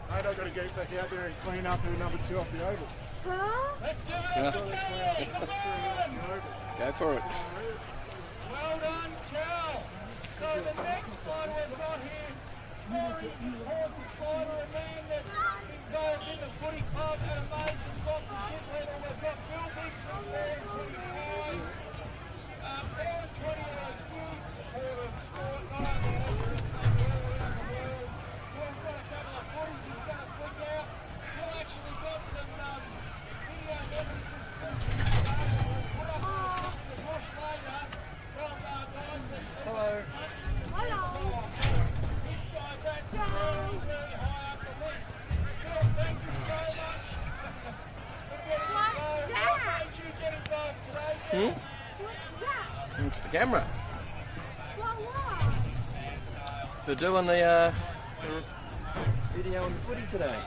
Mate, I've got to get back out there and clean up number 2 off the oval. Huh? Let's give it up again! Come on! Go for it. Well done, Cal. So the next slider we've got here, very important slider, a man that's involved in the footy club at a major sponsorship level. We've got Bill Biggs from Bairnsdale. Bairnsdale, 20 of those huge supporter of sport, not only in Australia, but all around the world. Bill's got a couple of footies he's going to flick out. Bill actually got some video messages sent to him today. We'll put up the bush later from guys that Hello. Hello. This guy, that's very, very high up the list. Bill, thank you so much for getting involved. What made you get involved today, Bill? It's the camera. What? They're doing the video on the footy today.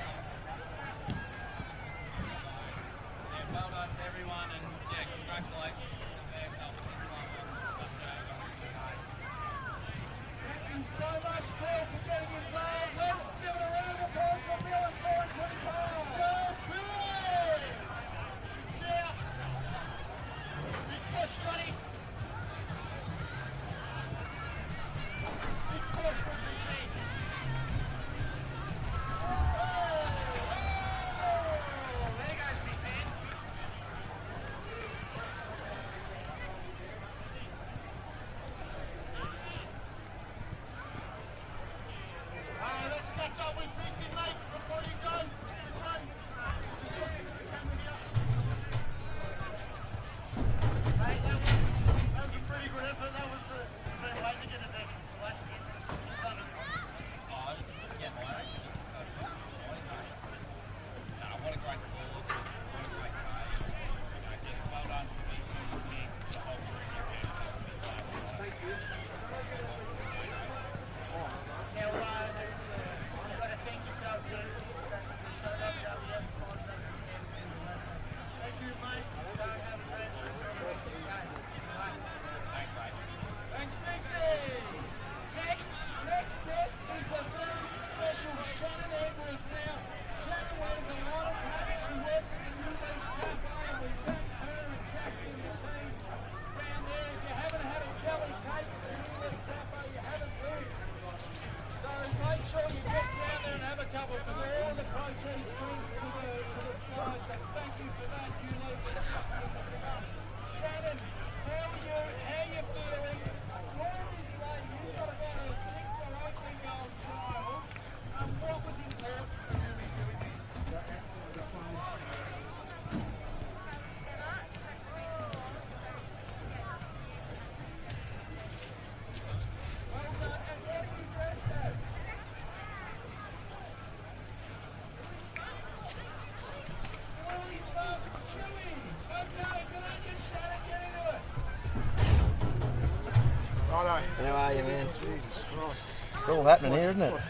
How are you, man? Jesus Christ. It's all happening here, isn't it?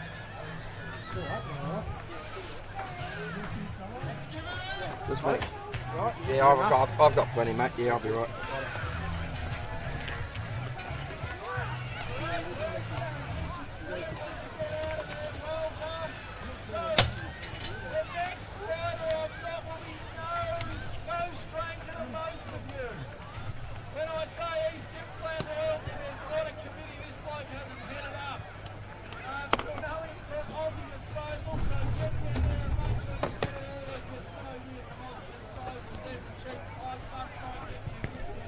Still happening, right? Just wait. Right? Yeah, I've got plenty, mate. Yeah, I'll be right. When I say East Gippsland royalty, there's not a committee this bloke hasn't headed up. Still knowing from Aussie disposal, so get down there and make sure you get all of your snow here from Aussie disposal. There's a cheap $5 might get you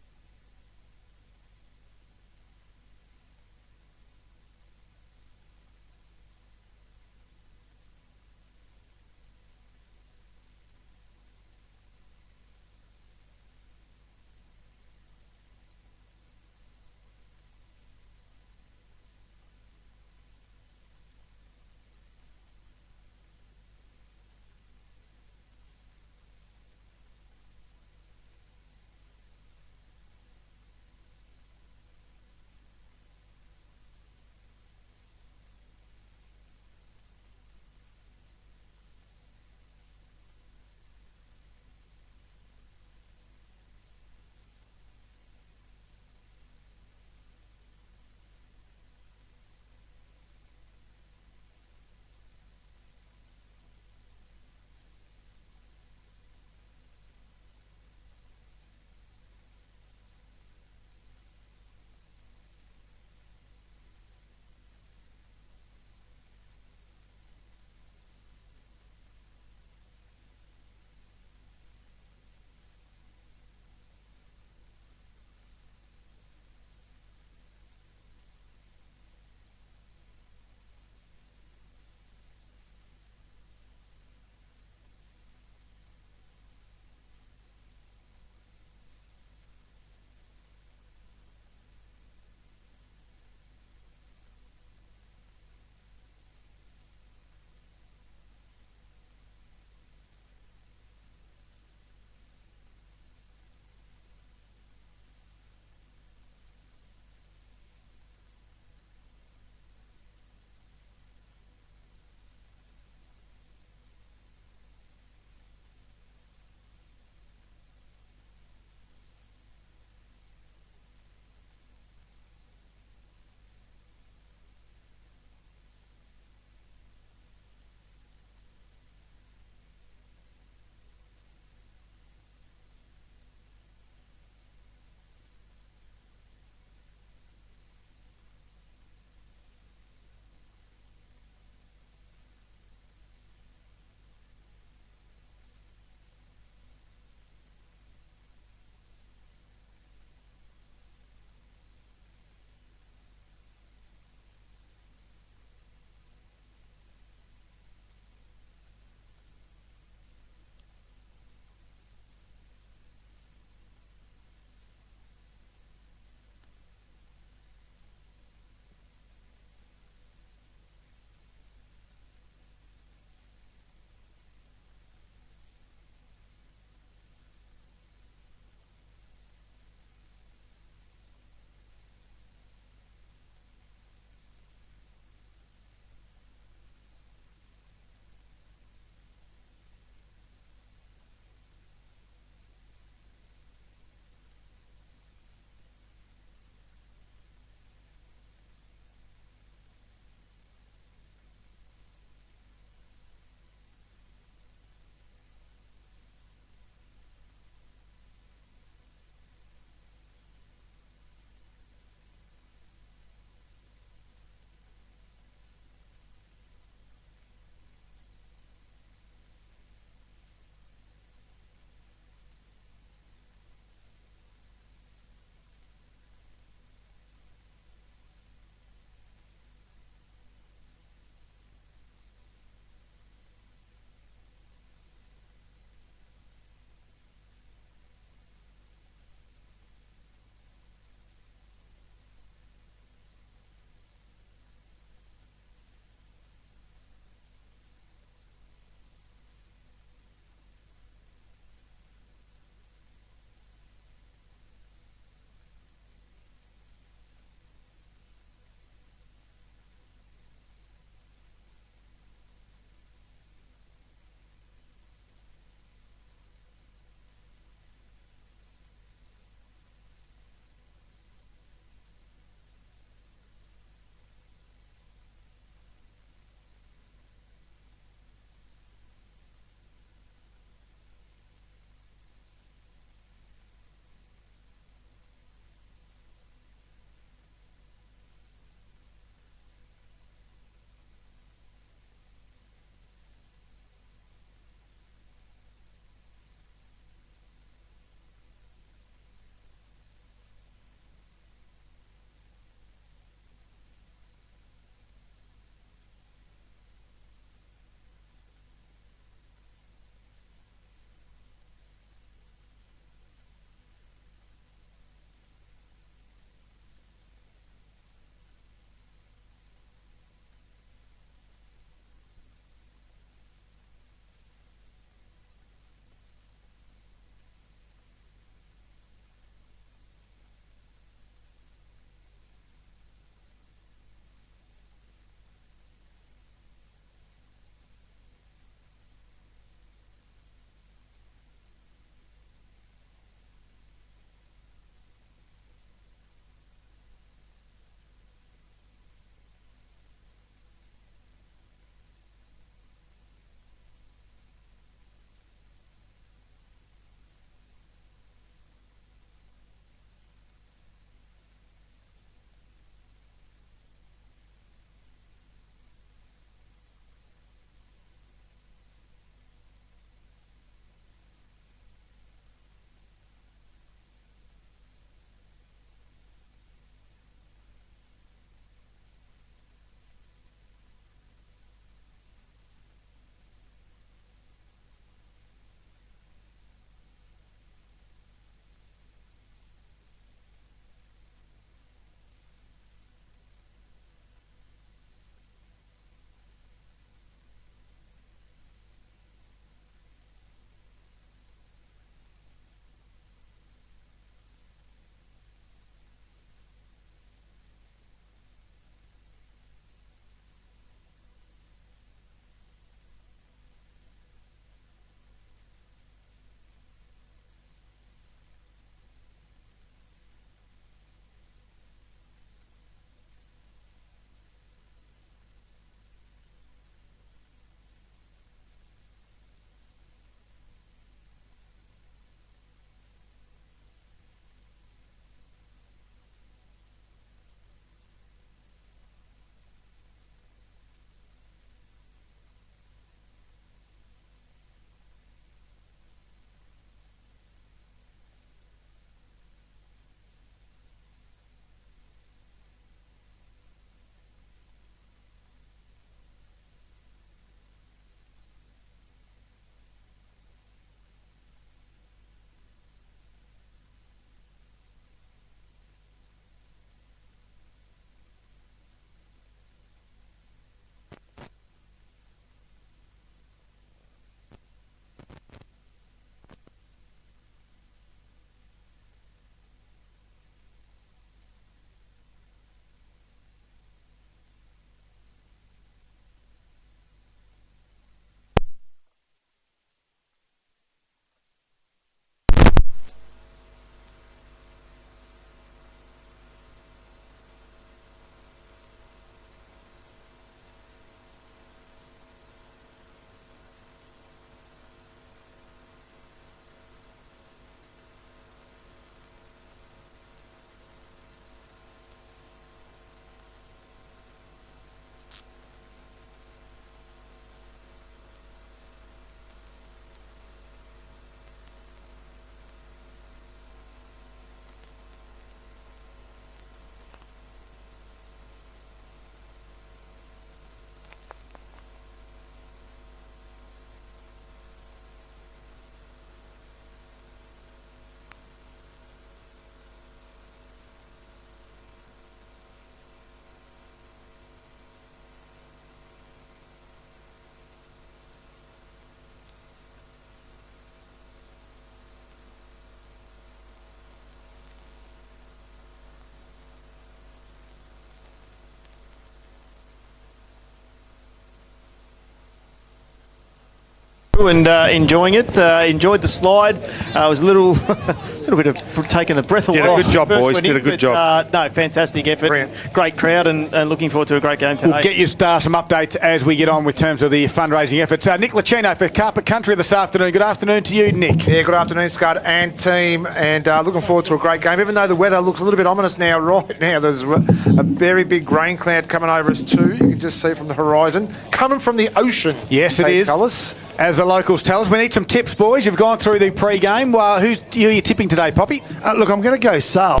And enjoying it. Enjoyed the slide. Was a little bit of taking the breath away. Did a good job, First boys. went Did in, a good but, job. No, fantastic effort. Brilliant. Great crowd and looking forward to a great game today. We'll get you some updates as we get on with terms of the fundraising efforts. Nick Lucchino for Carpet Country this afternoon. Good afternoon to you, Nick. Yeah, good afternoon, Scud and team, and looking forward to a great game. Even though the weather looks a little bit ominous now, right now, there's a very big rain cloud coming over us too. You can just see from the horizon, coming from the ocean. Yes, it is. Colours. As the locals tell us, we need some tips, boys. You've gone through the pre-game. Who are you tipping today, Poppy? Look, I'm going to go Sale.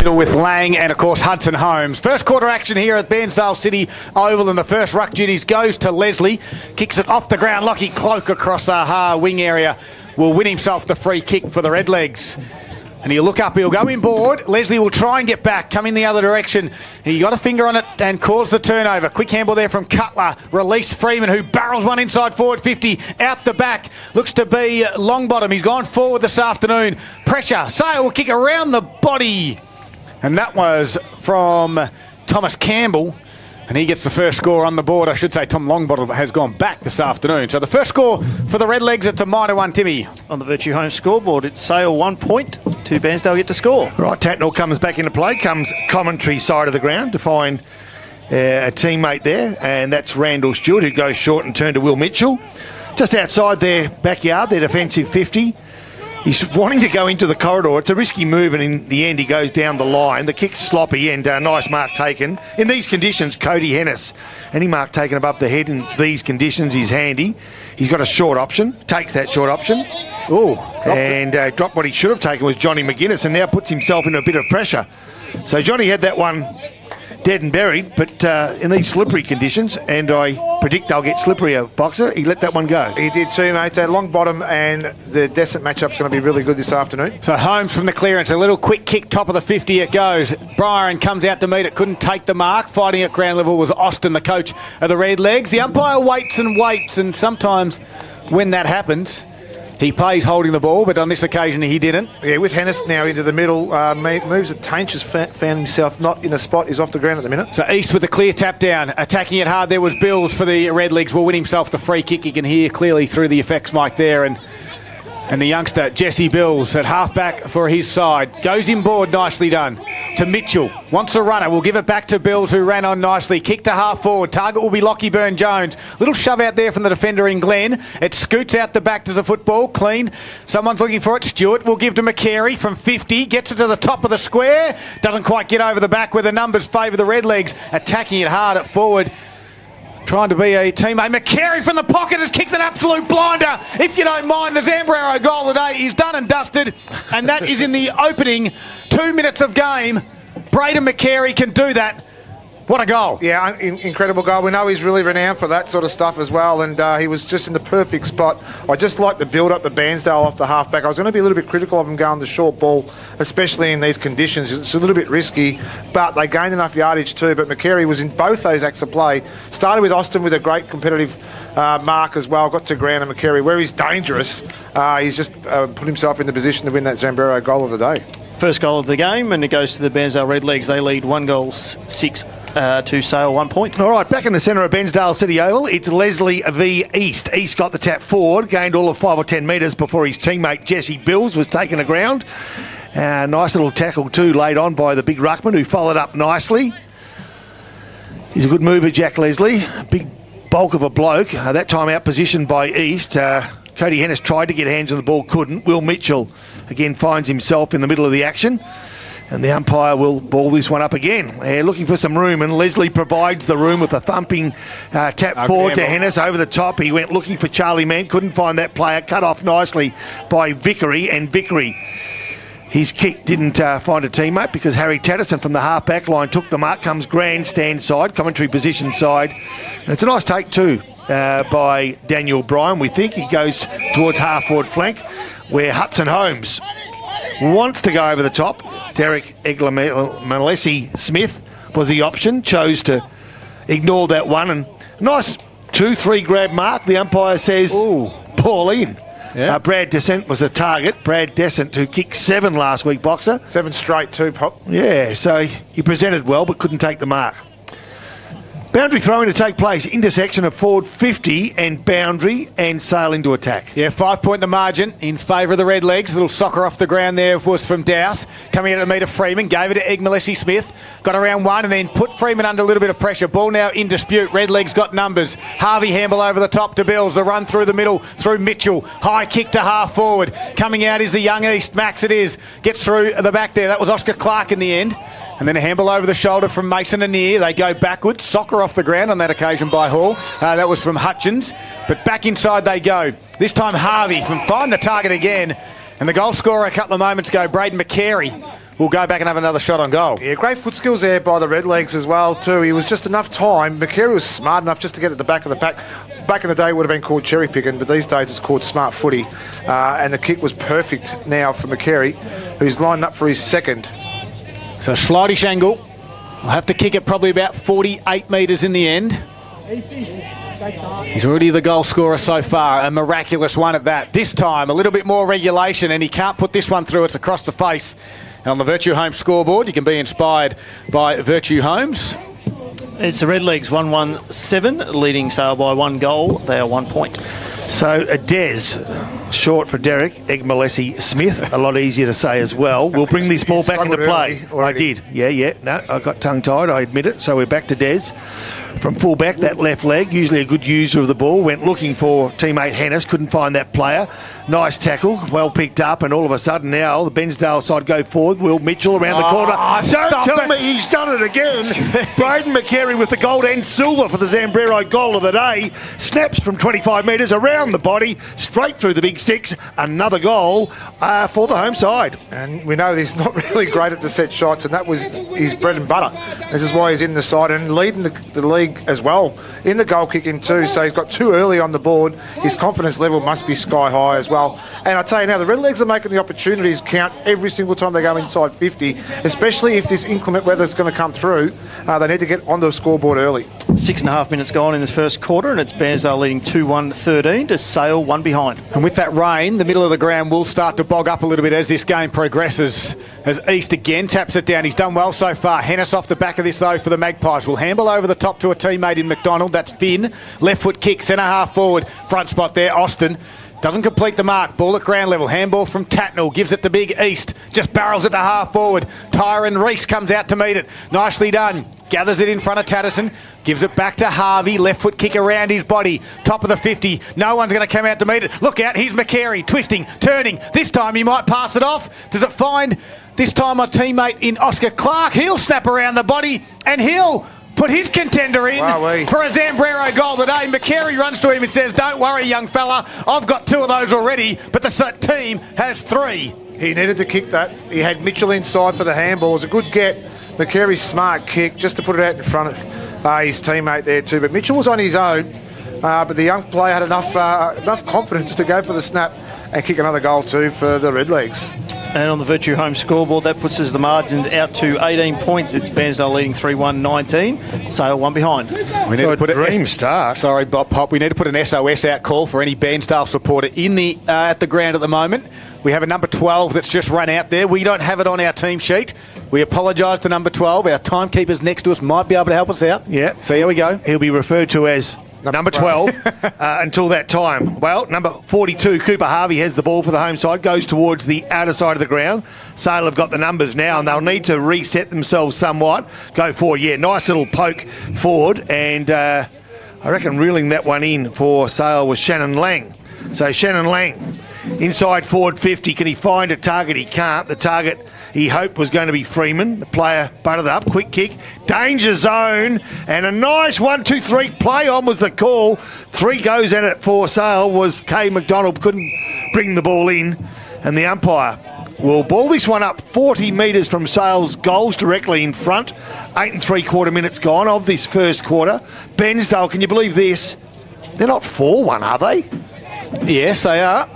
With Lang and, of course, Hudson Holmes. First quarter action here at Bairnsdale City Oval, and the first ruck duties goes to Leslie. Kicks it off the ground. Lockie Cloak across the wing area will win himself the free kick for the Redlegs. And he'll look up, he'll go inboard. Leslie will try and get back, come in the other direction. He got a finger on it and caused the turnover. Quick handball there from Cutler. Released Freeman, who barrels one inside forward 50. Out the back. Looks to be Longbottom. He's gone forward this afternoon. Pressure. Sale will kick around the body. And that was from Thomas Campbell. And he gets the first score on the board. I should say Tom Longbottom has gone back this afternoon. So the first score for the Redlegs, it's a minor one, Timmy. On the Virtue Home scoreboard, it's Sale 1 point. To Bairnsdale get to score. Right, Tatnall comes back into play, comes commentary side of the ground to find a teammate there, and that's Randall Stewart, who goes short and turn to Will Mitchell. Just outside their backyard, their defensive 50. He's wanting to go into the corridor. It's a risky move, and in the end, he goes down the line. The kick's sloppy, and nice mark taken. In these conditions, Cody Hennis, any mark taken above the head in these conditions is handy. He's got a short option, takes that short option. Dropped what he should have taken was Johnny McGuinness, and now puts himself in a bit of pressure. So Johnny had that one dead and buried, but in these slippery conditions, and I predict they'll get slipperier, Boxer, he let that one go. He did too, mate. Long bottom and the Descent matchup's going to be really good this afternoon. So Holmes from the clearance, a little quick kick, top of the 50 it goes. Byron comes out to meet it, couldn't take the mark. Fighting at ground level was Austin, the coach of the Redlegs. The umpire waits, and sometimes when that happens, he plays holding the ball, but on this occasion he didn't. Yeah, with Hennis now into the middle, moves that Tainch has found himself not in a spot. He's off the ground at the minute. So East with a clear tap down, attacking it hard. There was Bills for the Redlegs, will win himself the free kick. You can hear clearly through the effects mic there, and the youngster Jesse Bills at halfback for his side goes inboard, nicely done to Mitchell. Wants a runner, will give it back to Bills, who ran on nicely. Kick to half forward. Target will be Lockie Burn-Jones. Little shove out there from the defender in Glenn. It scoots out the back to the football, clean. Someone's looking for it. Stewart will give to McCary from 50. Gets it to the top of the square. Doesn't quite get over the back where the numbers favour the Redlegs. Attacking it hard at forward. Trying to be a teammate. McCary from the pocket has kicked an absolute blinder. If you don't mind, the Zambrero goal today is done and dusted. And that is in the opening 2 minutes of game. Braden McCary can do that. What a goal. Yeah, incredible goal. We know he's really renowned for that sort of stuff as well, and he was just in the perfect spot. I just like the build-up of Bairnsdale off the half-back. I was going to be a little bit critical of him going the short ball, especially in these conditions. It's a little bit risky, but they gained enough yardage too. But McCary was in both those acts of play. Started with Austin with a great competitive mark as well. Got to ground, and McCary, where he's dangerous, he's just put himself in the position to win that Zambrero goal of the day. First goal of the game, and it goes to the Bairnsdale Redlegs. They lead 1-6 to Sale 1 point. All right, back in the centre of Bairnsdale City Oval, it's Leslie v East. East got the tap forward, gained all of 5 or 10 metres before his teammate Jesse Bills was taken to ground. Nice little tackle too laid on by the big ruckman, who followed up nicely. He's a good mover, Jack Leslie. Big bulk of a bloke. That time out positioned by East. Cody Hennis tried to get hands on the ball, couldn't. Will Mitchell again finds himself in the middle of the action. And the umpire will ball this one up again. They're looking for some room, and Leslie provides the room with a thumping tap forward to Hennis over the top. He went looking for Charlie Mann, couldn't find that player, cut off nicely by Vickery, and Vickery, his kick didn't find a teammate because Harry Tatterson from the half-back line took the mark. Comes grandstand side, commentary position side. And it's a nice take too by Daniel Bryan. We think he goes towards half-forward flank where Hudson Holmes wants to go over the top. Derek Eglamalesi Smith was the option, chose to ignore that one. And nice 2-3 grab mark. The umpire says, ball in. Yeah. Brad Descent was the target. Brad Descent, who kicked 7 last week, boxer. 7 straight too, Pop. Yeah, so he presented well but couldn't take the mark. Boundary throwing to take place. Intersection of forward 50 and boundary, and Sale into attack. Yeah, 5-point the margin in favour of the Redlegs. Little soccer off the ground there was from Dowse. Coming out to meet Freeman. Gave it to Egmalesi Smith. Got around one and then put Freeman under a little bit of pressure. Ball now in dispute. Redlegs got numbers. Harvey Hamble over the top to Bills. The run through the middle through Mitchell. High kick to half forward. Coming out is the young East. Max it is. Gets through the back there. That was Oscar Clark in the end. And then a handball over the shoulder from Mason Anir. They go backwards. Soccer off the ground on that occasion by Hall. That was from Hutchins. But back inside they go. This time Harvey can find the target again. And the goal scorer a couple of moments ago, Braden McCary, will go back and have another shot on goal. Yeah, great foot skills there by the Redlegs as well too. He was just enough time. McCary was smart enough just to get at the back of the pack. Back in the day it would have been called cherry picking, but these days it's called smart footy. And the kick was perfect now for McCary, who's lined up for his second. So slideish angle. I'll have to kick it probably about 48 metres in the end. He's already the goal scorer so far, a miraculous one at that. This time, a little bit more regulation, and he can't put this one through. It's across the face. And on the Virtue Homes scoreboard, you can be inspired by Virtue Homes. It's the Redlegs 1-1-7, leading Sale by 1 goal. They are 1 point. So Des, short for Derek Egmalesi Smith, a lot easier to say as well. We'll bring this ball back into play. I did. Yeah. No, I got tongue-tied, I admit it. So we're back to Des. From full-back, that left leg, usually a good user of the ball, went looking for teammate Hennis, couldn't find that player. Nice tackle, well picked up, and all of a sudden now the Bairnsdale side go forward. Will Mitchell around the corner. Don't tell me he's done it again. Braden McCary with the gold and silver for the Zambrero goal of the day. Snaps from 25 metres around the body, straight through the big sticks. Another goal for the home side. And we know he's not really great at the set shots, and that was his bread and butter. This is why he's in the side and leading the league as well in the goal kicking too. So he's got 2 early on the board. His confidence level must be sky high as well. And I tell you now, the Redlegs are making the opportunities count every single time they go inside 50, especially if this inclement weather is going to come through. They need to get on the scoreboard early. 6.5 minutes gone in this first quarter, and it's Bairnsdale leading 2-1-13 to Sale 1 behind. And with that rain, the middle of the ground will start to bog up a little bit as this game progresses. As East again taps it down. He's done well so far. Hennis off the back of this though for the Magpies. Will handball over the top to a teammate in McDonald. That's Finn. Left foot kick, centre half forward. Front spot there, Austin. Doesn't complete the mark. Ball at ground level. Handball from Tatnell. Gives it to Big East. Just barrels it to half forward. Tyron Reese comes out to meet it. Nicely done. Gathers it in front of Tatterson. Gives it back to Harvey. Left foot kick around his body. Top of the 50. No one's going to come out to meet it. Look out. Here's McCary. Twisting. Turning. This time he might pass it off. Does it find this time a teammate in Oscar Clark? He'll snap around the body and he'll put his contender in for a Zambrero goal today. McCary runs to him and says, "Don't worry, young fella. I've got 2 of those already, but the team has 3. He needed to kick that. He had Mitchell inside for the handball. It was a good get. McCary's smart kick just to put it out in front of his teammate there too. But Mitchell was on his own, but the young player had enough confidence to go for the snap and kick another goal too for the Redlegs. And on the Virtue Home scoreboard, that puts us the margin out to 18 points. It's Bairnsdale leading 3-1-19. Sale 1 behind. We need to put a start. Sorry, Bob Pop. We need to put an SOS out call for any Bairnsdale supporter in the at the ground at the moment. We have a number 12 that's just run out there. We don't have it on our team sheet. We apologise to number 12. Our timekeepers next to us might be able to help us out. Yeah. So here we go. He'll be referred to as number 12 until that time. Well, number 42, Cooper Harvey, has the ball for the home side, goes towards the outer side of the ground. Sale have got the numbers now, and they'll need to reset themselves somewhat. Go forward, yeah, nice little poke forward, and I reckon reeling that one in for Sale was Shannon Lang. So Shannon Lang inside forward 50. Can he find a target? He can't. The target he hoped was going to be Freeman. The player butted up. Quick kick. Danger zone. And a nice 1-2-3 play on was the call. 3 goes at it for Sale was Kay McDonald. Couldn't bring the ball in. And the umpire will ball this one up 40 metres from Sale's goals directly in front. 8 3/4 minutes gone of this first quarter. Bairnsdale, can you believe this? They're not 4-1, are they? Yes, they are.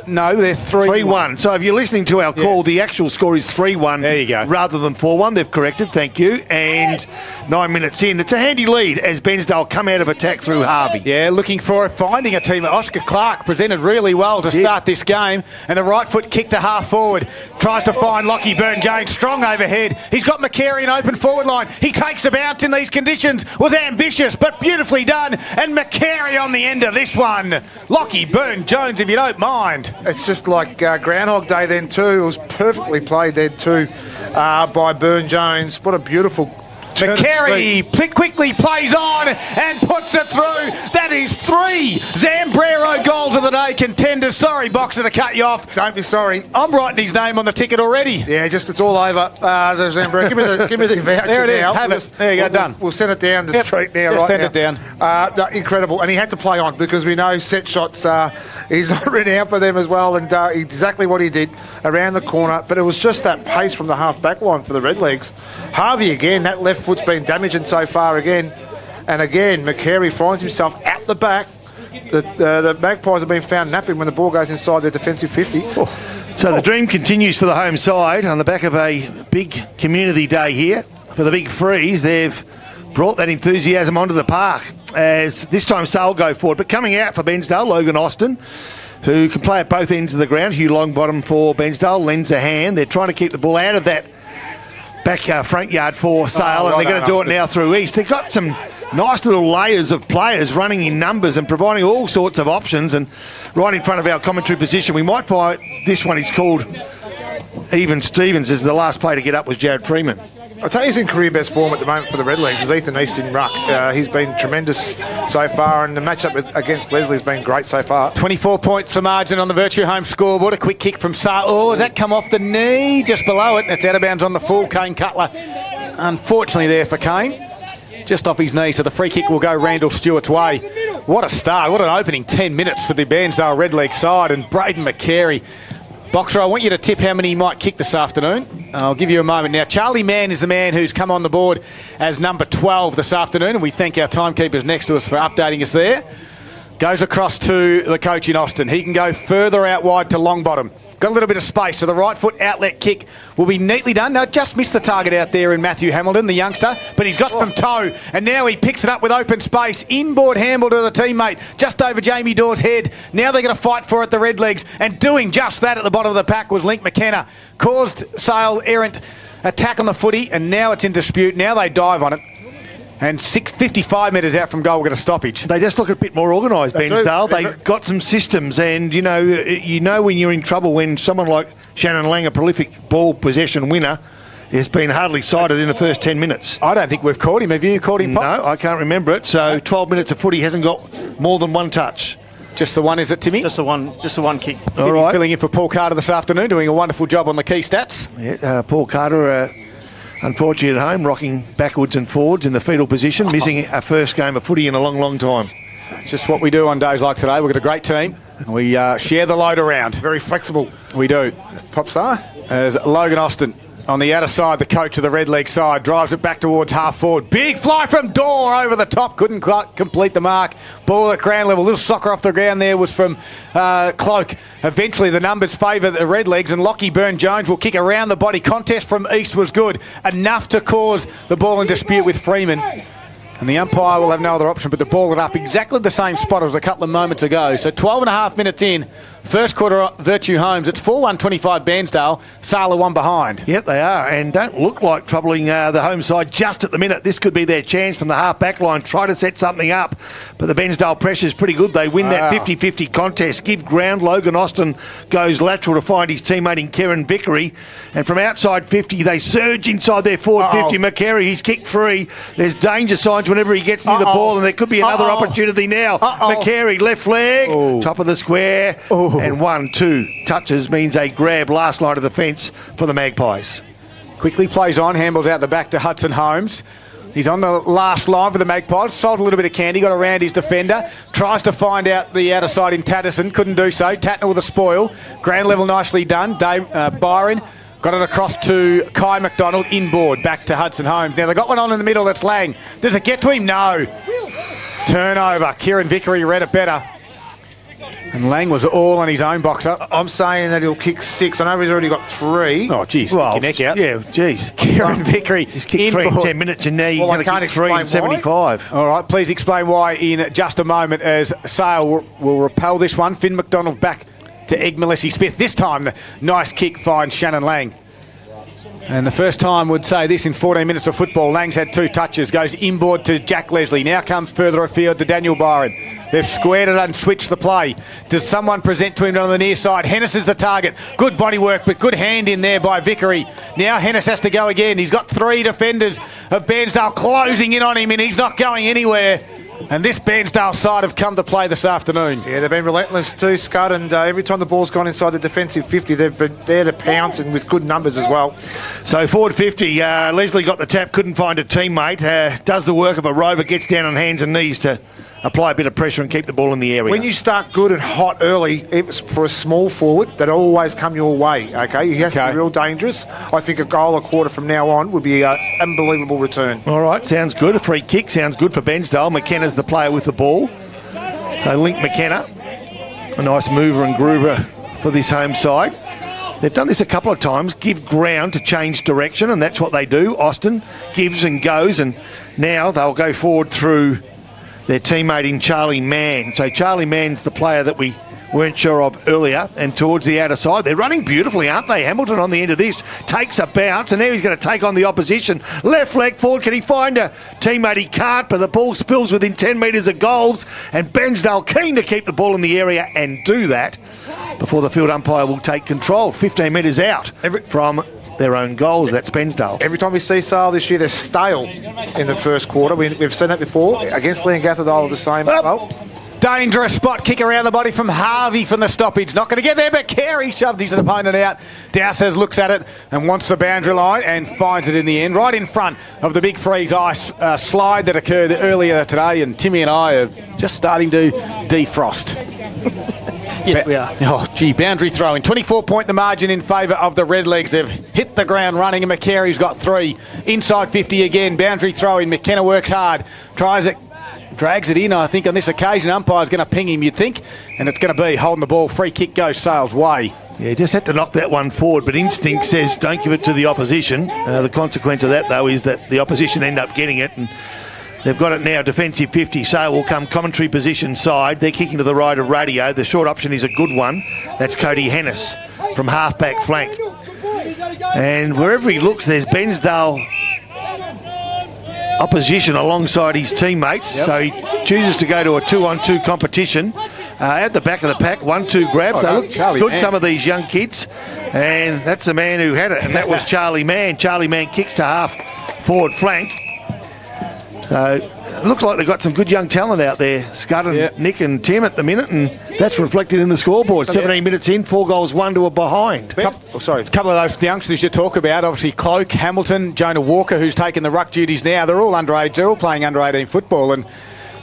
No, they're 3-1. So if you're listening to our call, the actual score is 3-1. There you go. Rather than 4-1. They've corrected, thank you. And 9 minutes in. It's a handy lead as Bairnsdale come out of attack through Harvey. Yeah, looking for it, finding a team. Oscar Clark presented really well to start this game. And the right foot kick to half forward. Tries to find Lockie Burn-Jones. Strong overhead. He's got McCary in open forward line. He takes a bounce in these conditions. Was ambitious, but beautifully done. And McCary on the end of this one. Lockie Burn-Jones, if you don't mind. It's just like Groundhog Day then too. It was perfectly played then too by Burn-Jones. What a beautiful McCary quickly plays on and puts it through. That is 3 Zambrero goals of the day contenders. Sorry, Boxer, to cut you off. Don't be sorry. I'm writing his name on the ticket already. Yeah, just it's all over. The Zambrero. Give me the voucher. There it is. now. Have it. There you go. Done. We'll send it down the street now. Just right send now. it down. No, incredible, and he had to play on because we know set shots. He's not renowned for them as well, and exactly what he did around the corner. But it was just that pace from the half back line for the Redlegs. Harvey again. That left foot's been damaging so far again, and again McCary finds himself at the back. The Magpies have been found napping when the ball goes inside their defensive 50. So the dream continues for the home side on the back of a big community day here for the Big Freeze. They've brought that enthusiasm onto the park as this time Sale go forward. But coming out for Bairnsdale, Logan Austin, who can play at both ends of the ground. Hugh Longbottom for Bairnsdale lends a hand. They're trying to keep the ball out of that back front yard for Sale, and they're going to do it now through East. They've got some nice little layers of players running in numbers and providing all sorts of options. And right in front of our commentary position, we might find this one is called Even Stevens, as the last player to get up was Jared Freeman. I'll tell you, he's in career best form at the moment for the Redlegs is Ethan East in ruck. He's been tremendous so far, and the matchup against Leslie's been great so far. 24 points the margin on the Virtue Home scoreboard. A quick kick from Sale. Oh, has that come off the knee? Just below it. It's out of bounds on the full. Kane Cutler, unfortunately, there for Kane. Just off his knee, so the free kick will go Randall Stewart's way. What a start. What an opening 10 minutes for the Bairnsdale Redleg side. And Braden McCary. Boxer, I want you to tip how many he might kick this afternoon. I'll give you a moment. Now, Charlie Mann is the man who's come on the board as number 12 this afternoon, and we thank our timekeepers next to us for updating us there. Goes across to the coach in Austin. He can go further out wide to Longbottom. Got a little bit of space, so the right foot outlet kick will be neatly done. Now, just missed the target out there in Matthew Hamilton, the youngster, but he's got some toe, and now he picks it up with open space. Inboard handball to the teammate, just over Jamie Dawes' head. Now they're going to fight for it, the Redlegs, and doing just that at the bottom of the pack was Link McKenna. Caused Sale errant attack on the footy, and now it's in dispute. Now they dive on it. And 55 metres out from goal, we'll get a stoppage. They just look a bit more organised, Bairnsdale. They've got some systems, and you know when you're in trouble when someone like Shannon Lang, a prolific ball possession winner, has been hardly sighted in the first 10 minutes. I don't think we've caught him. Have you caught him, Pop? No, I can't remember it. So 12 minutes of footy hasn't got more than one touch. Just the one, is it, Timmy? Just the one kick. All right. Filling in for Paul Carter this afternoon, doing a wonderful job on the key stats. Yeah, Paul Carter, unfortunately at home, rocking backwards and forwards in the fetal position, missing a first game of footy in a long, long time. It's just what we do on days like today. We've got a great team. We share the load around. Very flexible. We do. Popstar. As Logan Austin on the outer side, the coach of the Red Leg side, drives it back towards half forward. Big fly from Dorr over the top. Couldn't quite complete the mark. Ball at ground level. Little soccer off the ground there was from Cloak. Eventually the numbers favour the Red Legs, and Lockie Burn-Jones will kick around the body. Contest from East was good. Enough to cause the ball in dispute with Freeman. And the umpire will have no other option but to ball it up exactly the same spot as a couple of moments ago. So 12 and a half minutes in, first quarter Virtue Homes. It's 4-1-25 Bairnsdale. Sale are one behind. Yep, they are, and don't look like troubling the home side just at the minute. This could be their chance from the half-back line. Try to set something up, but the Bairnsdale pressure is pretty good. They win that 50-50 contest. Give ground. Logan Austin goes lateral to find his teammate in Kieran Vickery, and from outside 50, they surge inside their forward 50. McCary, he's kicked free. There's danger signs whenever he gets near the ball, and there could be another opportunity now. McCary, left leg, top of the square. and 1-2 touches means a grab last line of the fence for the Magpies. Quickly plays on, handballs out the back to Hudson Holmes. He's on the last line for the Magpies. Sold a little bit of candy, got around his defender. Tries to find out the outer side in Tatterson. Couldn't do so. Tatner with a spoil. Ground level nicely done. Byron got it across to Kai McDonald. Inboard. Back to Hudson Holmes. Now, they got one on in the middle. That's Lang. Does it get to him? No. Turnover. Kieran Vickery read it better. And Lang was all on his own boxer. I'm saying that he'll kick 6. I know he's already got 3. Oh, geez. Well, your neck out. Yeah, geez. Kieran Vickery. He's kicked 3 in 10 minutes and now you're going to kick 3 in 75. All right, please explain why in just a moment as Sale will repel this one. Finn McDonald back to Egg Melissy Smith. This time, the nice kick finds Shannon Lang. And the first time would say this in 14 minutes of football. Lang's had 2 touches, goes inboard to Jack Leslie. Now comes further afield to Daniel Byron. They've squared it and switched the play. Does someone present to him on the near side? Hennis is the target. Good body work, but good hand in there by Vickery. Now Hennis has to go again. He's got 3 defenders of Bairnsdale closing in on him, and he's not going anywhere. And this Bairnsdale side have come to play this afternoon. Yeah, they've been relentless too, Scud, and every time the ball's gone inside the defensive 50, they've been there to pounce and with good numbers as well. So forward 50, Leslie got the tap, couldn't find a teammate, does the work of a rover, gets down on hands and knees to apply a bit of pressure and keep the ball in the area. When you start good and hot early, it's for a small forward, that always come your way, okay? He has to be real dangerous. I think a goal a quarter from now on would be an unbelievable return. All right, sounds good. A free kick sounds good for Bairnsdale. McKenna's the player with the ball. So Link McKenna, a nice mover and groover for this home side. They've done this a couple of times, give ground to change direction, and that's what they do. Austin gives and goes, and now they'll go forward through their teammate in Charlie Mann. So Charlie Mann's the player that we weren't sure of earlier, and towards the outer side. They're running beautifully, aren't they? Hamilton on the end of this takes a bounce, and now he's going to take on the opposition. Left leg forward, can he find a teammate? He can't, but the ball spills within 10 metres of goals, and Bairnsdale keen to keep the ball in the area and do that before the field umpire will take control. 15 metres out from their own goals. That's Bairnsdale. Every time we see Sale this year, they're stale in the first quarter. We've seen that before. Against Leongatha, they were the same. Well, dangerous spot kick around the body from Harvey from the stoppage. Not going to get there, but Carey shoved his opponent out. Dowsers looks at it and wants the boundary line and finds it in the end, right in front of the big freeze ice slide that occurred earlier today. And Timmy and I are just starting to defrost. Yes, we are. Oh, gee, boundary throwing. 24-point the margin in favour of the Redlegs. They've hit the ground running, and McCary's got 3. Inside 50 again. Boundary throwing. McKenna works hard. Tries it. Drags it in, I think, on this occasion. Umpire's going to ping him, you'd think. And it's going to be holding the ball. Free kick goes Sale's way. Yeah, just had to knock that one forward, but instinct says don't give it to the opposition. The consequence of that, though, is that the opposition end up getting it, and they've got it now, defensive 50. Sale will come commentary position side. They're kicking to the right of Radio. The short option is a good one. That's Cody Hennis from half-back flank. And wherever he looks, there's Bairnsdale opposition alongside his teammates. Yep. So he chooses to go to a 2-on-2 competition. At the back of the pack, 1-2 grabs. They look good, some of these young kids. And that's the man who had it, and that was Charlie Mann. Charlie Mann kicks to half forward flank. It looks like they've got some good young talent out there, Scud and Nick and Tim at the minute, and that's reflected in the scoreboard. 17 minutes in, 4 goals, 1 to a behind. A couple of those youngsters you talk about, obviously Cloak, Hamilton, Jonah Walker, who's taken the ruck duties now. They're all underage, they're all playing under 18 football, and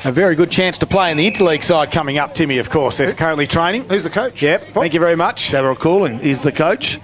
a very good chance to play in the interleague side coming up, Timmy, of course. They're currently training. Who's the coach? Yep, thank you very much. Daryl Cooling is the coach.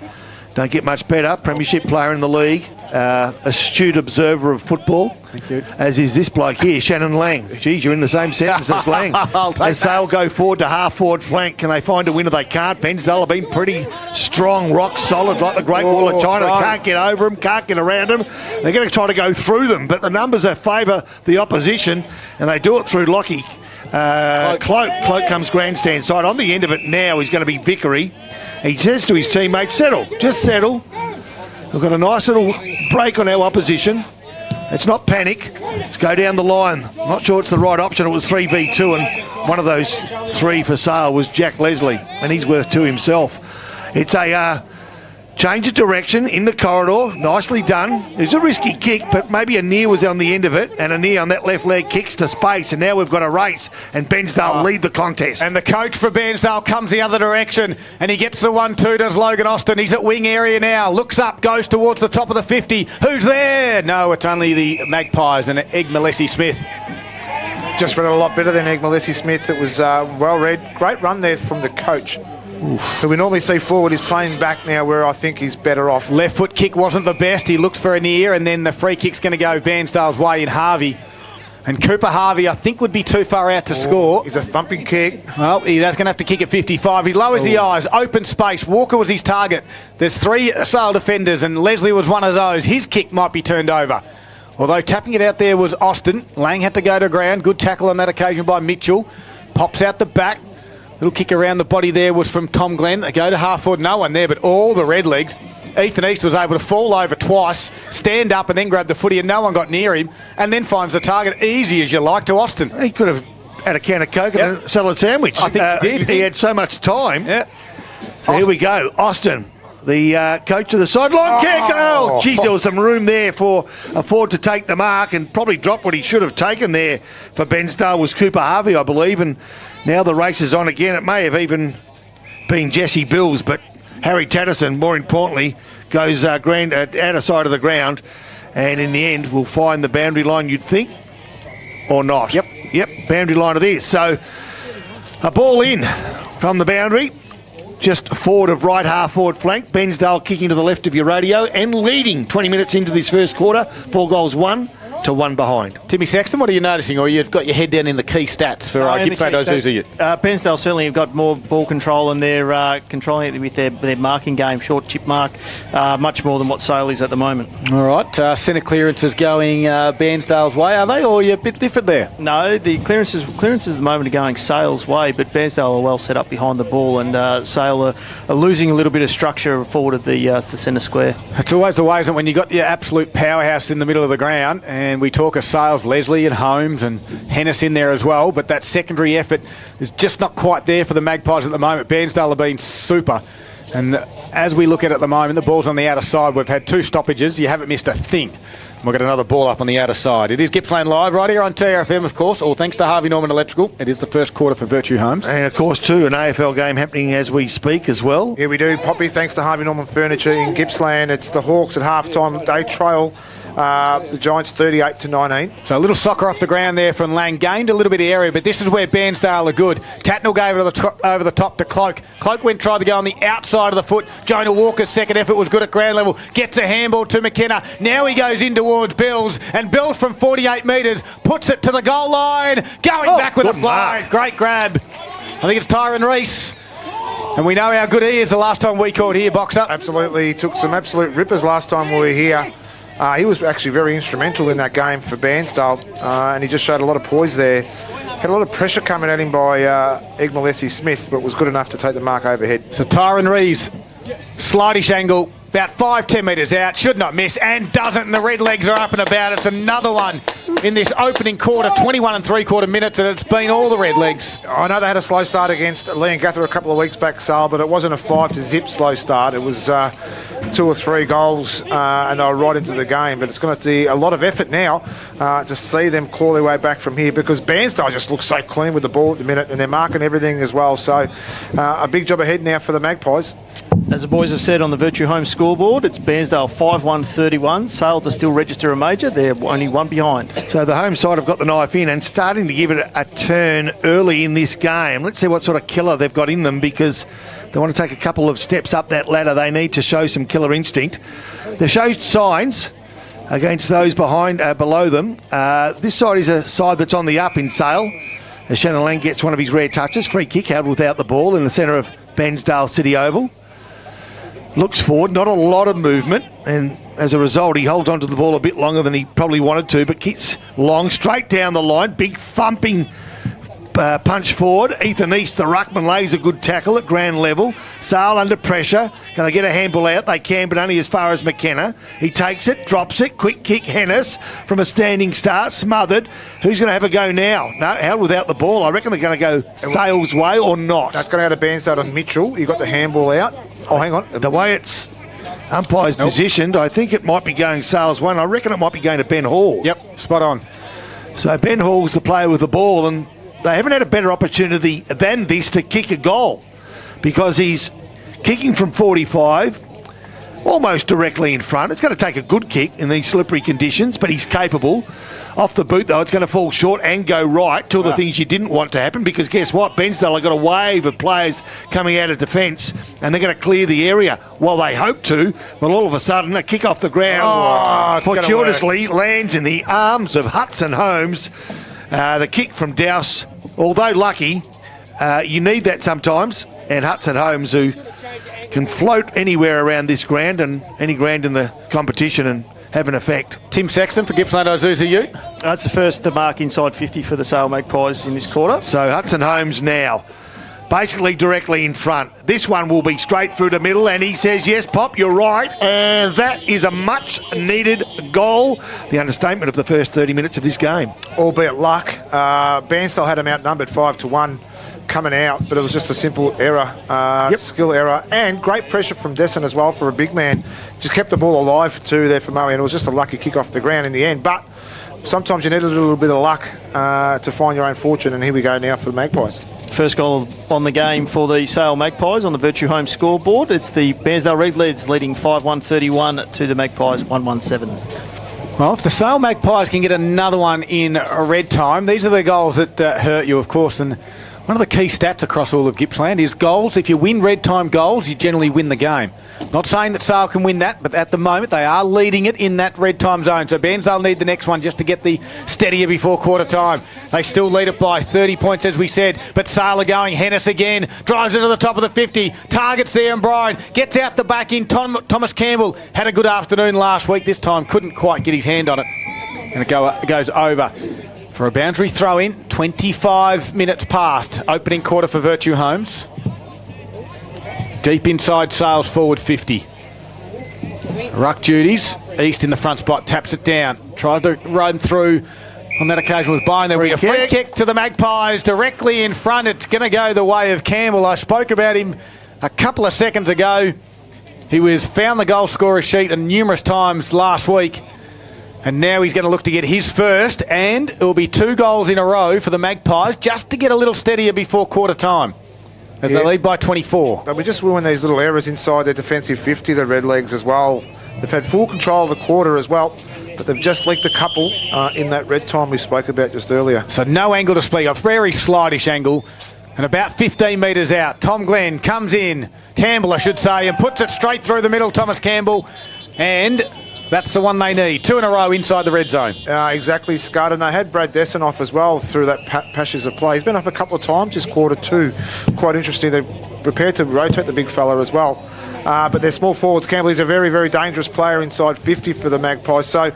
Don't get much better. Premiership player in the league. Astute observer of football. Thank you. As is this bloke here, Shannon Lang. Geez, you're in the same sentence as Lang. As Sale go forward to half-forward flank. Can they find a winner? They can't. Bairnsdale have been pretty strong, rock solid, like the Great Wall of China. They can't get over them, can't get around them. They're going to try to go through them, but the numbers that favour the opposition, and they do it through Lockie. Cloak comes grandstand side. On the end of it now is going to be Vickery. He says to his teammates, settle, just settle. We've got a nice little break on our opposition. It's not panic. Let's go down the line. I'm not sure it's the right option. It was 3v2, and one of those 3 for Sale was Jack Leslie, and he's worth 2 himself. It's a Change of direction in the corridor. Nicely done. It was a risky kick, but maybe a near was on the end of it, and a near on that left leg kicks to space, and now we've got a race, and Bairnsdale lead the contest. And the coach for Bairnsdale comes the other direction, and he gets the 1-2, does Logan Austin. He's at wing area now. Looks up, goes towards the top of the 50. Who's there? No, it's only the Magpies and Egg Malessi Smith. Just read it a lot better than Egg Malessi Smith. It was well read. Great run there from the coach. Who we normally see forward. He's playing back now where I think he's better off. Left foot kick wasn't the best. He looks for a near, and then the free kick's going to go Bairnsdale's way in Harvey. And Cooper Harvey, I think, would be too far out to score. He's a thumping kick. Well, he's going to have to kick at 55. He lowers the eyes. Open space. Walker was his target. There's 3 Sale defenders, and Leslie was one of those. His kick might be turned over. Although tapping it out there was Austin. Lang had to go to ground. Good tackle on that occasion by Mitchell. Pops out the back. Little kick around the body there was from Tom Glenn. They go to half forward. No one there, but all the Redlegs. Ethan East was able to fall over twice, stand up and then grab the footy, and no one got near him, and then finds the target easy as you like to Austin. He could have had a can of Coke and a salad sandwich. I think he did. He had so much time. Yeah. So here we go. Austin, the coach of the sideline kick. Oh, geez, there was some room there for a forward to take the mark and probably drop what he should have taken there for Bairnsdale was Cooper Harvey, I believe, and now the race is on again. It may have even been Jesse Bills, but Harry Tatterson, more importantly, goes outer side of the ground, and in the end will find the boundary line, you'd think, or not. Yep, boundary line it is. So a ball in from the boundary, just forward of right half forward flank. Bairnsdale kicking to the left of your radio and leading 20 minutes into this first quarter. 4 goals, 1 to 1 behind. Timmy Sexton, what are you noticing? Or you've got your head down in the key stats for Gippsland Ozuzu? Bairnsdale certainly have got more ball control, and they're controlling it with their marking game, short chip mark, much more than what Sale is at the moment. All right, centre clearances going Bairnsdale's way, are they, or are you a bit different there? No, the clearances at the moment are going Sale's way, but Bairnsdale are well set up behind the ball, and Sale are losing a little bit of structure forward of the centre square. It's always the way, isn't it, when you've got your absolute powerhouse in the middle of the ground, and we talk of Sales, Leslie and Holmes and Hennis in there as well, but that secondary effort is just not quite there for the Magpies at the moment. Bairnsdale have been super, and as we look at it at the moment, the ball's on the outer side. We've had 2 stoppages. You haven't missed a thing. We've got another ball up on the outer side. It is Gippsland Live right here on TRFM, of course, all thanks to Harvey Norman Electrical. It is the first quarter for Virtue Homes. And, of course, too, an AFL game happening as we speak as well. Yeah, we do, Poppy, thanks to Harvey Norman Furniture in Gippsland. It's the Hawks at half-time. They trail the Giants 38-19. So a little soccer off the ground there from Lang. Gained a little bit of area, but this is where Bairnsdale are good. Tatnell gave it over the top to Cloak. Cloak tried to go on the outside of the foot. Jonah Walker's second effort was good at ground level. Gets a handball to McKenna. Now he goes in towards Bills, and Bills from 48 metres puts it to the goal line. Going back with a fly. Great grab. I think it's Tyron Reese. And we know how good he is the last time we called here, Boxer. Absolutely. He took some absolute rippers last time we were here. He was actually very instrumental in that game for Bairnsdale, and he just showed a lot of poise there. Had a lot of pressure coming at him by Egg Malessi Smith, but was good enough to take the mark overhead. So Tyron Rees, slightish angle, about 5-10 metres out, should not miss, and doesn't, and the red legs are up and about. It's another one in this opening quarter, 21 3/4 minutes, and it's been all the red legs. I know they had a slow start against Leongatha a couple of weeks back, Sale, but it wasn't a 5-0 slow start. It was 2 or 3 goals, and they were right into the game. But it's going to be a lot of effort now to see them claw their way back from here, because Bairnsdale just looks so clean with the ball at the minute, and they're marking everything as well. So a big job ahead now for the Magpies. As the boys have said on the Virtue Home scoreboard, it's Bairnsdale 5-1-31. Sale to still register a major. They're only 1 behind. So the home side have got the knife in and starting to give it a turn early in this game. Let's see what sort of killer they've got in them, because they want to take a couple of steps up that ladder. They need to show some killer instinct. They showed signs against those behind, below them. This side is a side that's on the up in Sale, as Shannon Lang gets one of his rare touches. Free kick held without the ball in the centre of Bairnsdale City Oval. Looks forward, not a lot of movement, and as a result he holds onto the ball a bit longer than he probably wanted to, but kicks long, straight down the line. Big thumping punch forward. Ethan East, the ruckman, lays a good tackle at ground level. Sale under pressure. Can they get a handball out? They can, but only as far as McKenna. He takes it, drops it. Quick kick, Hennis from a standing start, smothered. Who's going to have a go now? No, held without the ball. I reckon they're going to go Sale's way or not. That's going to go to Bairnsdale on Mitchell. You got the handball out. Oh, hang on. The way it's Umpire's positioned. I think it might be going Sales 1. I reckon it might be going to Ben Hall. Yep, spot on. So Ben Hall's the player with the ball, and they haven't had a better opportunity than this to kick a goal because he's kicking from 45, almost directly in front. It's going to take a good kick in these slippery conditions, but he's capable. Off the boot, though, it's going to fall short and go right. Two of the things you didn't want to happen, because guess what? Bairnsdale have got a wave of players coming out of defence, and they're going to clear the area. Well, they hope to, but all of a sudden, a kick off the ground fortuitously lands in the arms of Hudson Holmes. The kick from Dowse, although lucky, you need that sometimes. And Hudson Holmes, who can float anywhere around this ground and any ground in the competition and have an effect. Tim Sexton for Gippsland Ozuza Ute. That's the first to mark inside 50 for the Sale Magpies in this quarter. So Hudson Holmes now, basically directly in front. This one will be straight through the middle, and he says, yes, Pop, you're right. And that is a much-needed goal. The understatement of the first 30 minutes of this game. Albeit luck. Bairnsdale had him outnumbered 5-1 coming out, but it was just a simple error, skill error, and great pressure from Desson as well for a big man. Just kept the ball alive too there for Murray, and it was just a lucky kick off the ground in the end. But sometimes you need a little bit of luck to find your own fortune, and here we go now for the Magpies. First goal on the game for the Sale Magpies on the Virtue Home scoreboard. It's the Bairnsdale Redlegs leading 5-1-31 to the Magpies 1-1-7. Well, if the Sale Magpies can get another one in red time, these are the goals that hurt you, of course. And one of the key stats across all of Gippsland is goals. If you win red time goals, you generally win the game. Not saying that Sale can win that, but at the moment they are leading it in that red time zone. So Bairnsdale need the next one just to get the steadier before quarter time. They still lead it by 30 points, as we said, but Sale are going. Hennis again, drives it to the top of the 50, targets there, and Bryan gets out the back in. Thomas Campbell had a good afternoon last week. This time couldn't quite get his hand on it. And it goes over. For a boundary throw-in, 25 minutes past. Opening quarter for Virtue Homes. Deep inside Sales forward 50. Ruck duties. East in the front spot, taps it down. Tries to run through. On that occasion was Byron. There will be a free kick to the Magpies directly in front. It's going to go the way of Campbell. I spoke about him a couple of seconds ago. He found the goal scorer sheet numerous times last week. And now he's going to look to get his first, and it will be 2 goals in a row for the Magpies just to get a little steadier before quarter time as they lead by 24. They'll be just wooing these little errors inside their defensive 50, the Redlegs as well. They've had full control of the quarter as well, but they've just leaked a couple in that red time we spoke about just earlier. So no angle to speak of, very slightish angle, and about 15 metres out. Tom Glenn comes in, Campbell I should say, and puts it straight through the middle, Thomas Campbell, and that's the one they need. 2 in a row inside the red zone. Exactly, Scud. And they had Brad Desson off as well through that patches of play. He's been up a couple of times this quarter too. Quite interesting. They're prepared to rotate the big fella as well. But their small forwards, Campbell, he's a very, very dangerous player inside 50 for the Magpies. So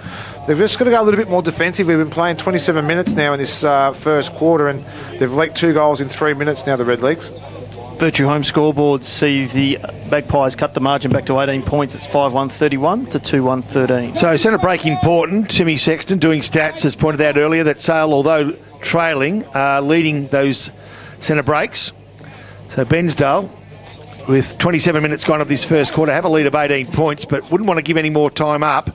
they've just got to go a little bit more defensive. We've been playing 27 minutes now in this first quarter, and they've leaked 2 goals in 3 minutes now, the Redlegs. Virtue Home scoreboards see the Magpies cut the margin back to 18 points. It's 5-1-31 to 2-1-13. So centre break important. Timmy Sexton doing stats has pointed out earlier that Sale, although trailing, are leading those centre breaks. So Bairnsdale, with 27 minutes gone of this first quarter, have a lead of 18 points, but wouldn't want to give any more time up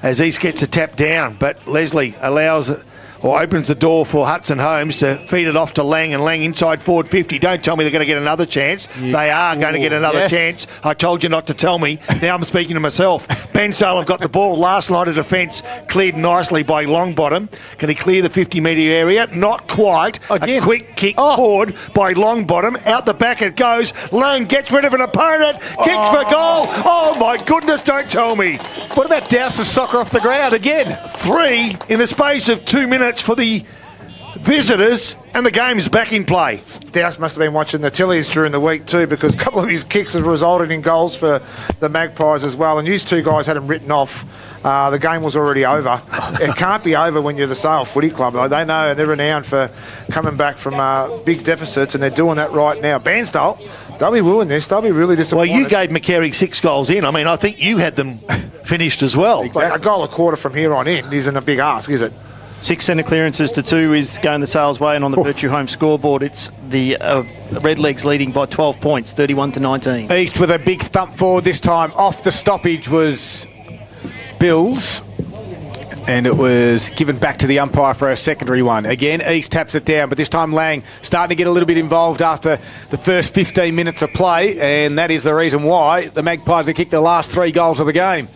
as East gets a tap down. But Leslie allows or opens the door for Hudson Holmes to feed it off to Lang, and Lang inside forward 50. Don't tell me they're going to get another chance. They are going to get another chance. I told you not to tell me. Now I'm speaking to myself. Bairnsdale have got the ball. Last line of defence cleared nicely by Longbottom. Can he clear the 50-metre area? Not quite. Again. A quick kick forward by Longbottom. Out the back it goes. Lang gets rid of an opponent. Kicks for goal. Oh my goodness, don't tell me. What about Dowse's soccer off the ground again? 3 in the space of 2 minutes for the visitors, and the game's back in play. Dowse must have been watching the Tillies during the week too, because a couple of his kicks have resulted in goals for the Magpies as well, and these 2 guys had him written off. The game was already over. It can't be over when you're the Sale Footy Club, though. They know they're renowned for coming back from big deficits, and they're doing that right now. Bairnsdale, they'll be wooing this. They'll be really disappointed. Well, you gave McCarrick 6 goals in. I mean, I think you had them finished as well. Like a goal a quarter from here on in isn't a big ask, is it? 6 centre clearances to 2 is going the Sales way, and on the Virtue Home scoreboard, it's the Redlegs leading by 12 points, 31-19. East with a big thump forward this time. Off the stoppage was Bills, and it was given back to the umpire for a secondary one. Again, East taps it down, but this time Lang starting to get a little bit involved after the first 15 minutes of play, and that is the reason why the Magpies have kicked the last 3 goals of the game.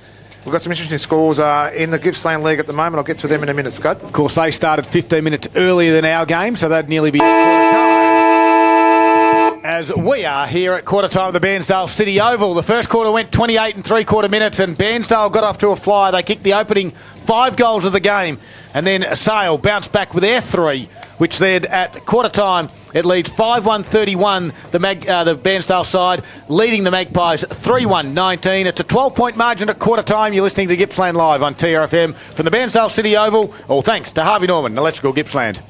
We've got some interesting scores in the Gippsland League at the moment. I'll get to them in a minute, Scott. Of course, they started 15 minutes earlier than our game, so they'd nearly be at quarter time. As we are here at quarter time of the Bairnsdale City Oval. The first quarter went 28 3/4 minutes, and Bairnsdale got off to a flyer. They kicked the opening 5 goals of the game, and then Sale bounced back with their 3, which led at quarter time. It leads 5-1-31, the Bairnsdale side, leading the Magpies 3-1-19. It's a 12-point margin at quarter time. You're listening to Gippsland Live on TRFM from the Bairnsdale City Oval. All thanks to Harvey Norman, Electrical Gippsland.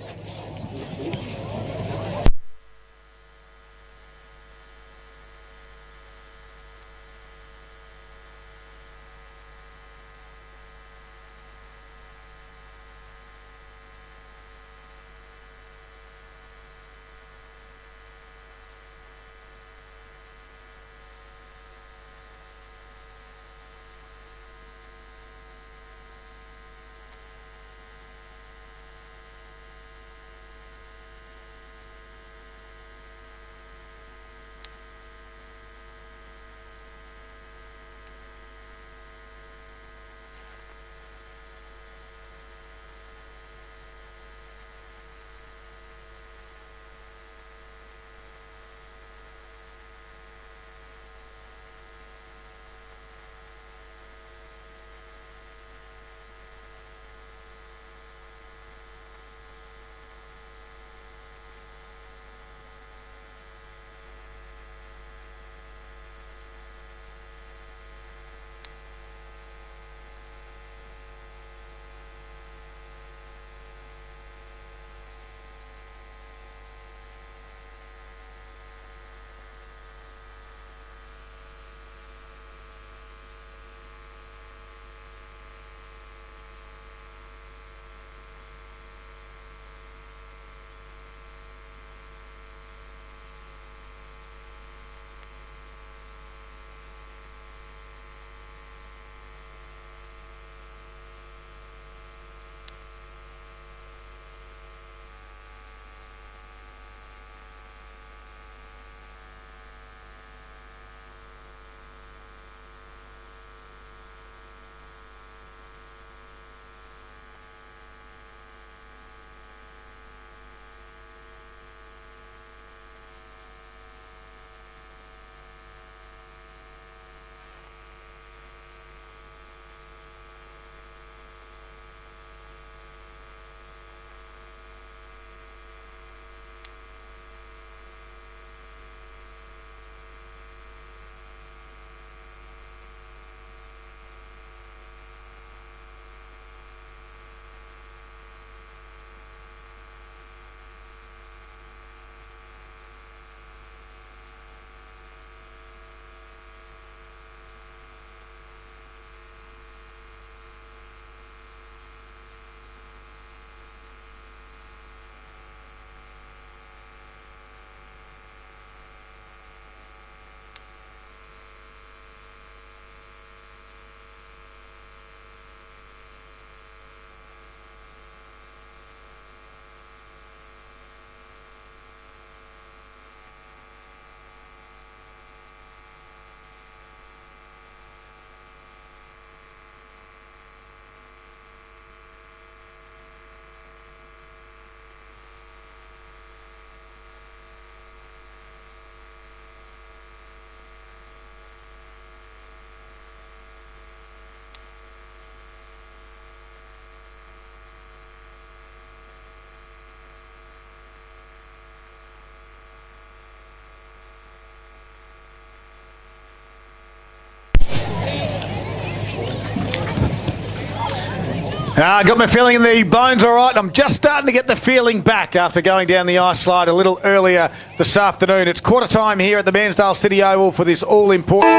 Got my feeling in the bones all right. I'm just starting to get the feeling back after going down the ice slide a little earlier this afternoon. It's quarter time here at the Bairnsdale City Oval for this all-important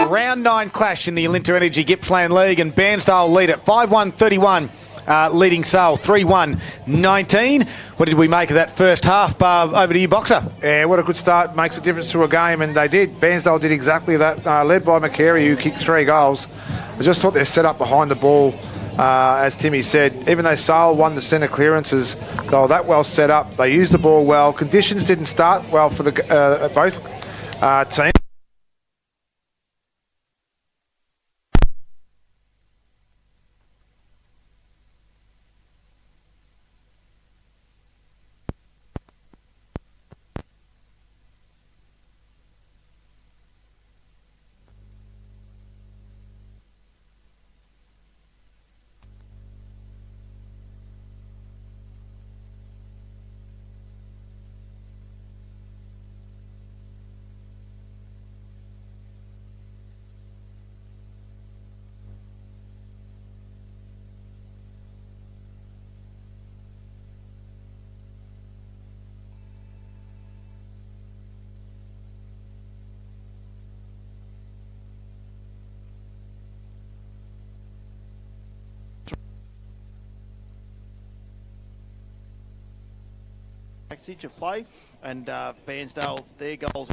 round 9 clash in the Alinta Energy Gippsland League, and Bairnsdale lead at 5-1-31 leading Sale 3-1-19. What did we make of that first half? Over to you, Boxer. Yeah, what a good start. Makes a difference to a game, and they did. Bairnsdale did exactly that, led by McCary, who kicked 3 goals. I just thought their setup behind the ball, as Timmy said, even though Sale won the centre clearances, they were that well set up. They used the ball well. Conditions didn't start well for the both teams. Passage of play, and Bairnsdale, their goals.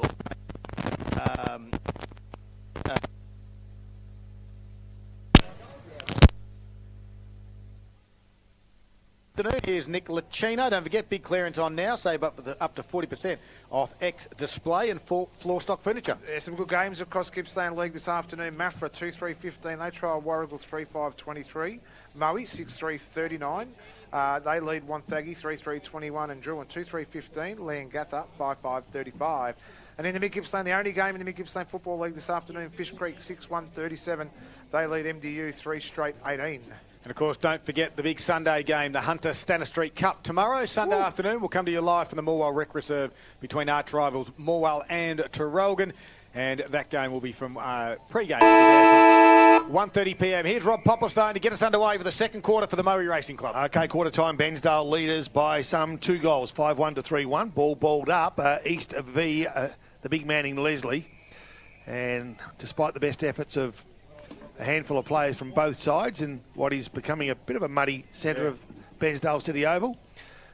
Here's Nick Lachino. Don't forget, big clearance on now. Save up to 40% off X-Display and floor stock furniture. Yeah, some good games across Gippsland League this afternoon. Mafra 2-3-15. They trial Warragul 3-5-23. Moe 6-3-39. They lead Wonthaggi 3-3-21 and Druin 2-3-15. Leongatha 5-5-35. And in the Mid-Gippsland, the only game in the Mid-Gippsland Football League this afternoon, Fish Creek 6-1-37. They lead MDU 3-18. And, of course, don't forget the big Sunday game, the Hunter Stanner Street Cup. Tomorrow, Sunday afternoon, we'll come to you live from the Morwell Rec Reserve between arch rivals Morwell and Traralgon. And that game will be from pre-game. 1:30 p.m. Here's Rob Popplestone to get us underway for the second quarter for the Moe Racing Club. Okay, quarter time. Bairnsdale leaders by some 2 goals, 5-1 to 3-1. Ball balled up. East v the big man in Leslie. And despite the best efforts of a handful of players from both sides in what is becoming a bit of a muddy centre of Bairnsdale City Oval,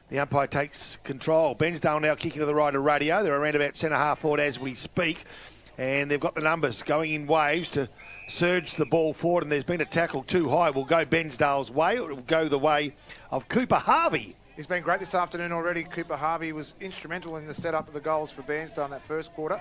the umpire takes control. Bairnsdale now kicking to the right of Radio. They're around about centre-half forward as we speak. And they've got the numbers going in waves to surge the ball forward, and there's been a tackle too high. Will go Bairnsdale's way, or it will go the way of Cooper Harvey. He's been great this afternoon already. Cooper Harvey was instrumental in the setup of the goals for Bairnsdale in that first quarter.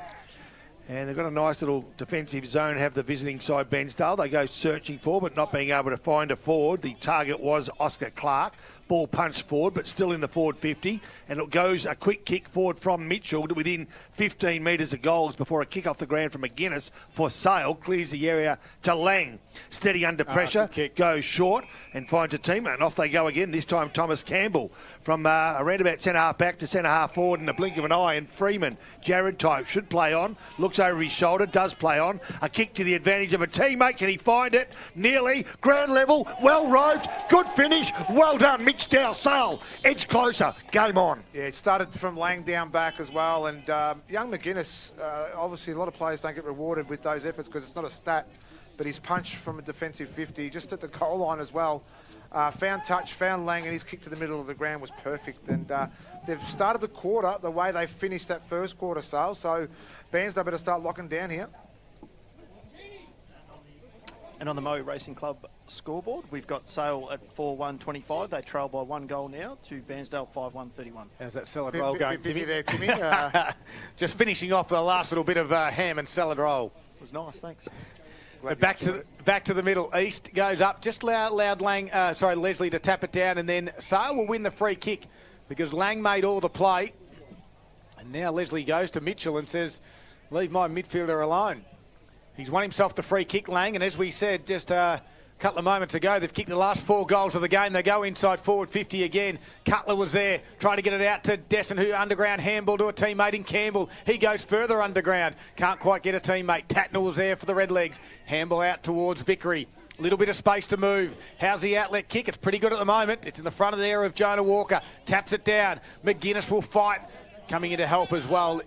And they've got a nice little defensive zone, have the visiting side Bairnsdale. They go searching for, but not being able to find a forward. The target was Oscar Clark. Ball punched forward, but still in the forward 50. And it goes a quick kick forward from Mitchell to within 15 metres of goals before a kick off the ground from McGuinness for Sale. Clears the area to Lang. Steady under pressure, goes short and finds a teammate. And off they go again, this time Thomas Campbell. From around about centre-half back to centre-half forward in the blink of an eye. And Freeman, Jared type, should play on. Looks over his shoulder, does play on. A kick to the advantage of a teammate. Can he find it? Nearly. Ground level, well roved. Good finish. Well done, Mitch Dow. Sale, edge closer. Game on. Yeah, it started from Lang down back as well. And young McGuinness, obviously a lot of players don't get rewarded with those efforts because it's not a stat. But his punch from a defensive 50, just at the goal line as well. Found touch, found Lang, and his kick to the middle of the ground was perfect. And they've started the quarter the way they finished that first quarter, Sale. So Bairnsdale better start locking down here. And on the Moe Racing Club scoreboard, we've got Sale at 4-1-25. They trail by 1 goal now to Bairnsdale 5-1-31. How's that salad roll going, Timmy? There, Timmy. Just finishing off the last little bit of ham and salad roll. It was nice, thanks. Back to the middle. East goes up. Just allowed Leslie to tap it down, and then Sale will win the free kick because Lang made all the play. And now Leslie goes to Mitchell and says, leave my midfielder alone. He's won himself the free kick, Lang, and as we said just a couple of moments ago, they've kicked the last 4 goals of the game. They go inside forward 50 again. Cutler was there, trying to get it out to Desson, who underground handball to a teammate in Campbell. He goes further underground. Can't quite get a teammate. Tatnall was there for the Redlegs. Handball out towards Vickery. A little bit of space to move. How's the outlet kick? It's pretty good at the moment. It's in the front of the area of Jonah Walker. Taps it down. McGuinness will fight. Coming in to help as well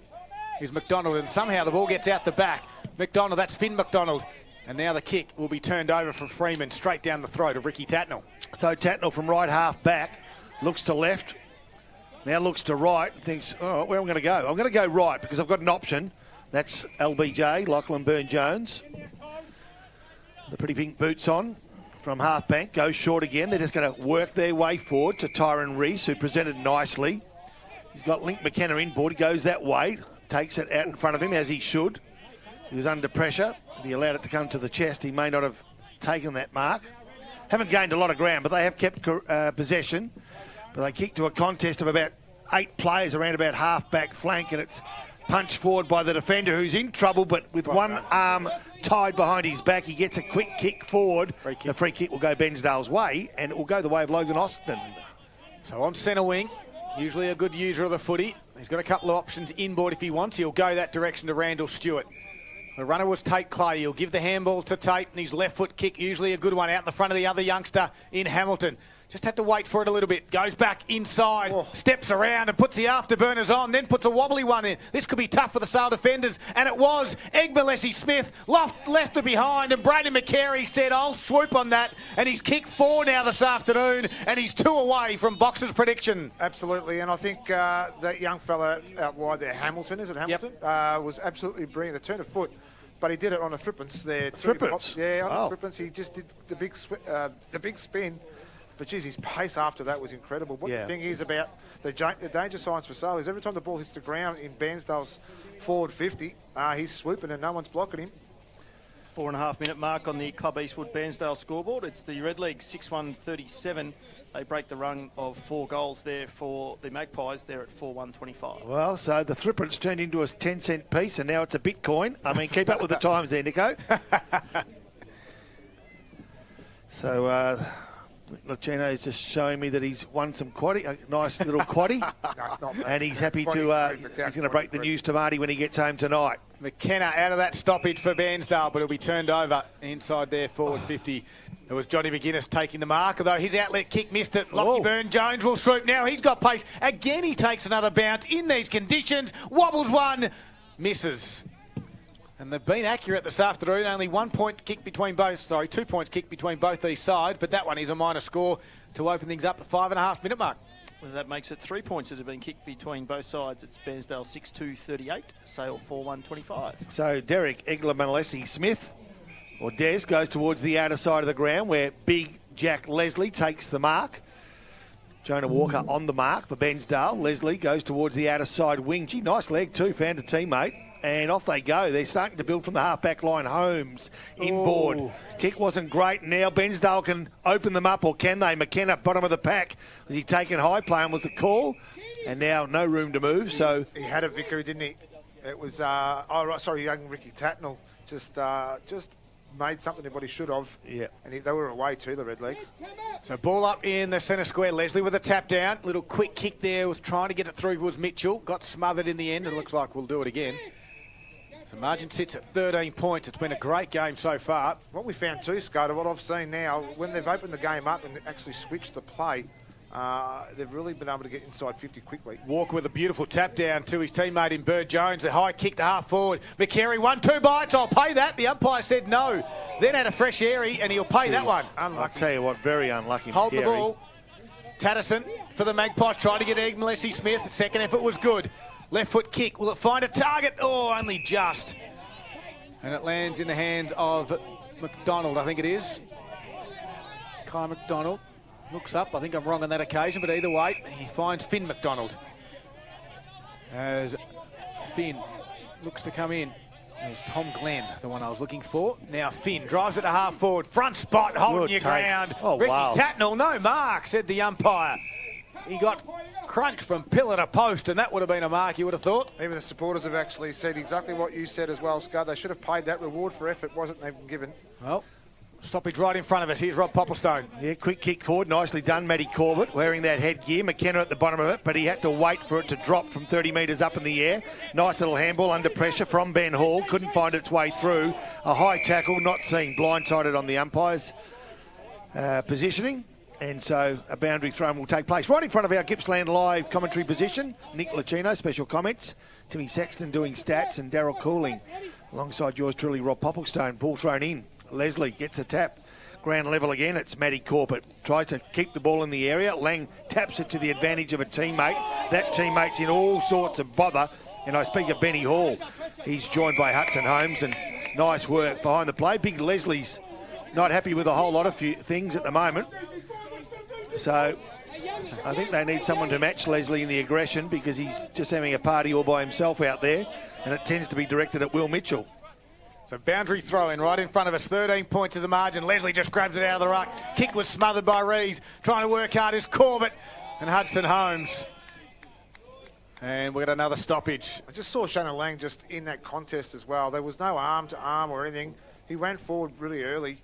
is McDonald, and somehow the ball gets out the back. McDonald, that's Finn McDonald. And now the kick will be turned over from Freeman straight down the throat of Ricky Tatnall. So Tatnell from right half back looks to left, now looks to right, and thinks, oh, where am I going to go? I'm going to go right because I've got an option. That's LBJ, Lachlan Burne-Jones. The pretty pink boots on from half bank, goes short again. They're just going to work their way forward to Tyron Rees, who presented nicely. He's got Link McKenna inboard. He goes that way, takes it out in front of him as he should. He was under pressure. If he allowed it to come to the chest, he may not have taken that mark. Haven't gained a lot of ground, but they have kept possession. But they kicked to a contest of about 8 players around about half-back flank, and it's punched forward by the defender, who's in trouble, but with one arm tied behind his back, he gets a quick kick forward. The free kick will go Bairnsdale's way, and it will go the way of Logan Austin. So on centre wing, usually a good user of the footy. He's got a couple of options inboard if he wants. He'll go that direction to Randall Stewart. The runner was Tate Clay. He'll give the handball to Tate, and his left foot kick, usually a good one, out in the front of the other youngster in Hamilton. Just had to wait for it a little bit. Goes back inside, steps around and puts the afterburners on, then puts a wobbly one in. This could be tough for the Sale defenders, and it was. Egmalesi Smith left it behind, and Braden McCary said, I'll swoop on that, and he's kicked 4 now this afternoon, and he's 2 away from Boxer's prediction. Absolutely, and I think that young fella out wide there, Hamilton, is it Hamilton? Yep. Was absolutely brilliant. The turn of foot, but he did it on a thrippence there. Thrippence? Yeah, on a thrippence. He just did the big spin. But geez, his pace after that was incredible. What the thing is about the danger signs for Sale is every time the ball hits the ground in Bairnsdale's forward 50, he's swooping and no one's blocking him. 4.5 minute mark on the Club Eastwood Bairnsdale scoreboard. It's the Red League 6-1-37. They break the run of 4 goals there for the Magpies. They're at 4-1-25. Well, so the thrippence turned into a 10-cent piece, and now it's a Bitcoin. I mean, keep up with the times there, Nico. So Lucino is just showing me that he's won some quaddie, a nice little quaddie, and he's happy to. He's going to break the news to Marty when he gets home tonight. McKenna out of that stoppage for Bairnsdale, but he'll be turned over inside their forward 50. It was Johnny McGuinness taking the mark, although his outlet kick missed it. Lockie Burne-Jones will swoop now. He's got pace. Again, he takes another bounce in these conditions. Wobbles one, misses. And they've been accurate this afternoon. Only 1 point kick between both, 2 points kick between both these sides, but that one is a minor score to open things up at 5.5 minute mark. Well, that makes it 3 points that have been kicked between both sides. It's Bairnsdale 6-2-38, Sale 4-1-25. So Derek Egler-Manalesi Smith, or Des, goes towards the outer side of the ground where big Jack Leslie takes the mark. Jonah Walker on the mark for Bairnsdale. Leslie goes towards the outer side wing. Gee, nice leg too, found a teammate. And off they go. They're starting to build from the half-back line. Holmes inboard. Kick wasn't great. Now Bairnsdale can open them up, or can they? McKenna, bottom of the pack. Was he taken high? Playing was the call. And now no room to move. So he had a victory, didn't he? It was, young Ricky Tatnell just made something of what he should have. Yeah. And they were away too, the Red Leagues. So ball up in the centre square. Leslie with a tap down. Little quick kick there. Was trying to get it through. Was Mitchell. Got smothered in the end. It looks like we'll do it again. The margin sits at 13 points. It's been a great game so far. What we found too, Scudder, what I've seen now, when they've opened the game up and actually switched the play, they've really been able to get inside 50 quickly. Walker with a beautiful tap down to his teammate in Burne-Jones. A high kick to half forward. McCary, 1-2 bites. I'll pay that. The umpire said no. Then had a fresh airy, and he'll pay that one. Unlucky. I'll tell you what, very unlucky. Hold McCary. the ball. Tatterson for the Magpies, trying to get Egmalesi Smith. The second effort was good. Left foot kick. Will it find a target? Oh, only just. And it lands in the hands of McDonald, I think it is. Kai McDonald looks up. I think I'm wrong on that occasion, but either way, he finds Finn McDonald. As Finn looks to come in. There's Tom Glenn, the one I was looking for. Now Finn drives it to half forward. Front spot, holding your ground. Oh, Ricky wow. Tatnell, no mark, said the umpire. He got crunched from pillar to post, and that would have been a mark, you would have thought. Even the supporters have actually said exactly what you said as well, Scud. They should have paid that reward for effort, wasn't they given? Well, stoppage right in front of us. Here's Rob Popplestone. Yeah, quick kick forward. Nicely done, Matty Corbett, wearing that headgear. McKenna at the bottom of it, but he had to wait for it to drop from 30 metres up in the air. Nice little handball under pressure from Ben Hall. Couldn't find its way through. A high tackle, not seen. Blindsided on the umpire's positioning. And so a boundary throw will take place right in front of our Gippsland live commentary position. Nick Lucino, special comments. Timmy Sexton doing stats, and Daryl Cooling alongside yours truly, Rob Popplestone. Ball thrown in. Leslie gets a tap. ground level again. It's Matty Corbett. Tries to keep the ball in the area. Lang taps it to the advantage of a teammate. That teammate's in all sorts of bother. And I speak of Benny Hall. He's joined by Hudson Holmes, and nice work behind the play. Big Leslie's not happy with a whole lot of things at the moment. So I think they need someone to match Leslie in the aggression, because he's just having a party all by himself out there, and it tends to be directed at Will Mitchell. So boundary throw in right in front of us. 13 points is the margin. Leslie just grabs it out of the ruck. Kick was smothered by Rees. Trying to work hard is Corbett and Hudson Holmes. And we've got another stoppage. I just saw Shannon Lang just in that contest as well. There was no arm to arm or anything. He ran forward really early.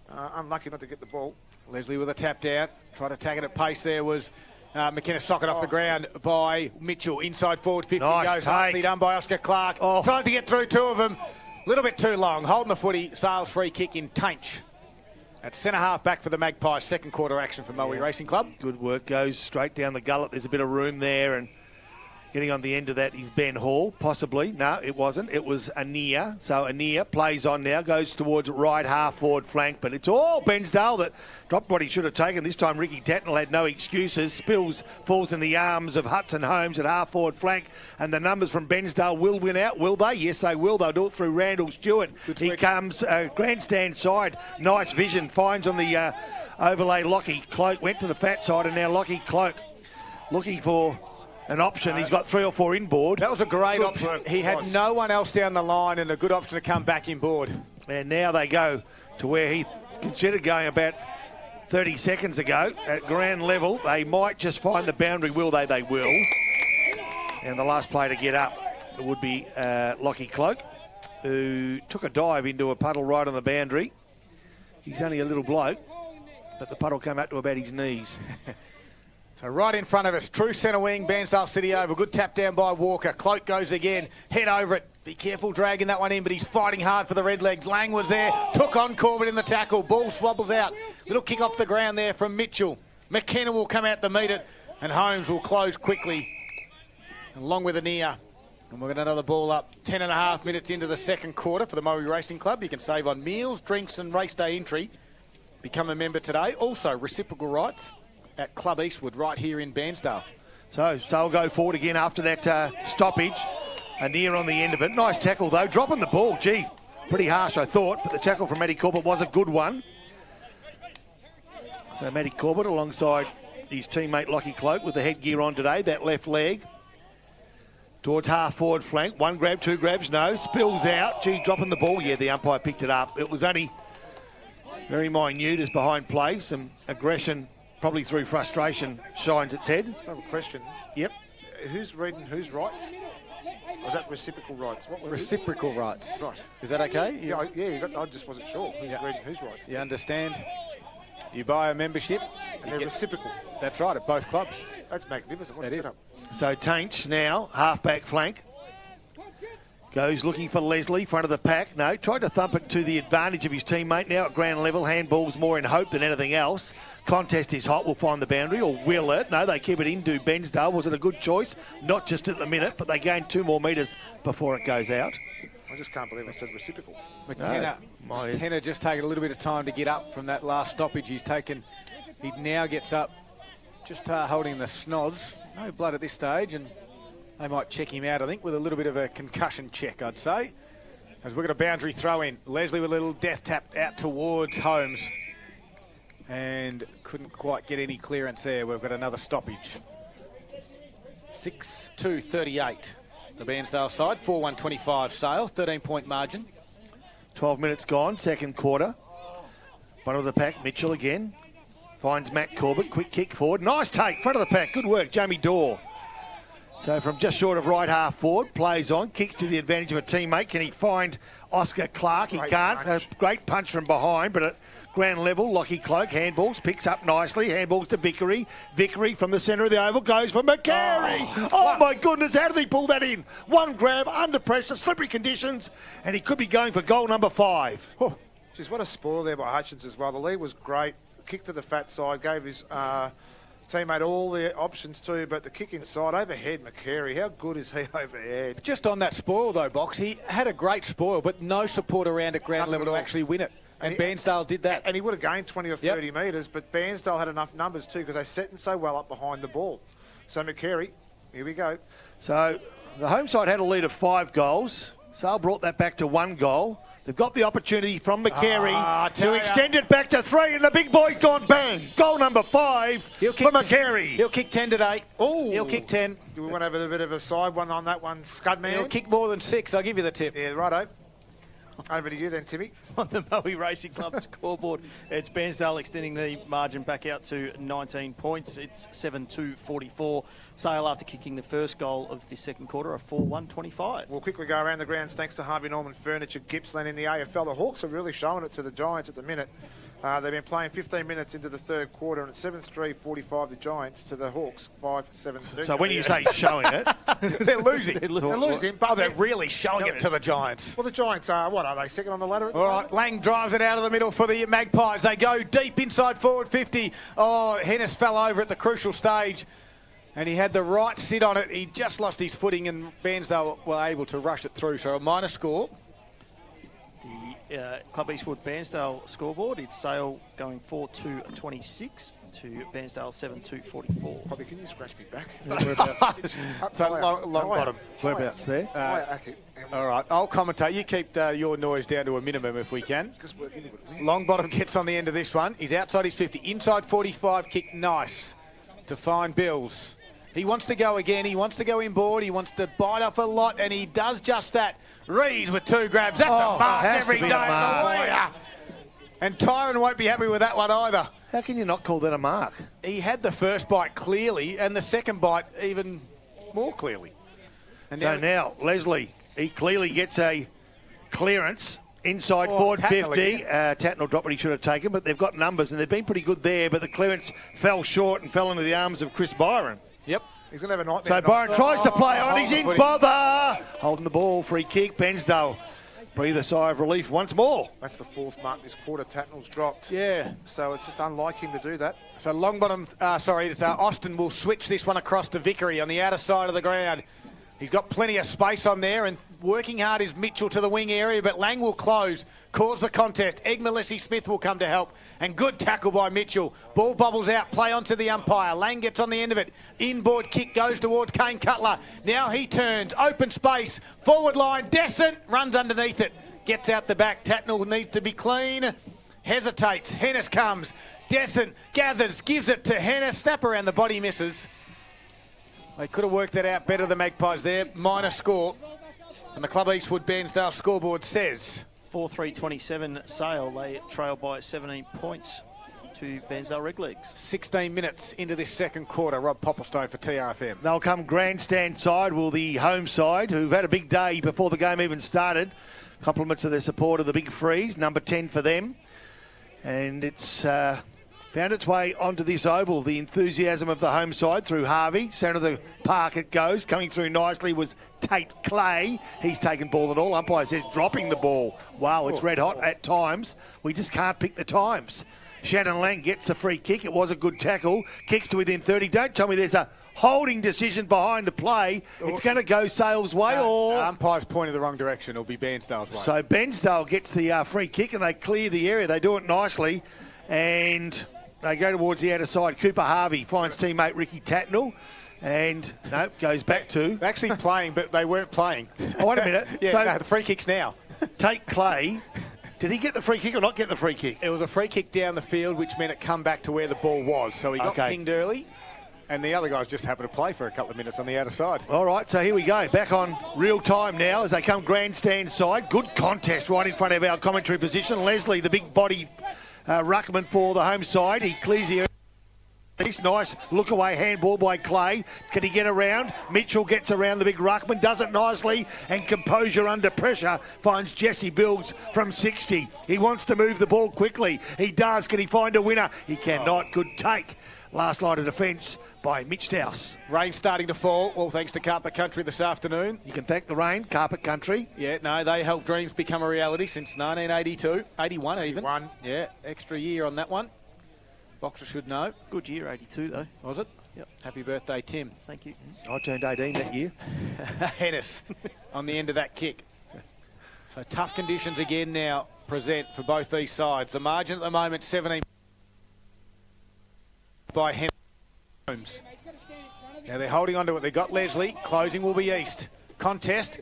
Unlucky not to get the ball. Leslie with a tap down. Tried to tag it at pace there was McKenna. Socket off the ground by Mitchell. Inside forward 50 Nice goes. take. Nicely done by Oscar Clark. Trying to get through two of them. A little bit too long. Holding the footy. Sales free kick in Tainch. At centre half back for the Magpies. Second quarter action for Moe Racing Club. Good work. Goes straight down the gullet. There's a bit of room there, and getting on the end of that is Ben Hall, possibly. No, it wasn't. It was Anea. So Anea plays on now, goes towards right half forward flank, but it's all Bairnsdale that dropped what he should have taken. This time Ricky Tatnell had no excuses. Spills falls in the arms of Hudson Holmes at half forward flank, and the numbers from Bairnsdale will win out, will they? Yes, they will. They'll do it through Randall Stewart. He comes grandstand side. Nice vision. Finds on the overlay Lockie Cloak. Went to the fat side, and now Lockie Cloak looking for an option. He's got 3 or 4 inboard. That was a great option. He had no one else down the line, and a good option to come back inboard. And now they go to where he considered going about 30 seconds ago at ground level. They might just find the boundary, will they? They will. And the last player to get up would be Lockie Cloak, who took a dive into a puddle right on the boundary. He's only a little bloke, but the puddle came up to about his knees. So right in front of us, true centre wing, Bairnsdale City Oval. Good tap down by Walker. Cloak goes again, head over it. Be careful dragging that one in, but he's fighting hard for the Redlegs. Lang was there, took on Corbett in the tackle. Ball swabbles out. Little kick off the ground there from Mitchell. McKenna will come out to meet it, and Holmes will close quickly, along with Anea. And we've got another ball up. 10.5 minutes into the second quarter for the Moe Racing Club. You can save on meals, drinks and race day entry. Become a member today. Also, reciprocal rights at Club Eastwood right here in Bairnsdale. So I'll go forward again after that stoppage. Anea on the end of it. Nice tackle though, dropping the ball. Gee, pretty harsh I thought, but the tackle from Matty Corbett was a good one. So Matty Corbett alongside his teammate Lockie Cloak with the headgear on today, that left leg. Towards half forward flank. 1 grab, 2 grabs, no. Spills out. Gee, dropping the ball. Yeah, the umpire picked it up. It was only very minute as behind play. Some aggression, probably through frustration, shines its head. I have a question. Yep. Who's reading whose rights? Or was that reciprocal rights? What was Reciprocal rights. Right. Is that okay? Yeah, I just wasn't sure who's reading whose rights. You understand? You buy a membership. And they're reciprocal. That's right, at both clubs. That's magnificent. What That a is. setup. So Tainch now, half-back flank. Goes looking for Leslie, front of the pack. No, tried to thump it to the advantage of his teammate. Now at ground level, handball's more in hope than anything else. Contest is hot, will find the boundary, or will it? No, they keep it in, do Bairnsdale. Was it a good choice? Not just at the minute, but they gain 2 more metres before it goes out. I just can't believe I said reciprocal. McKenna just taking a little bit of time to get up from that last stoppage he's taken. He now gets up, just holding the snoz. No blood at this stage, and they might check him out, I think, with a little bit of a concussion check, I'd say. As we've got a boundary throw in. Leslie with a little death tap out towards Holmes. And couldn't quite get any clearance there. We've got another stoppage. 6-2-38. The Bairnsdale side, 4-1-25 Sale, 13-point margin. 12 minutes gone, second quarter. Front of the pack, Mitchell again. Finds Matt Corbett, quick kick forward. Nice take, front of the pack, good work, Jamie Dorr. So from just short of right half forward, plays on, kicks to the advantage of a teammate. Can he find Oscar Clark? He can't. Punch. A great punch from behind, but at ground level, Lockie Cloak, handballs, picks up nicely. Handballs to Vickery. Vickery from the centre of the oval goes for McCary. Oh my goodness, how did he pull that in? 1 grab, under pressure, slippery conditions, and he could be going for goal number 5. Oh, geez, what a spoil there by Hutchins as well. The lead was great. Kick to the fat side, gave his teammate all the options too, but the kick inside, overhead, McCary, how good is he overhead? Just on that spoil though, Box, he had a great spoil, but no support around at ground level to actually win it. And Bairnsdale did that. And he would have gained 20 or 30 metres, but Bairnsdale had enough numbers too because they set in so well up behind the ball. So McCary, here we go. So the home side had a lead of 5 goals. Sale brought that back to 1 goal. They've got the opportunity from McCary to extend it back to 3, and the big boy's gone bang. Goal number 5 for McCary. He'll kick 10 today. Oh, he'll kick 10. Do we want to have a bit of a side one on that one, Scudman? He'll kick more than 6. I'll give you the tip. Yeah, righto. Over to you then, Timmy. On the Moe Racing Club scoreboard, it's Bairnsdale extending the margin back out to 19 points. It's 7-2-44. Sale after kicking the first goal of the second quarter, a 4-1-25. We'll quickly go around the grounds thanks to Harvey Norman Furniture, Gippsland in the AFL. The Hawks are really showing it to the Giants at the minute. They've been playing 15 minutes into the third quarter, and it's 7-3-45 the Giants to the Hawks 5-7. So when you say showing it, they're losing. They're losing, but They're really showing it to the Giants. Well, the Giants are, what are they, second on the ladder? All right, Lang drives it out of the middle for the Magpies. They go deep inside forward 50. Oh, Hennis fell over at the crucial stage, and he had the right sit on it. He just lost his footing, and Bairnsdale were able to rush it through. So a minor score. Club Eastwood Bairnsdale scoreboard, it's Sale going 4-2-26 to Bairnsdale 7-2-44. Bobby, can you scratch me back? So long bottom. whereabouts there? That's it. All right, I'll commentate. You keep your noise down to a minimum if we can. Long bottom gets on the end of this one. He's outside his 50. Inside 45, kick nice to find Bills. He wants to go again. He wants to go inboard. He wants to bite off a lot, and he does just that. Reeves with 2 grabs. That's a mark every day of the warrior. And Tyron won't be happy with that one either. How can you not call that a mark? He had the first bite clearly, and the second bite even more clearly. And So now Leslie, he clearly gets a clearance inside Oh, forward Tatnall 50. again. Tatnall dropped what he should have taken, but they've got numbers, and they've been pretty good there, but the clearance fell short and fell into the arms of Chris Byron. Yep. He's going to have a nightmare. So Byron tries to play on. He's in footy. bother. Holding the ball. Free kick. Bairnsdale breathe a sigh of relief once more. That's the 4th mark this quarter. Tatnall's dropped. Yeah. So it's just unlike him to do that. So Longbottom, Austin will switch this one across to Vickery on the outer side of the ground. He's got plenty of space on there, and working hard is Mitchell to the wing area, but Lang will close, cause the contest. Melissy Smith will come to help, and good tackle by Mitchell. Ball bobbles out, play onto the umpire. Lang gets on the end of it. Inboard kick goes towards Kane Cutler. Now he turns, open space, forward line, Descent runs underneath it. Gets out the back, Tatnall needs to be clean. Hesitates, Hennis comes. Descent gathers, gives it to Hennis. Snap around the body, misses. They could have worked that out better, the Magpies there. Minor score. And the Club Eastwood Bairnsdale scoreboard says 4-3-27 Sale. They trail by 17 points to Bairnsdale Redlegs. 16 minutes into this second quarter. Rob Popplestone for TRFM. They'll come grandstand side, will the home side, who've had a big day before the game even started. Compliments of their support of the Big Freeze, number 10 for them. And it's found its way onto this oval. The enthusiasm of the home side through Harvey. Centre of the park it goes. Coming through nicely was Tate Clay. He's taken ball and all. Umpire says dropping the ball. Wow, it's red hot at times. We just can't pick the times. Shannon Lang gets a free kick. It was a good tackle. Kicks to within 30. Don't tell me there's a holding decision behind the play. It's going to go Sale's way or... Umpire's pointing the wrong direction. It'll be Bairnsdale's way. So Bairnsdale gets the free kick and they clear the area. They do it nicely. And... they go towards the outer side. Cooper Harvey finds teammate Ricky Tatnall and, goes back to... They're actually playing, but they weren't playing. Oh, wait a minute. So, the free kick's now. Tate Clay, did he get the free kick or not get the free kick? It was a free kick down the field, which meant it come back to where the ball was. So he got pinged early, and the other guys just happened to play for a couple of minutes on the outer side. All right, so here we go. Back on real time now as they come grandstand side. Good contest right in front of our commentary position. Leslie, the big body... ruckman for the home side. He clears the nice look away handball by Clay. Can he get around? Mitchell gets around the big ruckman, does it nicely, and composure under pressure finds Jesse Bills from 60. He wants to move the ball quickly. He does. Can he find a winner? He cannot. Good take. Last line of defence by Mitch Dowse. Rain starting to fall, all thanks to Carpet Country this afternoon. You can thank the rain, Carpet Country. Yeah, no, they helped dreams become a reality since 1982, 81 even. 81. Yeah, extra year on that one. Boxer should know. Good year, 82 though. Was it? Yep. Happy birthday, Tim. Thank you. I turned 18 that year. Hennis on the end of that kick. So tough conditions again now. present for both these sides. The margin at the moment, 17 by Holmes. Now they're holding on to it. They got Leslie. Closing will be East. Contest.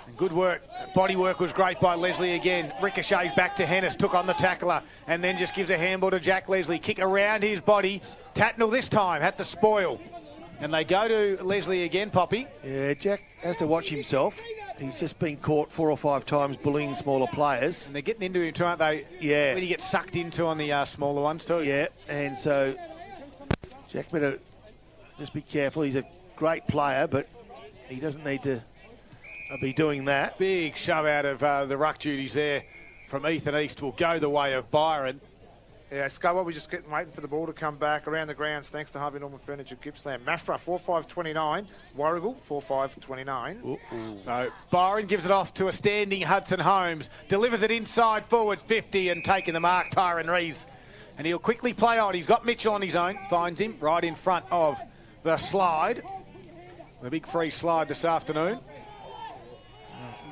And good work. Body work was great by Leslie again. Ricochets back to Hennis. Took on the tackler and then just gives a handball to Jack Leslie. Kick around his body. Tatnell this time had the spoil. And they go to Leslie again, Poppy. Yeah, Jack has to watch himself. He's just been caught 4 or 5 times bullying smaller players. And they're getting into him too, aren't they? Yeah. When you get sucked into on the smaller ones too. Yeah, and so Jack better just be careful. He's a great player, but he doesn't need to be doing that. Big shove out of the ruck duties there from Ethan East will go the way of Byron. Yeah, Scubber, we're just waiting for the ball to come back around the grounds thanks to Harvey Norman Furniture, Gippsland. Mafra, 4-5-29. Warrigal, 4-5-29. So Byron gives it off to a standing Hudson Holmes. Delivers it inside forward 50 and taking the mark, Tyron Rees. And he'll quickly play on. He's got Mitchell on his own. Finds him right in front of the slide. The big free slide this afternoon.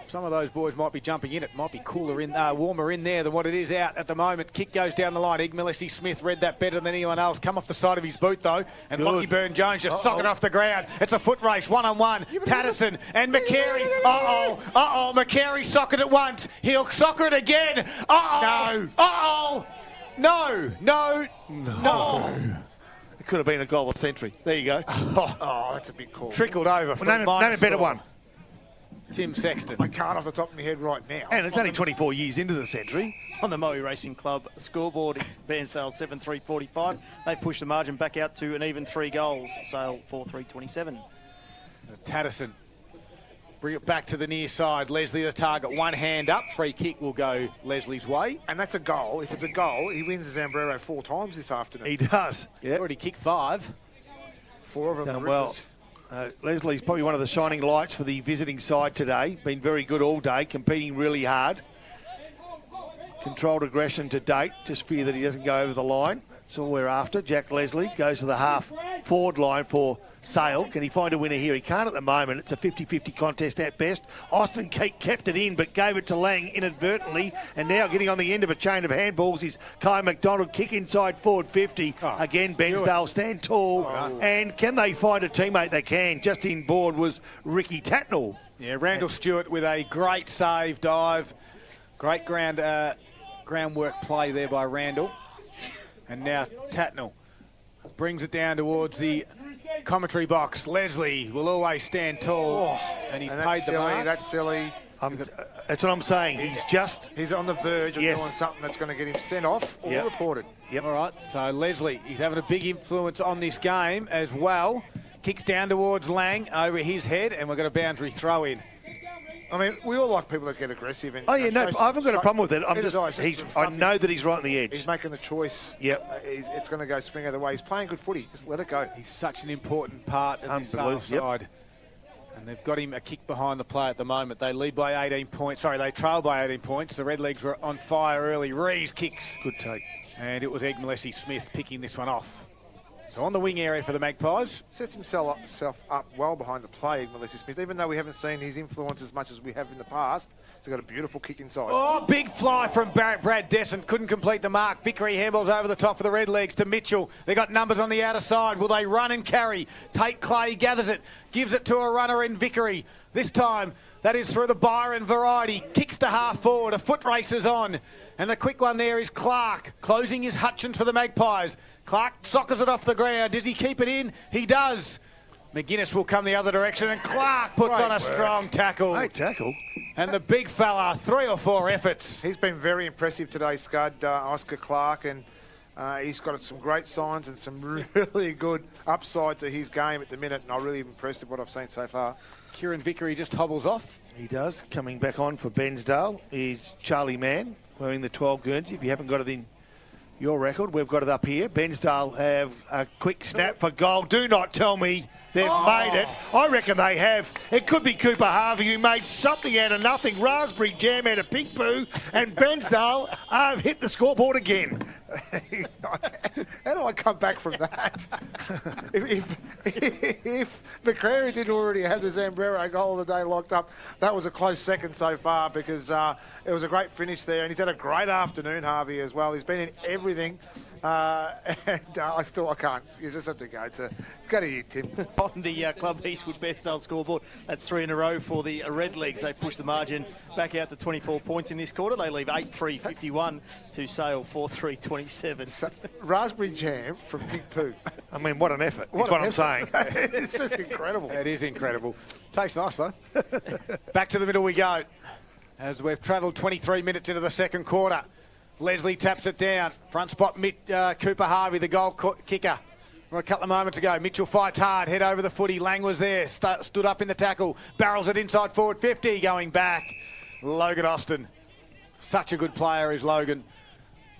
Some of those boys might be jumping in. It might be cooler in, warmer in there than what it is out at the moment. Kick goes down the line. Igmalesi Smith read that better than anyone else. Come off the side of his boot though, and Lockie Burn-Jones just sock it off the ground. It's a foot race, 1-on-1. Tatterson and McCary. McCary sock it at once. He'll sock it again. No. No. It could have been a goal of century. There you go. Oh, that's a big call. Trickled over. For Well, name a better one. Tim Sexton. I can't off the top of my head right now. And it's only 24 years into the century. On the Moe Racing Club scoreboard, it's Bairnsdale 7-3-45. They push the margin back out to an even 3 goals. Sale 4-3-27. Tatterson. Bring it back to the near side. Leslie the target. One hand up. Free kick will go Leslie's way. And that's a goal. If it's a goal, he wins the Zambrero 4 times this afternoon. He does. Yeah. Already kicked 5. 4 of them. Done the well. Rippers. Leslie's probably one of the shining lights for the visiting side today. Been very good all day, competing really hard. Controlled aggression to date. Just fear that he doesn't go over the line. That's all we're after. Jack Leslie goes to the half forward line for Sale. Can he find a winner here? He can't at the moment. It's a 50-50 contest at best. Austin kept it in, but gave it to Lang inadvertently. And now getting on the end of a chain of handballs is Kai McDonald. Kick inside forward 50. Again, Bairnsdale stand tall. And can they find a teammate? They can. Just inboard was Ricky Tatnell. Yeah, Randall Stewart with a great save dive. Great groundwork play there by Randall. And now Tatnell brings it down towards the commentary box. Leslie will always stand tall. And he's paid the mark. That's silly. That's what I'm saying. He's on the verge of doing something that's going to get him sent off or reported. Yep. All right, so Leslie, he's having a big influence on this game as well. Kicks down towards Lang over his head, and we've got a boundary throw in. I mean, we all like people that get aggressive. And, I haven't got a problem with it. I know that he's right on the edge. He's making the choice. Yep. It's going to go swing either way. He's playing good footy. Just let it go. He's such an important part of this side. And they've got him a kick behind the play at the moment. They lead by 18 points. Sorry, they trail by 18 points. The Redlegs were on fire early. Rees kicks. Good take. And it was Igmalesi Smith picking this one off. So on the wing area for the Magpies. Sets himself up well behind the play, Melissa Smith. Even though we haven't seen his influence as much as we have in the past, he's got a beautiful kick inside. Oh, big fly from Brad Desson. Couldn't complete the mark. Vickery handballs over the top for the Redlegs to Mitchell. They got numbers on the outer side. Will they run and carry? Tate Clay gathers it, gives it to a runner in Vickery. This time, that is through the Byron variety. Kicks to half forward. A foot race is on. And the quick one there is Clark. Closing his Hutchins for the Magpies. Clark sockers it off the ground. Does he keep it in? He does. McGuinness will come the other direction, and Clark puts on a strong tackle. Great tackle. And the big fella, 3 or 4 efforts. He's been very impressive today, Scud, Oscar Clark, and he's got some great signs and some really good upside to his game at the minute, and I'm really impressed with what I've seen so far. Kieran Vickery just hobbles off. He does. Coming back on for Bairnsdale is Charlie Mann, wearing the 12 Guernsey. If you haven't got it in your record, we've got it up here. Bairnsdale have a quick snap for goal. Do not tell me they've made it. I reckon they have. It could be Cooper Harvey who made something out of nothing. Raspberry jam out of pig poo, and Bairnsdale have hit the scoreboard again. How do I come back from that? if McCreary didn't already have the Zambrero goal of the day locked up, that was a close second so far because it was a great finish there. And he's had a great afternoon, Harvey, as well. He's been in everything. I can't. You just have to go to you, Tim. On the Club Eastwood Bairnsdale scoreboard, that's 3 in a row for the Redlegs. They push the margin back out to 24 points in this quarter. They leave 8-3-51 to Sale 4-3-27. So, raspberry jam from Big Pooh. I mean, what an effort. That's what I'm saying. It's just incredible. It is incredible. Tastes nice, though. Back to the middle we go. As we've travelled 23 minutes into the second quarter. Leslie taps it down. Front spot, Cooper Harvey, the goal kicker. From a couple of moments ago. Mitchell fights hard, head over the footy. Lang was there, stood up in the tackle. Barrels it inside forward 50, going back. Logan Austin. Such a good player is Logan.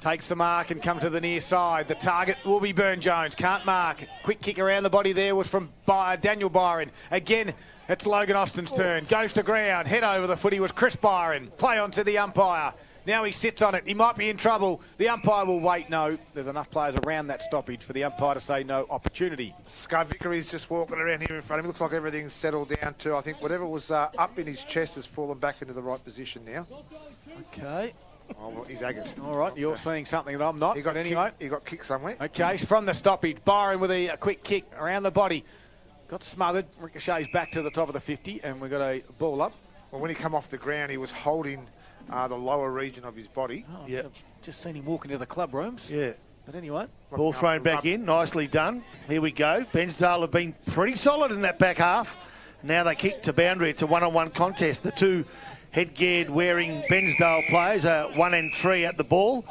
Takes the mark and comes to the near side. The target will be Burn Jones. Can't mark. Quick kick around the body there was from Daniel Byron. Again, it's Logan Austin's turn. Goes to ground. Head over the footy was Chris Byron. Play on to the umpire. Now he sits on it. He might be in trouble. The umpire will wait. No, there's enough players around that stoppage for the umpire to say no opportunity. Scar Vickery's just walking around here in front of him. Looks like everything's settled down too. I think whatever was up in his chest has fallen back into the right position now. Okay. Oh, well, he's agate. All right, you're seeing something that I'm not. He got anyway. He got kicked somewhere. Okay, from the stoppage. Byron with a quick kick around the body. Got smothered. Ricochets back to the top of the 50, and we've got a ball up. Well, when he come off the ground, he was holding the lower region of his body. Oh, yeah. Just seen him walk into the club rooms. Yeah. But anyway. Ball thrown back in. Nicely done. Here we go. Bairnsdale have been pretty solid in that back half. Now they kick to boundary. It's a one-on-one contest. The two headgeared wearing Bairnsdale players are 1 and 3 at the ball.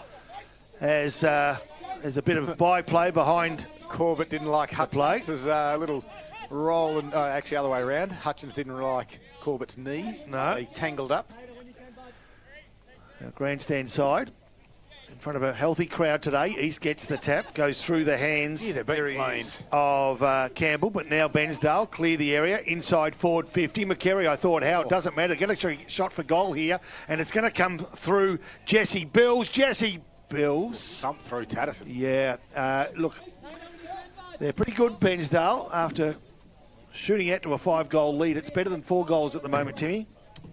As there's a bit of by-play behind. Corbett didn't like Hutchins. There's a little roll, and actually other way around. Hutchins didn't like Corbett's knee. No. They tangled up. Grandstand side. In front of a healthy crowd today. East gets the tap. Goes through the hands of Campbell. But now Bairnsdale clear the area. Inside forward 50. McCary, I thought, how it doesn't matter. Going to shot for goal here. And it's going to come through Jesse Bills. Jesse Bills. Thump through Tatterson. Yeah. Look, they're pretty good, Bairnsdale, after shooting out to a 5-goal lead. It's better than 4 goals at the moment, Timmy.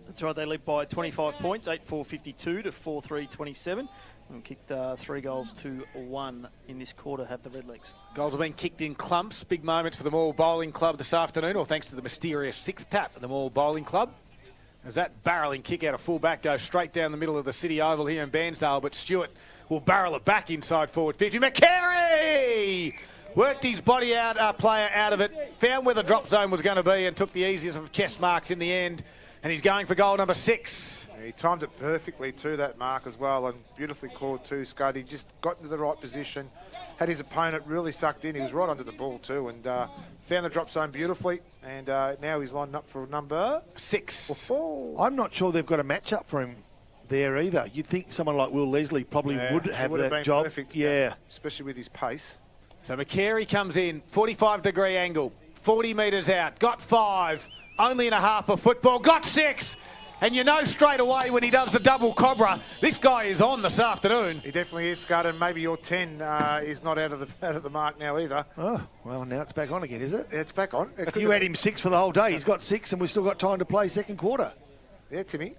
That's right, they lead by 25 points, 8-4-52 to 4-3-27. And kicked 3 goals to 1 in this quarter, have the Redlegs. Goals have been kicked in clumps. Big moments for the Mall Bowling Club this afternoon, or thanks to the mysterious 6th tap of the Mall Bowling Club. As that barrelling kick out of full-back goes straight down the middle of the City Oval here in Bairnsdale, but Stewart will barrel it back inside forward 50. McCary! Worked his body out, player out of it, found where the drop zone was going to be and took the easiest of chest marks in the end. And he's going for goal number 6. Yeah, he timed it perfectly to that mark as well, and beautifully caught too, Scud. He just got into the right position, had his opponent really sucked in. He was right under the ball too, and found the drop zone beautifully. And now he's lined up for number 6. I'm not sure they've got a match-up for him there either. You'd think someone like Will Leslie probably would have that job. Perfect, yeah. Especially with his pace. So McCary comes in, 45-degree angle, 40 metres out, got 5. Only in a half of football, got 6. And you know straight away when he does the double cobra, this guy is on this afternoon. He definitely is, Scud, and maybe your 10 is not out of the mark now either. Oh, well, now it's back on again, is it? It's back on. If you had him 6 for the whole day, he's got 6, and we've still got time to play second quarter. Yeah, Timmy.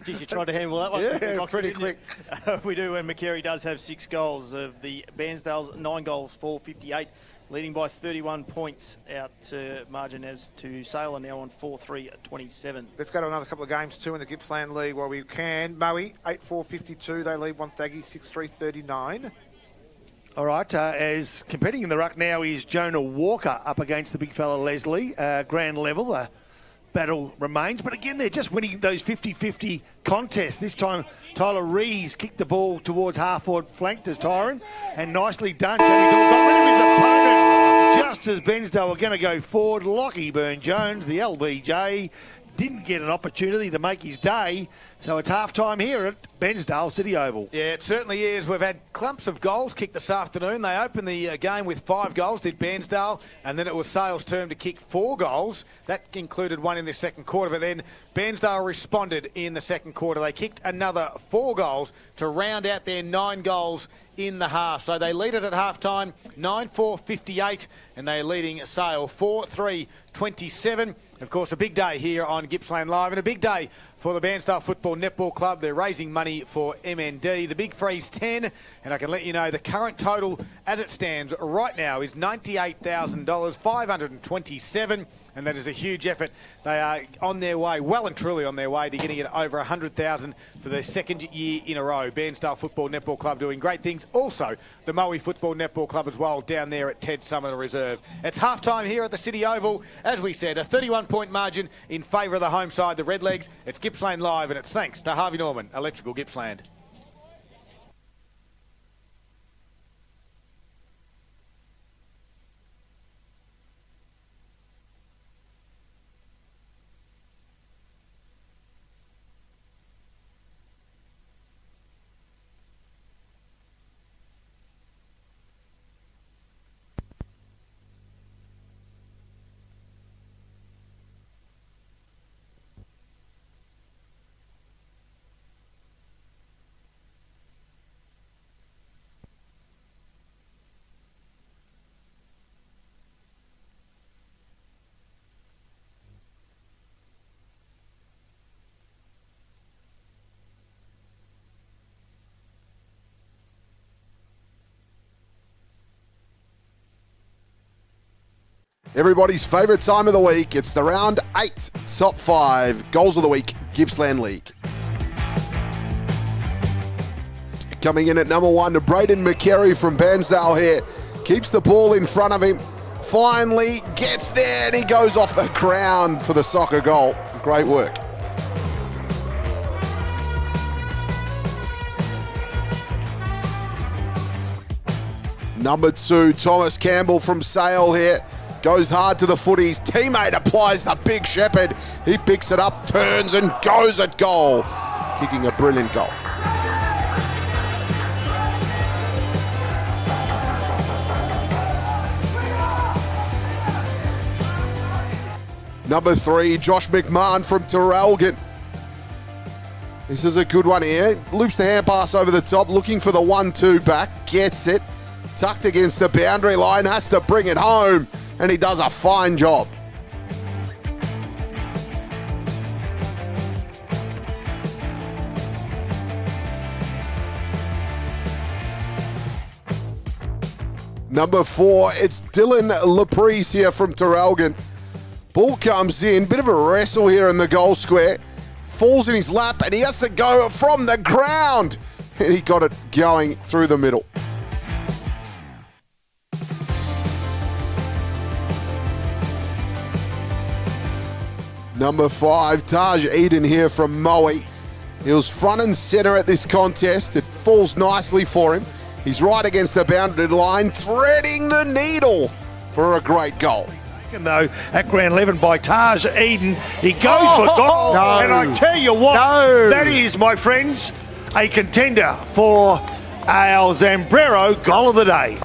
Geez, you tried to handle that one. Yeah, pretty quick. We do, and McCary does have 6 goals. Of the Bairnsdale's 9 goals, 4-58. Leading by 31 points out to margin as to Sale, and now on 4-3-27. Let's go to another couple of games too in the Gippsland League while we can. Maui, 8-4-52. They lead Wonthaggi, 6-3-39. All right, as competing in the ruck now is Jonah Walker up against the big fella Leslie. Grand level, battle remains. But again, they're just winning those 50-50 contests. This time, Tyler Rees kicked the ball towards half-forward flank as Tyron. And nicely done. Jamie Dahl got rid of his opponent just as Bairnsdale were going to go forward. Lockie Burn-Jones, the LBJ, didn't get an opportunity to make his day. So it's half-time here at Bairnsdale City Oval. Yeah, it certainly is. We've had clumps of goals kicked this afternoon. They opened the game with 5 goals, did Bairnsdale, and then it was Sale's turn to kick 4 goals. That included one in the second quarter, but then Bairnsdale responded in the second quarter. They kicked another 4 goals to round out their 9 goals in the half. So they lead it at half-time, 9-4-58, and they're leading Sale 4-3-27. Of course, a big day here on Gippsland Live, and a big day for the Bairnsdale Football Netball Club. They're raising money for MND. The big free's 10, and I can let you know the current total as it stands right now is $98,000, 527, and that is a huge effort. They are on their way, well and truly on their way to getting it over 100,000 for their second year in a row. Bairnsdale Football Netball Club doing great things. Also, the Moe Football Netball Club as well down there at Ted Summer Reserve. It's half-time here at the City Oval. As we said, a 31-point margin in favour of the home side, the Redlegs. It's Gippsland Live, and it's thanks to Harvey Norman, Electrical Gippsland. Everybody's favourite time of the week. It's the round 8 top 5 goals of the week Gippsland League. Coming in at number 1, Braden McCary from Bairnsdale here. Keeps the ball in front of him. Finally gets there and he goes off the ground for the soccer goal. Great work. Number 2, Thomas Campbell from Sale here. Goes hard to the footy. His teammate applies the big shepherd. He picks it up, turns and goes at goal. Kicking a brilliant goal. Number 3, Josh McMahon from Terrelgan. This is a good one here. Loops the hand pass over the top, looking for the 1-2 back. Gets it. Tucked against the boundary line, has to bring it home. And he does a fine job. Number 4, it's Dylan Laprise here from Terrelgan. Ball comes in, bit of a wrestle here in the goal square. Falls in his lap and he has to go from the ground. And he got it going through the middle. Number 5, Taj Eden here from Moe. He was front and centre at this contest. It falls nicely for him. He's right against the boundary line, threading the needle for a great goal. Though at ground 11 by Taj Eden, he goes for goal, no. And I tell you what, that is, my friends, a contender for our Zambrero goal of the day.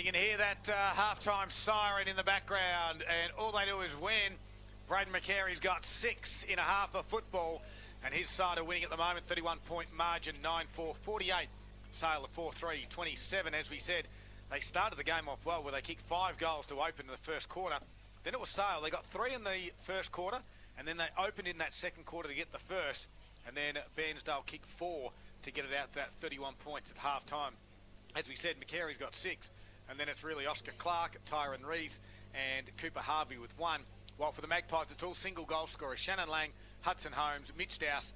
can hear that half-time siren in the background, and all they do is win. Braden McCary's got 6 in a half of football, and his side are winning at the moment, 31-point margin, 9-4, 48. Sale of 4-3, 27, as we said. They started the game off well, where they kicked 5 goals to open in the first quarter. Then it was Sale. They got 3 in the first quarter, and then they opened in that second quarter to get the first, and then Bairnsdale kicked 4 to get it out to that 31 points at half-time. As we said, McCary's got 6, and then it's really Oscar Clark, Tyron Rees, and Cooper Harvey with 1. While for the Magpies, it's all single goal scorers. Shannon Lang, Hudson Holmes, Mitch Dowse,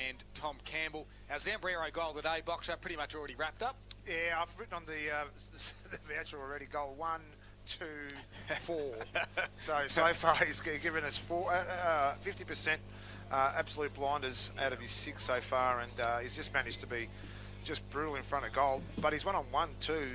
and Tom Campbell. Our Zambrero goal of the day, Boxer, pretty much already wrapped up. Yeah, I've written on the voucher already, goal 1, 2, 4. so far he's given us 50% absolute blinders out of his 6 so far, and he's just managed to be just brutal in front of goal. But he's 1-on-1 too,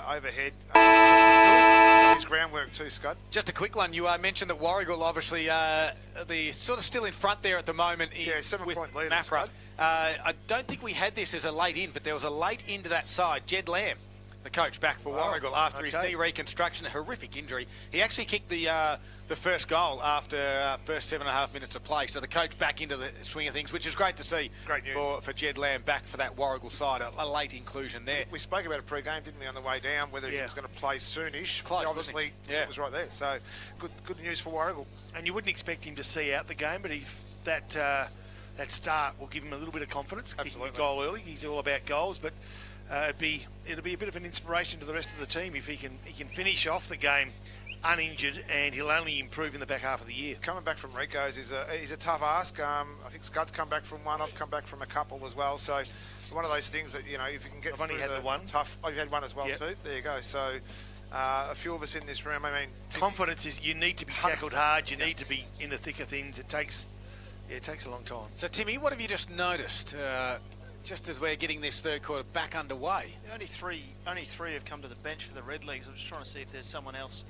overhead. Just as good. His groundwork too, Scott. Just a quick one. You mentioned that Warrigal, obviously, the sort of still in front there at the moment. Yeah, 7-point lead. Mapra. I don't think we had this as a late in, but there was a late into that side. Jed Lamb, the coach, back for Warrigal after his knee reconstruction, a horrific injury. He actually kicked the first goal after first 7.5 minutes of play. So the coach back into the swing of things, which is great to see. Great news for Jed Lamb back for that Warrigal side. A late inclusion there. We spoke about it pre-game, didn't we, on the way down, whether he was going to play soonish. Close, obviously, it was right there. So good news for Warrigal. And you wouldn't expect him to see out the game, but if that start will give him a little bit of confidence. Absolutely. Kicking a goal early, he's all about goals, but it'll be a bit of an inspiration to the rest of the team if he can finish off the game uninjured, and he'll only improve in the back half of the year. Coming back from Rico's is a tough ask. I think Scud's come back from one. I've come back from a couple as well. So one of those things that, if you can get I've only had the one. Tough. Oh, you've had one as well too. There you go. So a few of us in this room. I mean, confidence is you need to be tackled hard. You need to be in the thick of things. It takes a long time. So Timmy, what have you just noticed? Just as we're getting this third quarter back underway. Only three have come to the bench for the Redlegs. I'm just trying to see if there's someone else.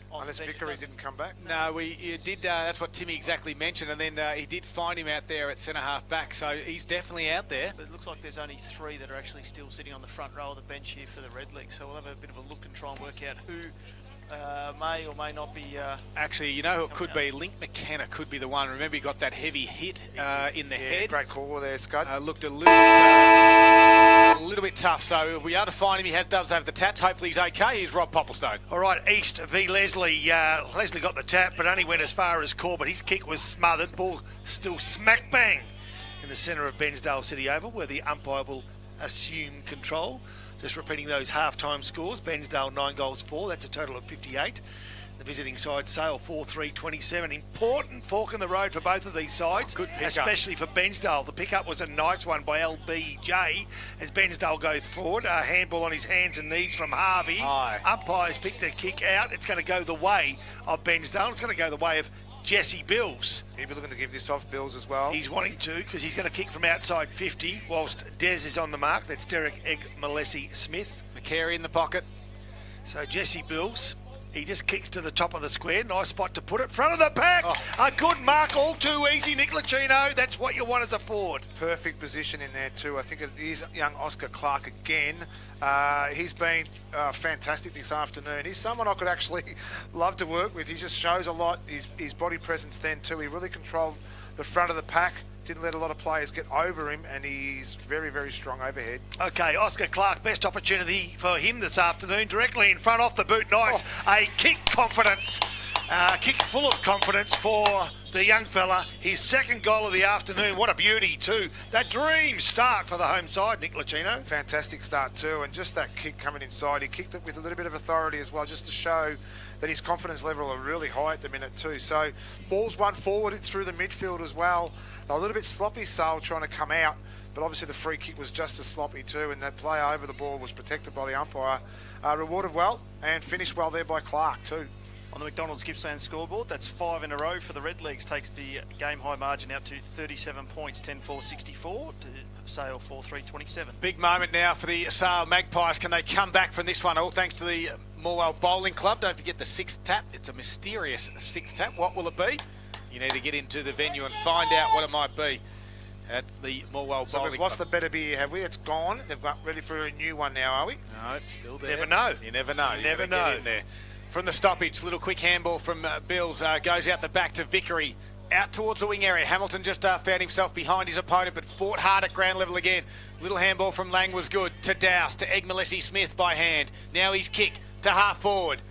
Unless Vickery didn't come back. No, you did. That's what Timmy exactly mentioned, and then he did find him out there at centre half back, so he's definitely out there. But it looks like there's only 3 that are actually still sitting on the front row of the bench here for the Redlegs. So we'll have a bit of a look and try and work out who may or may not be. Actually, you know who it could be? Link McKenna could be the one. Remember, he got that heavy hit in the head. Great call there, Scud. Looked a little bit tough. So we are to find him. He does have the tats. Hopefully he's okay. Here's Rob Popplestone. All right, East v Leslie. Leslie got the tap, but only went as far as core. But his kick was smothered. Ball still smack bang in the centre of Bairnsdale City Oval, where the umpire will assume control. Just repeating those half-time scores. Bairnsdale 9 goals 4. That's a total of 58. The visiting side, Sale 4-3, 27. Important fork in the road for both of these sides. Good pick-up. Especially for Bairnsdale. The pickup was a nice one by LBJ as Bairnsdale go forward. A handball on his hands and knees from Harvey. Aye. Umpires picked the kick out. It's going to go the way of Bairnsdale. It's going to go the way of Jesse Bills. He'll be looking to give this off Bills as well. He's wanting to because he's going to kick from outside 50 whilst Des is on the mark. That's Derek Malesi-Smith. McCary in the pocket. So Jesse Bills, he just kicks to the top of the square. Nice spot to put it. Front of the pack. A good mark, all too easy. Nick Lucchino, that's what you want as a forward. Perfect position in there too. I think it is young Oscar Clark again. He's been fantastic this afternoon. He's someone I could actually love to work with. He just shows a lot. His body presence then too. He really controlled the front of the pack. Didn't let a lot of players get over him, and he's very, very strong overhead. Okay, Oscar Clark, best opportunity for him this afternoon. Directly in front, off the boot, nice. A kick confidence. Kick full of confidence for the young fella. His second goal of the afternoon. What a beauty too. That dream start for the home side, Nick Lucchino. Fantastic start too, and just that kick coming inside. He kicked it with a little bit of authority as well, just to show that his confidence level are really high at the minute too. So ball's one forward through the midfield as well. They're a little bit sloppy, Sale trying to come out, but obviously the free kick was just as sloppy too, and that player over the ball was protected by the umpire. Rewarded well and finished well there by Clark too. On the McDonald's Gippsland scoreboard, that's 5 in a row for the Redlegs. Takes the game high margin out to 37 points, 10-4, 64 to Sale 4-3, 27. Big moment now for the Sale Magpies. Can they come back from this one? All thanks to the Morwell Bowling Club. Don't forget the 6th tap. It's a mysterious 6th tap. What will it be? You need to get into the venue and find out what it might be. at the Morwell So Bowling we've lost Club. the better beer, have we? It's gone. They've got ready for a new one now, are we? No, it's still there. Never know. You never know. You never gotta get know. in there. From the stoppage, little quick handball from Bills goes out the back to Vickery. Out towards the wing area. Hamilton just found himself behind his opponent, but fought hard at ground level again. Little handball from Lang was good. To Douse, to Egmalesi Smith by hand. Now he's kick to half forward.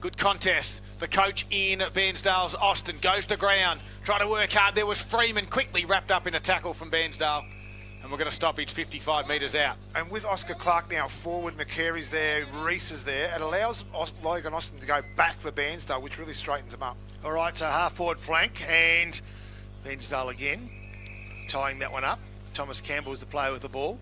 Good contest. The coach in Bairnsdale's Austin goes to ground. Trying to work hard. There was Freeman quickly wrapped up in a tackle from Bairnsdale. And we're going to stoppage 55 metres out. And with Oscar Clark now forward, McCary's there, Reese is there, it allows Logan Austin to go back for Bairnsdale, which really straightens them up. All right, so half forward flank and Bairnsdale again, tying that one up. Thomas Campbell is the player with the ball.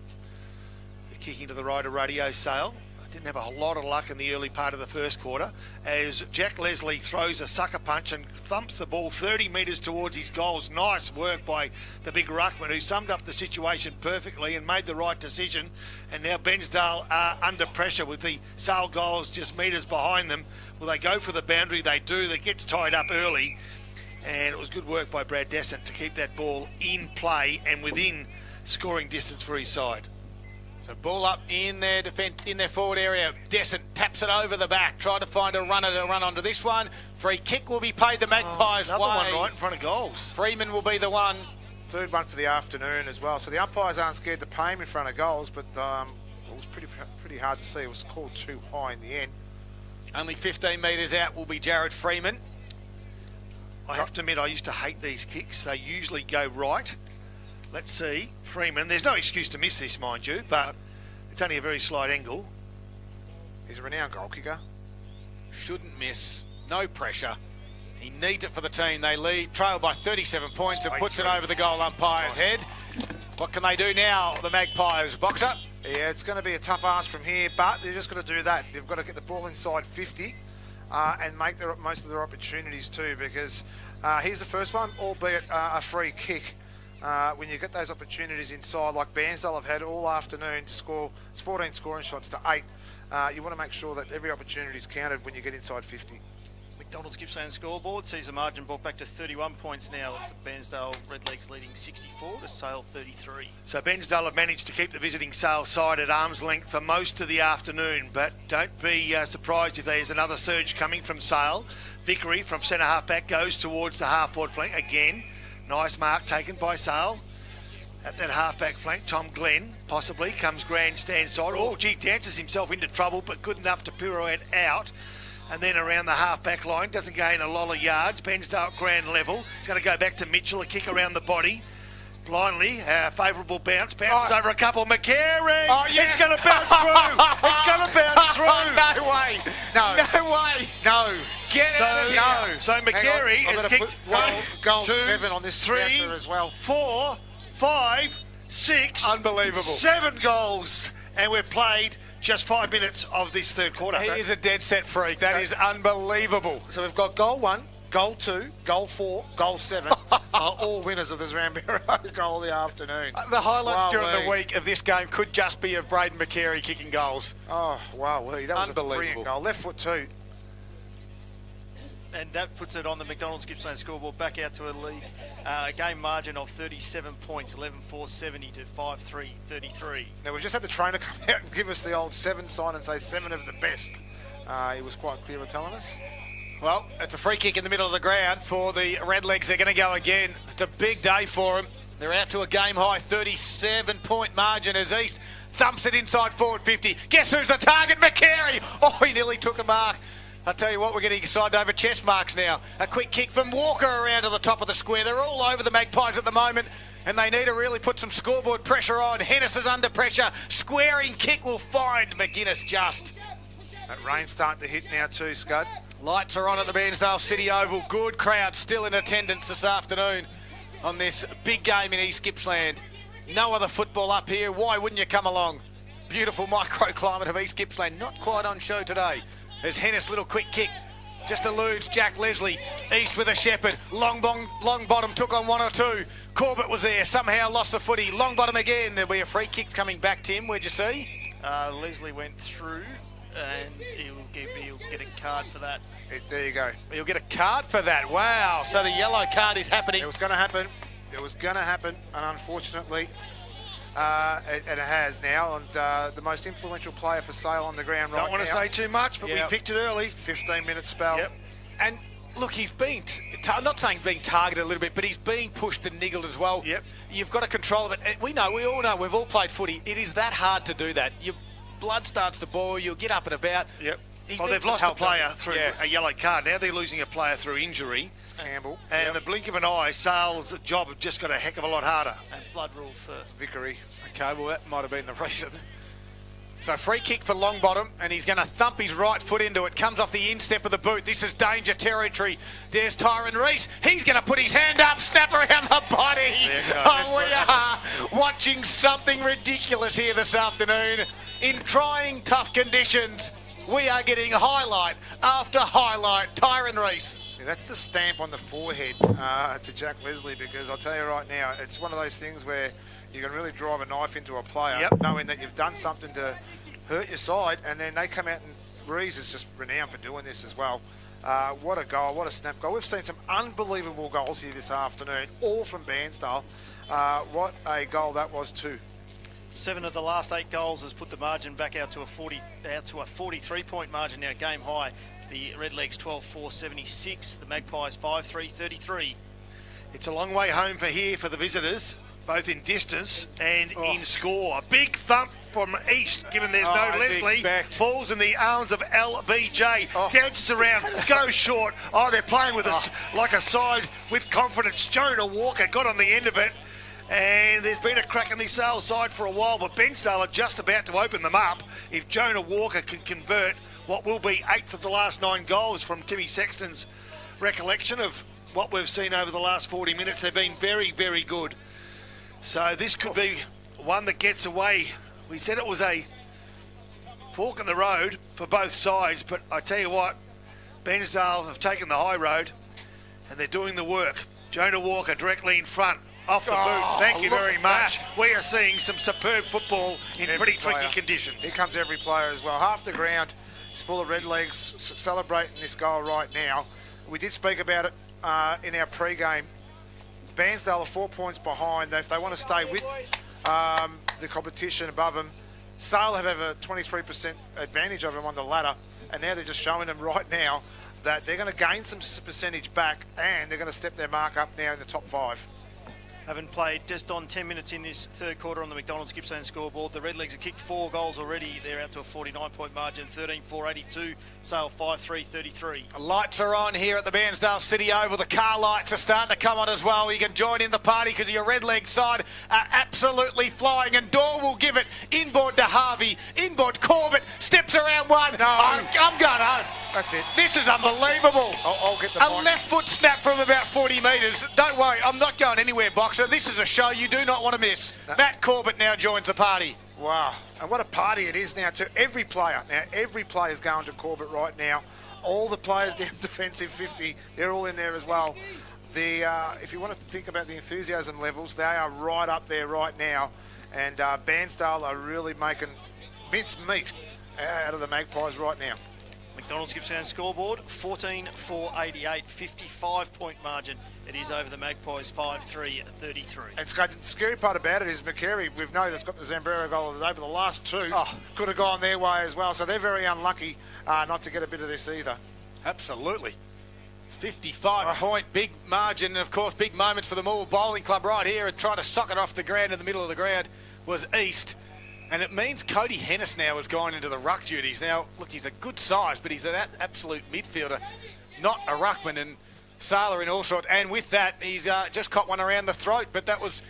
The kicking to the right of Radio Sale. Didn't have a lot of luck in the early part of the first quarter as Jack Leslie throws a sucker punch and thumps the ball 30 metres towards his goals. Nice work by the big ruckman who summed up the situation perfectly and made the right decision. And now Bairnsdale are under pressure with the Sale goals just metres behind them. Well, they go for the boundary, they do. That gets tied up early. And it was good work by Brad Descent to keep that ball in play and within scoring distance for his side. So ball up in their defence, in their forward area. Descent taps it over the back. Try to find a runner to run onto this one. Free kick will be paid the Magpies' Another way. one right in front of goals. Freeman will be the one. Third one for the afternoon as well. So the umpires aren't scared to pay him in front of goals, but it was pretty hard to see. It was called too high in the end. Only 15 metres out will be Jared Freeman. I have to admit, I used to hate these kicks. They usually go right. Let's see. Freeman, there's no excuse to miss this, mind you, but it's only a very slight angle. He's a renowned goal kicker. Shouldn't miss. No pressure. He needs it for the team. They lead, trail by 37 points and puts it over the goal umpire's head. What can they do now, the Magpies? Boxer? Yeah, it's going to be a tough ask from here, but they're just going to do that. They've got to get the ball inside 50 and make most of their opportunities too, because here's the first one, albeit a free kick. When you get those opportunities inside, like Bairnsdale have had all afternoon to score, it's 14 scoring shots to 8. You want to make sure that every opportunity is counted when you get inside 50. McDonald's Gippsland scoreboard sees the margin brought back to 31 points now. It's the Bairnsdale Redlegs leading 64 to Sale 33. So Bairnsdale have managed to keep the visiting Sale side at arm's length for most of the afternoon, but don't be surprised if there's another surge coming from Sale. Vickery from centre half back goes towards the half forward flank again. Nice mark taken by Sale. At that half-back flank, Tom Glenn possibly comes grandstand side. Oh, gee, dances himself into trouble, but good enough to pirouette out. And then around the half-back line, doesn't gain a lot of yards. Bairnsdale ground level. It's going to go back to Mitchell, a kick around the body. Blindly, favourable bounce. Bounces over a couple. McCary! Oh, yeah. It's going to bounce through! It's going to bounce through! No way! No way! No. Get out of here! So McCary has kicked goal 2, 7 on this 3 bouncer as well. 4, 5, 6, Unbelievable. 7 goals, and we've played just 5 minutes of this third quarter. He is a dead set freak. That is unbelievable. So we've got goal 1, goal 2, goal 4, goal 7, are all winners of this Ramiro goal of the afternoon. The highlights during Wow, the week of this game could just be of Braden McCary kicking goals. Oh, wow, that was a Unbelievable. brilliant goal. Left foot too. And that puts it on the McDonald's Gippsland scoreboard back out to a league game margin of 37 points, 11-4-70 to 5-3-33. Now, we've just had the trainer come out and give us the old 7 sign and say 7 of the best. He was quite clear in telling us. Well, it's a free kick in the middle of the ground for the Redlegs. They're going to go again. It's a big day for them. They're out to a game-high 37-point margin as East thumps it inside forward 50. Guess who's the target? McCary! Oh, he nearly took a mark. I tell you what, we're getting side over chest marks now. A quick kick from Walker around to the top of the square. They're all over the Magpies at the moment, and they need to really put some scoreboard pressure on. Hennis is under pressure. Squaring kick will find McGuinness just. That rain's starting to hit now too, Scud. Lights are on at the Bairnsdale City Oval. Good crowd still in attendance this afternoon on this big game in East Gippsland. No other football up here. Why wouldn't you come along? Beautiful microclimate of East Gippsland. Not quite on show today. There's Hennis, little quick kick. Just eludes Jack Leslie. East with a Shepherd. Long bottom took on 1 or 2. Corbett was there. Somehow lost the footy. Long bottom again. There'll be a free kick coming back, Tim. Where'd you see? Leslie went through and he'll get a card for that. There you go. He'll get a card for that. Wow. So the yellow card is happening. It was going to happen. It was going to happen, and unfortunately, and it has now. And the most influential player for Sale on the ground right now. Don't want to say too much, but we picked it early. 15-minute spell. Yep. And look, he's being, not saying being targeted a little bit, but he's being pushed and niggled as well. Yep. You've got to control it. We all know, we've all played footy. It is that hard to do that. Your blood starts to boil, you'll get up and about. Yep. He's Well, been they've some lost a help, player hasn't he? through Yeah. a yellow card. Now they're losing a player through injury. It's Campbell. And in the blink of an eye, Sale's job have just got a heck of a lot harder. And blood rule for Vickery. Okay, well, that might have been the reason. So free kick for Longbottom, and he's going to thump his right foot into it. Comes off the instep of the boot. This is danger territory. There's Tyron Reese. He's going to put his hand up, snap around the body. Oh, we are watching something ridiculous here this afternoon. In trying, tough conditions, we are getting highlight after highlight. Tyron Reese. Yeah, that's the stamp on the forehead to Jack Leslie, because I'll tell you right now, it's one of those things where you can really drive a knife into a player, knowing that you've done something to hurt your side, and then they come out, and Reese is just renowned for doing this as well. What a goal, what a snap goal. We've seen some unbelievable goals here this afternoon, all from Bairnsdale. What a goal that was too. 7 of the last 8 goals has put the margin back out to a 43-point margin now, game high. The Redlegs 12-4-76, the Magpies 5-3-33. It's a long way home for the visitors, both in distance and in score. A big thump from East, given there's no Leslie. Falls in the arms of LBJ. Dances around, goes short. Oh, they're playing with us like a side with confidence. Jonah Walker got on the end of it. And there's been a crack in the Sale side for a while, but Bairnsdale are just about to open them up if Jonah Walker can convert what will be 8th of the last 9 goals from Timmy Sexton's recollection of what we've seen over the last 40 minutes. They've been very, very good. So this could be one that gets away. We said it was a fork in the road for both sides, but I tell you what, Bairnsdale have taken the high road and they're doing the work. Jonah Walker directly in front. Off the boot. Thank you very much. We are seeing some superb football in pretty tricky conditions. Here comes every player as well. Half the ground is full of Redlegs celebrating this goal right now. We did speak about it in our pre-game. Bairnsdale are 4 points behind. If they want to stay with the competition above them, Sale have a 23% advantage over them on the ladder, and now they're just showing them right now that they're going to gain some percentage back, and they're going to step their mark up now in the top 5. Having played just on 10 minutes in this third quarter on the McDonald's Gippsland scoreboard, the Redlegs have kicked 4 goals already. They're out to a 49-point margin, 13-4-82, Sale 5-3-33. Lights are on here at the Bairnsdale City Oval. The car lights are starting to come on as well. You can join in the party because your Redleg side are absolutely flying, and Dore will give it inboard to Harvey, inboard Corbett, steps around one. No. I'm going home. That's it. This is unbelievable. I'll get the A box. left foot snap from about 40 metres. Don't worry, I'm not going anywhere, Boxer. This is a show you do not want to miss. Matt Corbett now joins the party. Wow, and what a party it is now to every player. Now, every player's going to Corbett right now. All the players down defensive 50, they're all in there as well. If you want to think about the enthusiasm levels, they are right up there right now. And Bairnsdale are really making mincemeat out of the Magpies right now. McDonald's Gippsland scoreboard, 14-4-88, 55-point margin. It is over the Magpies, 5-3-33. And the scary part about it is McCary, we've known that's got the Zambrero goal of the day, but the last 2 could have gone their way as well. So they're very unlucky not to get a bit of this either. Absolutely. 55-point, big margin, and of course, big moments for the Moore Bowling Club right here, and trying to sock it off the ground in the middle of the ground was East. And it means Cody Hennis now has gone into the ruck duties. Now, look, he's a good size, but he's an absolute midfielder, not a ruckman. And Sala in all sorts. And with that, he's just caught one around the throat. But that was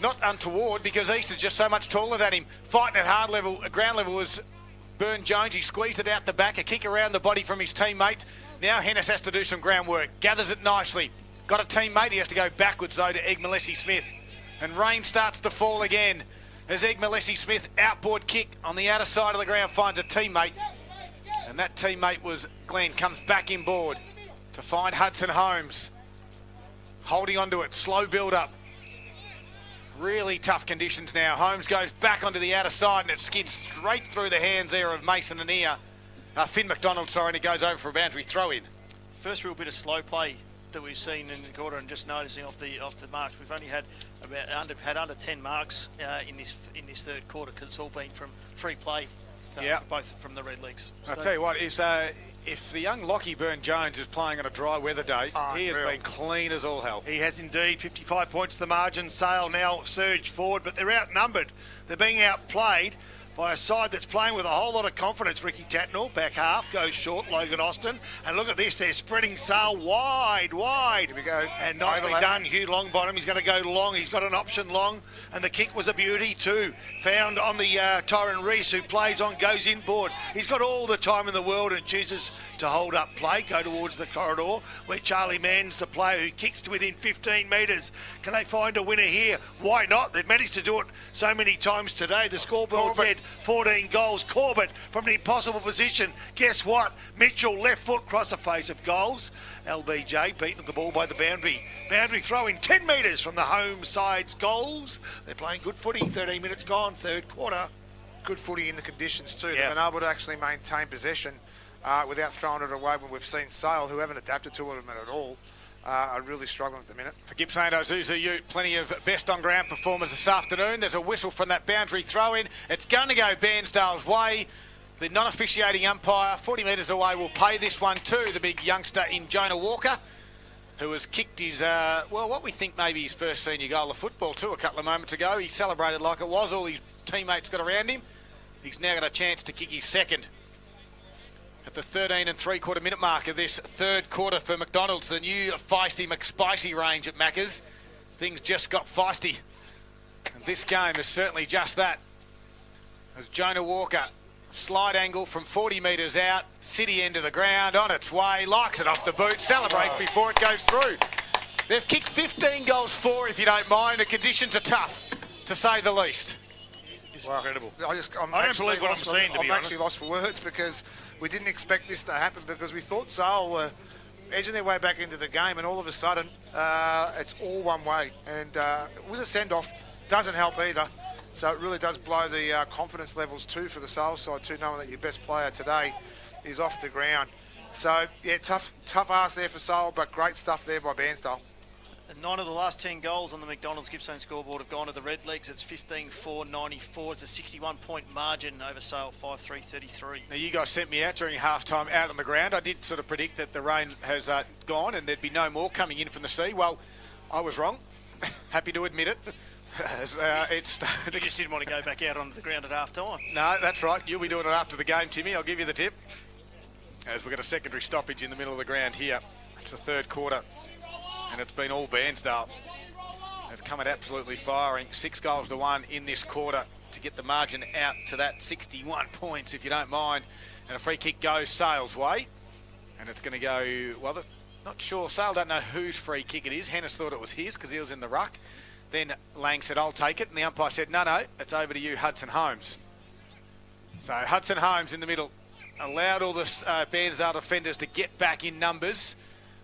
not untoward because East is just so much taller than him. Fighting at hard level, ground level was Burn Jones. He squeezed it out the back, a kick around the body from his teammate. Now Hennis has to do some groundwork. Gathers it nicely. Got a teammate. He has to go backwards, though, to Egg Malessi-Smith. And rain starts to fall again. As Egg Malessi-Smith outboard kick on the outer side of the ground finds a teammate. And that teammate was Glenn. Comes back inboard to find Hudson Holmes. Holding onto it. Slow build up. Really tough conditions now. Holmes goes back onto the outer side and it skids straight through the hands there of Mason and Finn McDonald, sorry, and it goes over for a boundary throw in. First real bit of slow play that we've seen in the quarter, and just noticing off the marks, we've only had under 10 marks in this third quarter, because it's all been from free play. Both from the Red Leagues. I'll tell you what, if the young Lockie Burn-Jones is playing on a dry weather day, he has been clean as all hell. He has indeed. 55 points the margin. Sale now surged forward, but they're outnumbered. They're being outplayed by a side that's playing with a whole lot of confidence. Ricky Tatnall, back half, goes short. Logan Austin. And look at this, they're spreading Sale wide. Here we go. And nicely done, Hugh Longbottom. He's going to go long. He's got an option long. And the kick was a beauty too. Found on the Tyron Reese, who plays on, goes inboard. He's got all the time in the world and chooses to hold up play, go towards the corridor, where Charlie Mann's the player who kicks to within 15 metres. Can they find a winner here? Why not? They've managed to do it so many times today. The scoreboard said 14 goals. Corbett from an impossible position. Guess what? Mitchell, left foot, cross a face of goals. LBJ beaten the ball by the boundary. Boundary throw in 10 metres from the home side's goals. They're playing good footy. 13 minutes gone, third quarter. Good footy in the conditions too. Yeah. They've been able to actually maintain possession without throwing it away, when we've seen Sale, who haven't adapted to it at all, are really struggling at the minute. For Gippsland Ozuzu Ute, plenty of best on ground performers this afternoon. There's a whistle from that boundary throw in. It's going to go Bairnsdale's way. The non-officiating umpire 40 metres away will pay this one to the big youngster in Jonah Walker, who has kicked his, what we think maybe his first senior goal of football too a couple of moments ago. He celebrated like it was. All his teammates got around him. He's now got a chance to kick his second. At the 13 3/4 minute mark of this third quarter for McDonald's, the new feisty McSpicy range at Macca's. Things just got feisty. And this game is certainly just that. As Jonah Walker, slide angle from 40 metres out, city end of the ground, on its way, likes it off the boot, celebrates before it goes through. They've kicked 15 goals for, if you don't mind. The conditions are tough, to say the least. It's incredible. I don't believe what I'm seeing, to be I'm honest. actually lost for words, because we didn't expect this to happen, because we thought Sale were edging their way back into the game, and all of a sudden it's all one way. And with a send-off, doesn't help either. So it really does blow the confidence levels too for the Sale side too, knowing that your best player today is off the ground. So yeah, tough ask there for Sale, but great stuff there by Bairnsdale. And 9 of the last 10 goals on the McDonald's Gippsland scoreboard have gone to the Red Legs. It's 15-4-94. It's a 61-point margin over Sale, 5-3-33. Now, you guys sent me out during half-time out on the ground. I did sort of predict that the rain has gone and there'd be no more coming in from the sea. Well, I was wrong. Happy to admit it. You just didn't want to go back out onto the ground at half-time. No, that's right. You'll be doing it after the game, Timmy. I'll give you the tip. As we've got a secondary stoppage in the middle of the ground here. It's the third quarter. And it's been all Bairnsdale. They've come out absolutely firing. 6 goals to 1 in this quarter to get the margin out to that 61 points, if you don't mind. And a free kick goes Sale's way. And it's going to go, well, not sure. Sale don't know whose free kick it is. Hennis thought it was his because he was in the ruck. Then Lang said, I'll take it. And the umpire said, no, it's over to you, Hudson Holmes. So Hudson Holmes in the middle allowed all the Bairnsdale defenders to get back in numbers.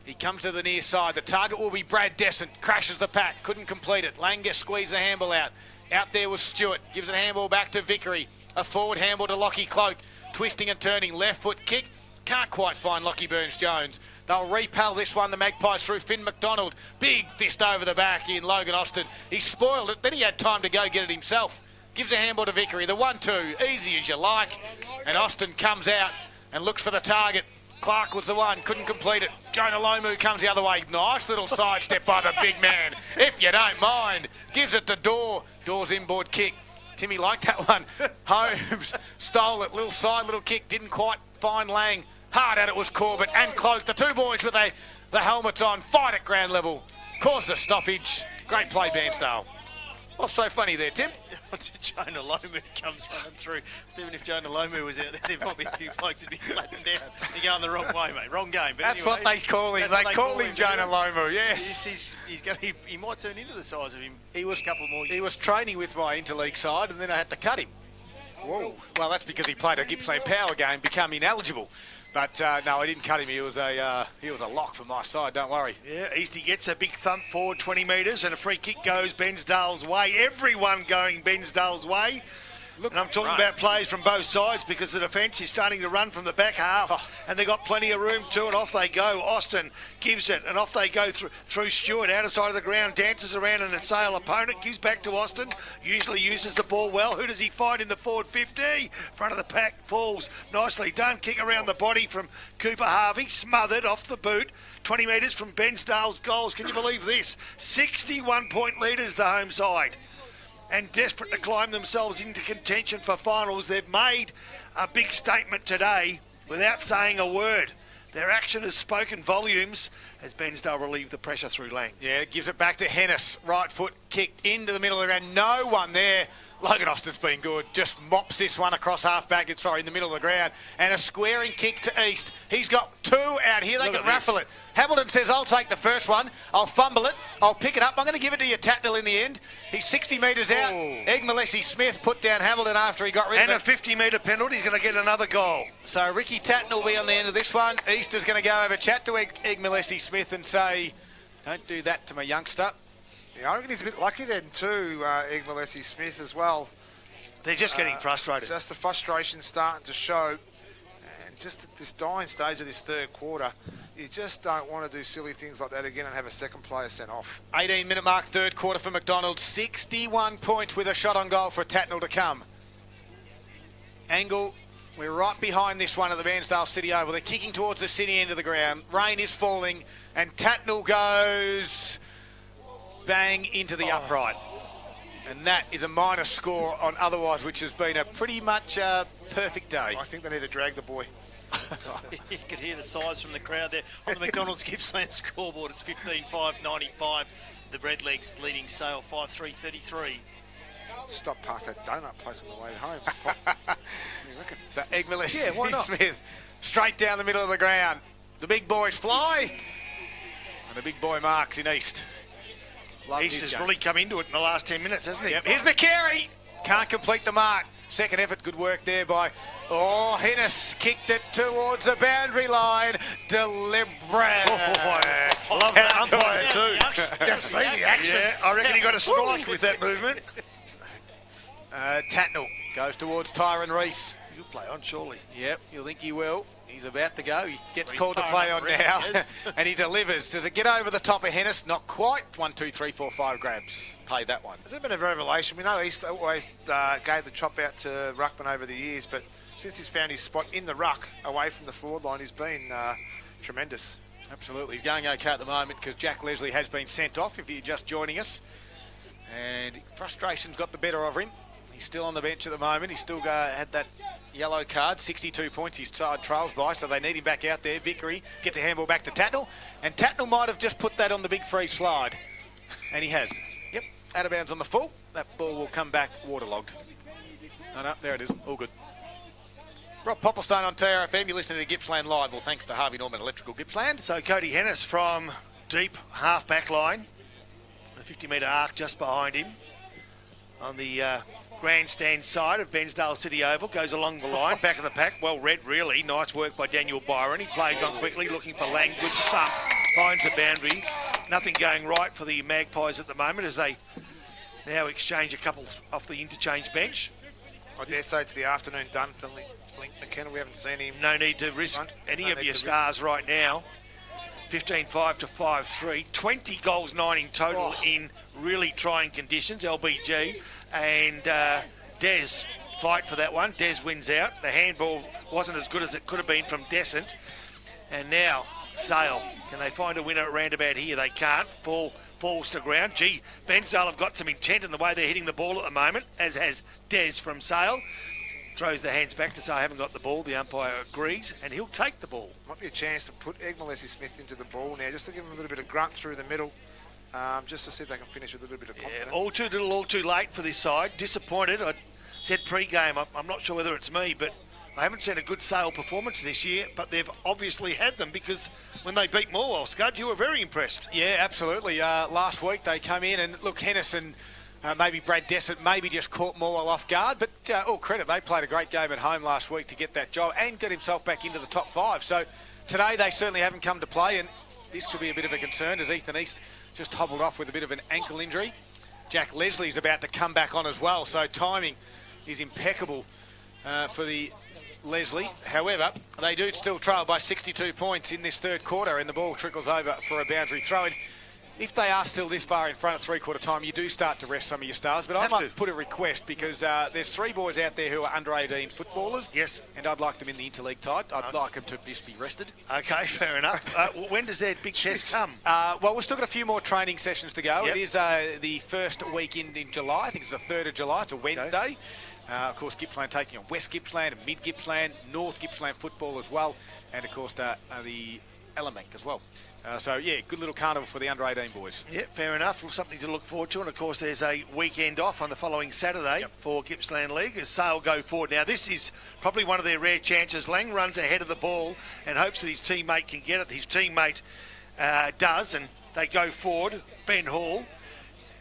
He comes to the near side. The target will be Brad Descent. Crashes the pack. Couldn't complete it. Langer squeezed the handball out. Out there was Stewart. Gives a handball back to Vickery. A forward handball to Lockie Cloak. Twisting and turning. Left foot kick. Can't quite find Lockie Burns-Jones. They'll repel this one. The Magpies through Finn McDonald. Big fist over the back in Logan Austin. He spoiled it. Then he had time to go get it himself. Gives a handball to Vickery. The 1-2. Easy as you like. And Austin comes out and looks for the target. Clark was the one, couldn't complete it. Jonah Lomu comes the other way. Nice little sidestep by the big man, if you don't mind. Gives it to Dorr. Dorr's inboard kick. Timmy liked that one. Holmes stole it. Little side, little kick. Didn't quite find Lang. Hard at it was Corbett and Cloak. The two boys with the helmets on. Fight at ground level. Caused a stoppage. Great play, Bairnsdale. What's so funny there, Tim? Jonah Lomu comes running through. Even if Jonah Lomu was out there, there might be a few blokes that'd be flattened down. You're going the wrong way, mate. Wrong game. But That's anyway, what they call him. They call him Jonah Lomu, yes. He might turn into the size of him. He was a couple more years. He was training with my interleague side and then I had to cut him. Whoa. Well, that's because he played a Gippsland Power game, become ineligible. But no, I didn't cut him. He was a lock for my side. Don't worry. Yeah, Eastie gets a big thump forward 20 metres and a free kick goes Bairnsdale's way. Everyone going Bairnsdale's way. And I'm talking about players from both sides because the defence is starting to run from the back half and they've got plenty of room too, and off they go. Austin gives it and off they go through Stewart, outer side of the ground, dances around and a Sale opponent, gives back to Austin, usually uses the ball well. Who does he find in the forward 50? Front of the pack, falls nicely done, kick around the body from Cooper Harvey, smothered off the boot. 20 metres from Bairnsdale's goals. Can you believe this? 61-point leaders, the home side. And desperate to climb themselves into contention for finals. They've made a big statement today without saying a word. Their action has spoken volumes as Bairnsdale relieve the pressure through Lang. Yeah, gives it back to Hennis. Right foot kicked into the middle of the ground. No one there. Logan Austin's been good. Just mops this one across half-back. In the middle of the ground. And a squaring kick to East. He's got 2 out here. They can raffle it. Hamilton says, I'll take the first one. I'll fumble it. I'll pick it up. I'm going to give it to you, Tatnell, in the end. He's 60 metres out. Egg Malessi Smith put down Hamilton after he got rid of it. And a 50-metre penalty. He's going to get another goal. So Ricky Tatnell will be on the end of this one. East is going to go have a chat to Egg Malessi Smith and say, don't do that to my youngster. Yeah, I reckon he's a bit lucky then too, Egg Malessi Smith as well. They're just getting frustrated. Just the frustration starting to show. And just at this dying stage of this third quarter, you just don't want to do silly things like that again and have a second player sent off. 18-minute mark, third quarter for McDonald. 61 points with a shot on goal for Tatnell to come. Angle, we're right behind this one at the Bairnsdale City Oval. They're kicking towards the city end of the ground. Rain is falling and Tatnell goes bang into the upright. And that is a minus score on otherwise, which has been a pretty much perfect day. I think they need to drag the boy. You can hear the sighs from the crowd there. On the McDonald's Gippsland scoreboard, it's 15-5-95. The Redlegs leading Sale 5-3-33. Stop past that donut place on the way home. What do you reckon? So Egg Malessi Yeah, why not? Smith straight down the middle of the ground. The big boys fly. And the big boy marks in East. East has really come into it in the last 10 minutes, hasn't he? Yep. Here's McCary. Can't complete the mark. Second effort, good work there by... Hennis kicked it towards the boundary line. Deliberate. Love that umpire too. Just see the action. Yeah, I reckon he got a strike with that movement. Tatnell goes towards Tyron Reese. He'll play on, surely. Yep, you'll think he will. He's about to go. He gets called to play on now. And he delivers. Does it get over the top of Hennis? Not quite. 1, 2, 3, 4, 5 grabs. Pay that one. There's been a revelation. We know East always gave the chop out to Ruckman over the years, but since he's found his spot in the ruck, away from the forward line, he's been tremendous. Absolutely. He's going okay at the moment because Jack Leslie has been sent off, if you're just joining us. And frustration's got the better of him. He's still on the bench at the moment. He's still had that yellow card, 62 points his side trails by, so they need him back out there. Vickery gets a handball back to Tatnell, and Tatnell might have just put that on the big free slide, and he has. Yep, out of bounds on the full. That ball will come back waterlogged. No, there it is, all good. Rob Popplestone on TRFM, you're listening to Gippsland Live. Well, thanks to Harvey Norman Electrical Gippsland. So Cody Hennis from deep half-back line, the 50-metre arc just behind him on the grandstand side of Bairnsdale City Oval, goes along the line, back of the pack, well read really, nice work by Daniel Byron. He plays on quickly, looking for Lang, good thump, finds the boundary. Nothing going right for the Magpies at the moment as they now exchange a couple off the interchange bench. I dare say it's the afternoon done for Link McKenna. We haven't seen him. No need to risk any of your stars right now. 15-5 to 5-3, 20 goals, 9 in total in really trying conditions, LBG. And Des fight for that one. Des wins out. The handball wasn't as good as it could have been from Descent. And now Sale. Can they find a winner at roundabout here? They can't. Falls to ground. Gee, Bairnsdale have got some intent in the way they're hitting the ball at the moment, as has Des from Sale. Throws the hands back to say I haven't got the ball. The umpire agrees, and he'll take the ball. Might be a chance to put Egg Malessi Smith into the ball now, just to give him a little bit of grunt through the middle. Just to see if they can finish with a little bit of confidence. Yeah, all too little, all too late for this side. Disappointed. I said pre-game, I'm not sure whether it's me, but I haven't seen a good Sale performance this year, but they've obviously had them because when they beat Morwell, Scud, you were very impressed. Yeah, absolutely. Last week they come in and look, Hennis and maybe Brad Dessert maybe just caught Morwell off guard, but all credit, they played a great game at home last week to get that job and get himself back into the top 5. So today they certainly haven't come to play, and this could be a bit of a concern as Ethan East just hobbled off with a bit of an ankle injury. Jack Leslie's about to come back on as well, so timing is impeccable for the Leslie. However, they do still trail by 62 points in this third quarter, and the ball trickles over for a boundary throw-in. If they are still this far in front at three-quarter time, you do start to rest some of your stars. But I might put a request, because there's 3 boys out there who are under-18 footballers. Yes. And I'd like them in the interleague type. I'd like them to just be rested. Okay, fair enough. When does that big test come? Well, we've still got a few more training sessions to go. Yep. It is the first weekend in July. I think it's the 3rd of July. It's a Wednesday. Of course, Gippsland taking on West Gippsland and Mid Gippsland, North Gippsland football as well, and of course the Elemenc as well. So, yeah, good little carnival for the under-18 boys. Yeah, fair enough. Well, something to look forward to. And, of course, there's a weekend off on the following Saturday for Gippsland League as Sale go forward. Now, this is probably one of their rare chances. Lang runs ahead of the ball and hopes that his teammate can get it. His teammate does, and they go forward. Ben Hall.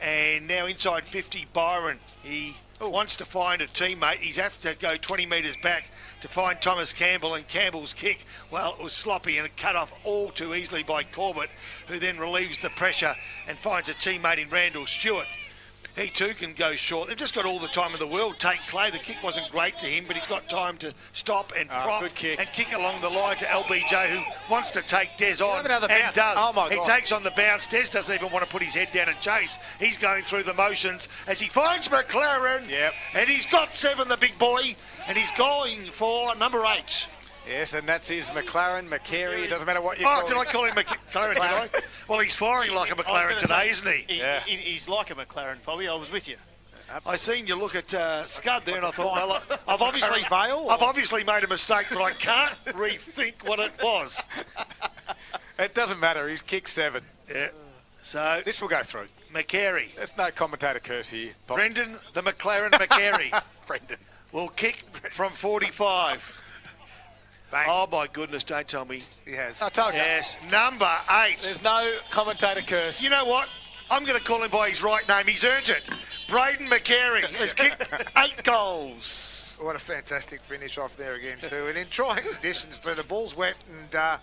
And now inside 50, Byron. He wants to find a teammate. He's have to go 20 metres back to find Thomas Campbell, and Campbell's kick, well, it was sloppy and it cut off all too easily by Corbett, who then relieves the pressure and finds a teammate in Randall Stewart. He too can go short. They've just got all the time in the world. Tate Clay, the kick wasn't great to him, but he's got time to stop and prop and kick along the line to LBJ, who wants to take Des on and does. Oh my he God. takes on the bounce. Des doesn't even want to put his head down and chase. He's going through the motions as he finds McLaren. Yep. And he's got 7, the big boy, and he's going for number 8. Yes, and that's his McLaren, McCary. It doesn't matter what you call him. Did I call him McLaren? Did I? Well, he's firing like a McLaren today, isn't he? He's like a McLaren, Bobby. I was with you. I seen you look at Scud there, and I thought, well, I've obviously made a mistake, but I can't rethink what it was. It doesn't matter. He's kicked 7. Yeah. So this will go through. McCary. There's no commentator curse here. Bob. Brendan, the McLaren McCary. Brendan will kick from 45. Oh my goodness! Don't tell me he has. I told you. Yes, number 8. There's no commentator curse. You know what? I'm going to call him by his right name. He's earned it. Braden McCary has kicked 8 goals. What a fantastic finish off there again too. And in trying conditions too, the ball's wet and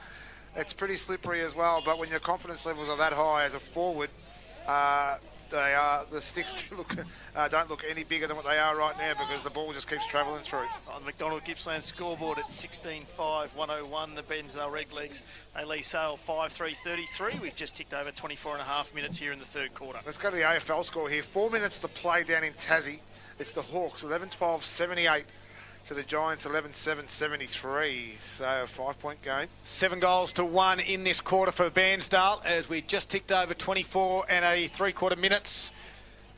it's pretty slippery as well. But when your confidence levels are that high as a forward, the sticks don't look any bigger than what they are right now, because the ball just keeps travelling through. On the McDonald Gippsland scoreboard at 16-5-101, the Bairnsdale Redlegs, they lead Sale 5-3-33. We've just ticked over 24.5 minutes here in the third quarter. Let's go to the AFL score here. 4 minutes to play down in Tassie. It's the Hawks 11-12-78 to the Giants 11-7-73. So a 5-point game. 7 goals to 1 in this quarter for Bairnsdale, as we just ticked over 24 and a 3/4 minutes.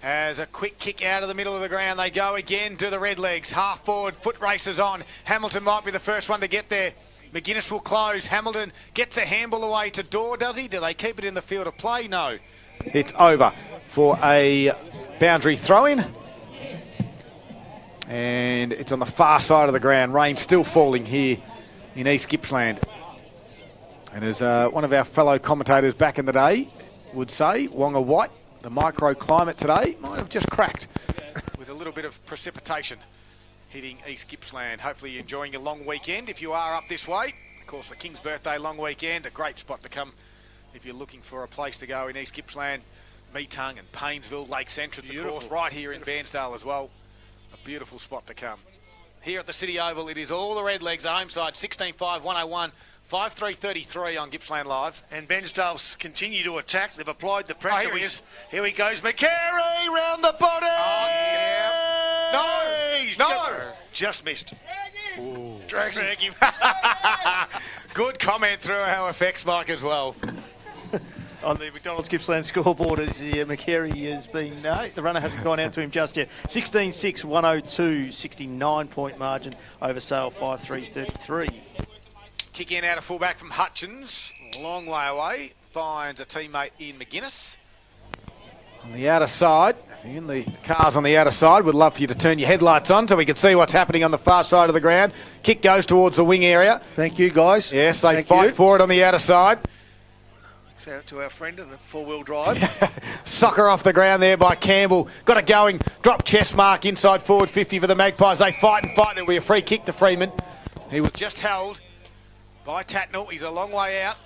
As a quick kick out of the middle of the ground, they go again to the Redlegs. Half forward, foot races on. Hamilton might be the first one to get there. McGuinness will close. Hamilton gets a handball away to Dorr, does he? Do they keep it in the field of play? No. It's over for a boundary throw-in. And it's on the far side of the ground. Rain still falling here in East Gippsland. And as one of our fellow commentators back in the day would say, Wonga White, the microclimate today might have just cracked with a little bit of precipitation hitting East Gippsland. Hopefully you're enjoying your long weekend if you are up this way. Of course, the King's Birthday long weekend, a great spot to come if you're looking for a place to go in East Gippsland. Meetung and Paynesville, Lakes Entrance, of course, right here in Bairnsdale as well. A beautiful spot to come. Here at the City Oval, it is all the Redlegs, the home side, 16-5-101. 5-3-33 on Gippsland Live. And Bairnsdale continue to attack. They've applied the pressure. Here he goes. McCary round the body. Oh, yeah. No. Just missed. Drag him. Good comment through our effects mic as well. On the McDonald's Gippsland scoreboard, as McCary has been, the runner hasn't gone out to him just yet. 16-6-102, 69-point margin over Sale 5-3-33. Kick in out of fullback from Hutchins. Long way away. Finds a teammate in McGuinness. On the outer side. In the cars on the outer side, would love for you to turn your headlights on so we can see what's happening on the far side of the ground. Kick goes towards the wing area. Thank you, guys. Yes, they fight for it on the outer side. Thanks out to our friend in the four-wheel drive. Soccer off the ground there by Campbell. Got it going. Drop chest mark inside forward 50 for the Magpies. They fight and fight. There'll be a free kick to Freeman. He was just held by Tatnall. He's a long way out.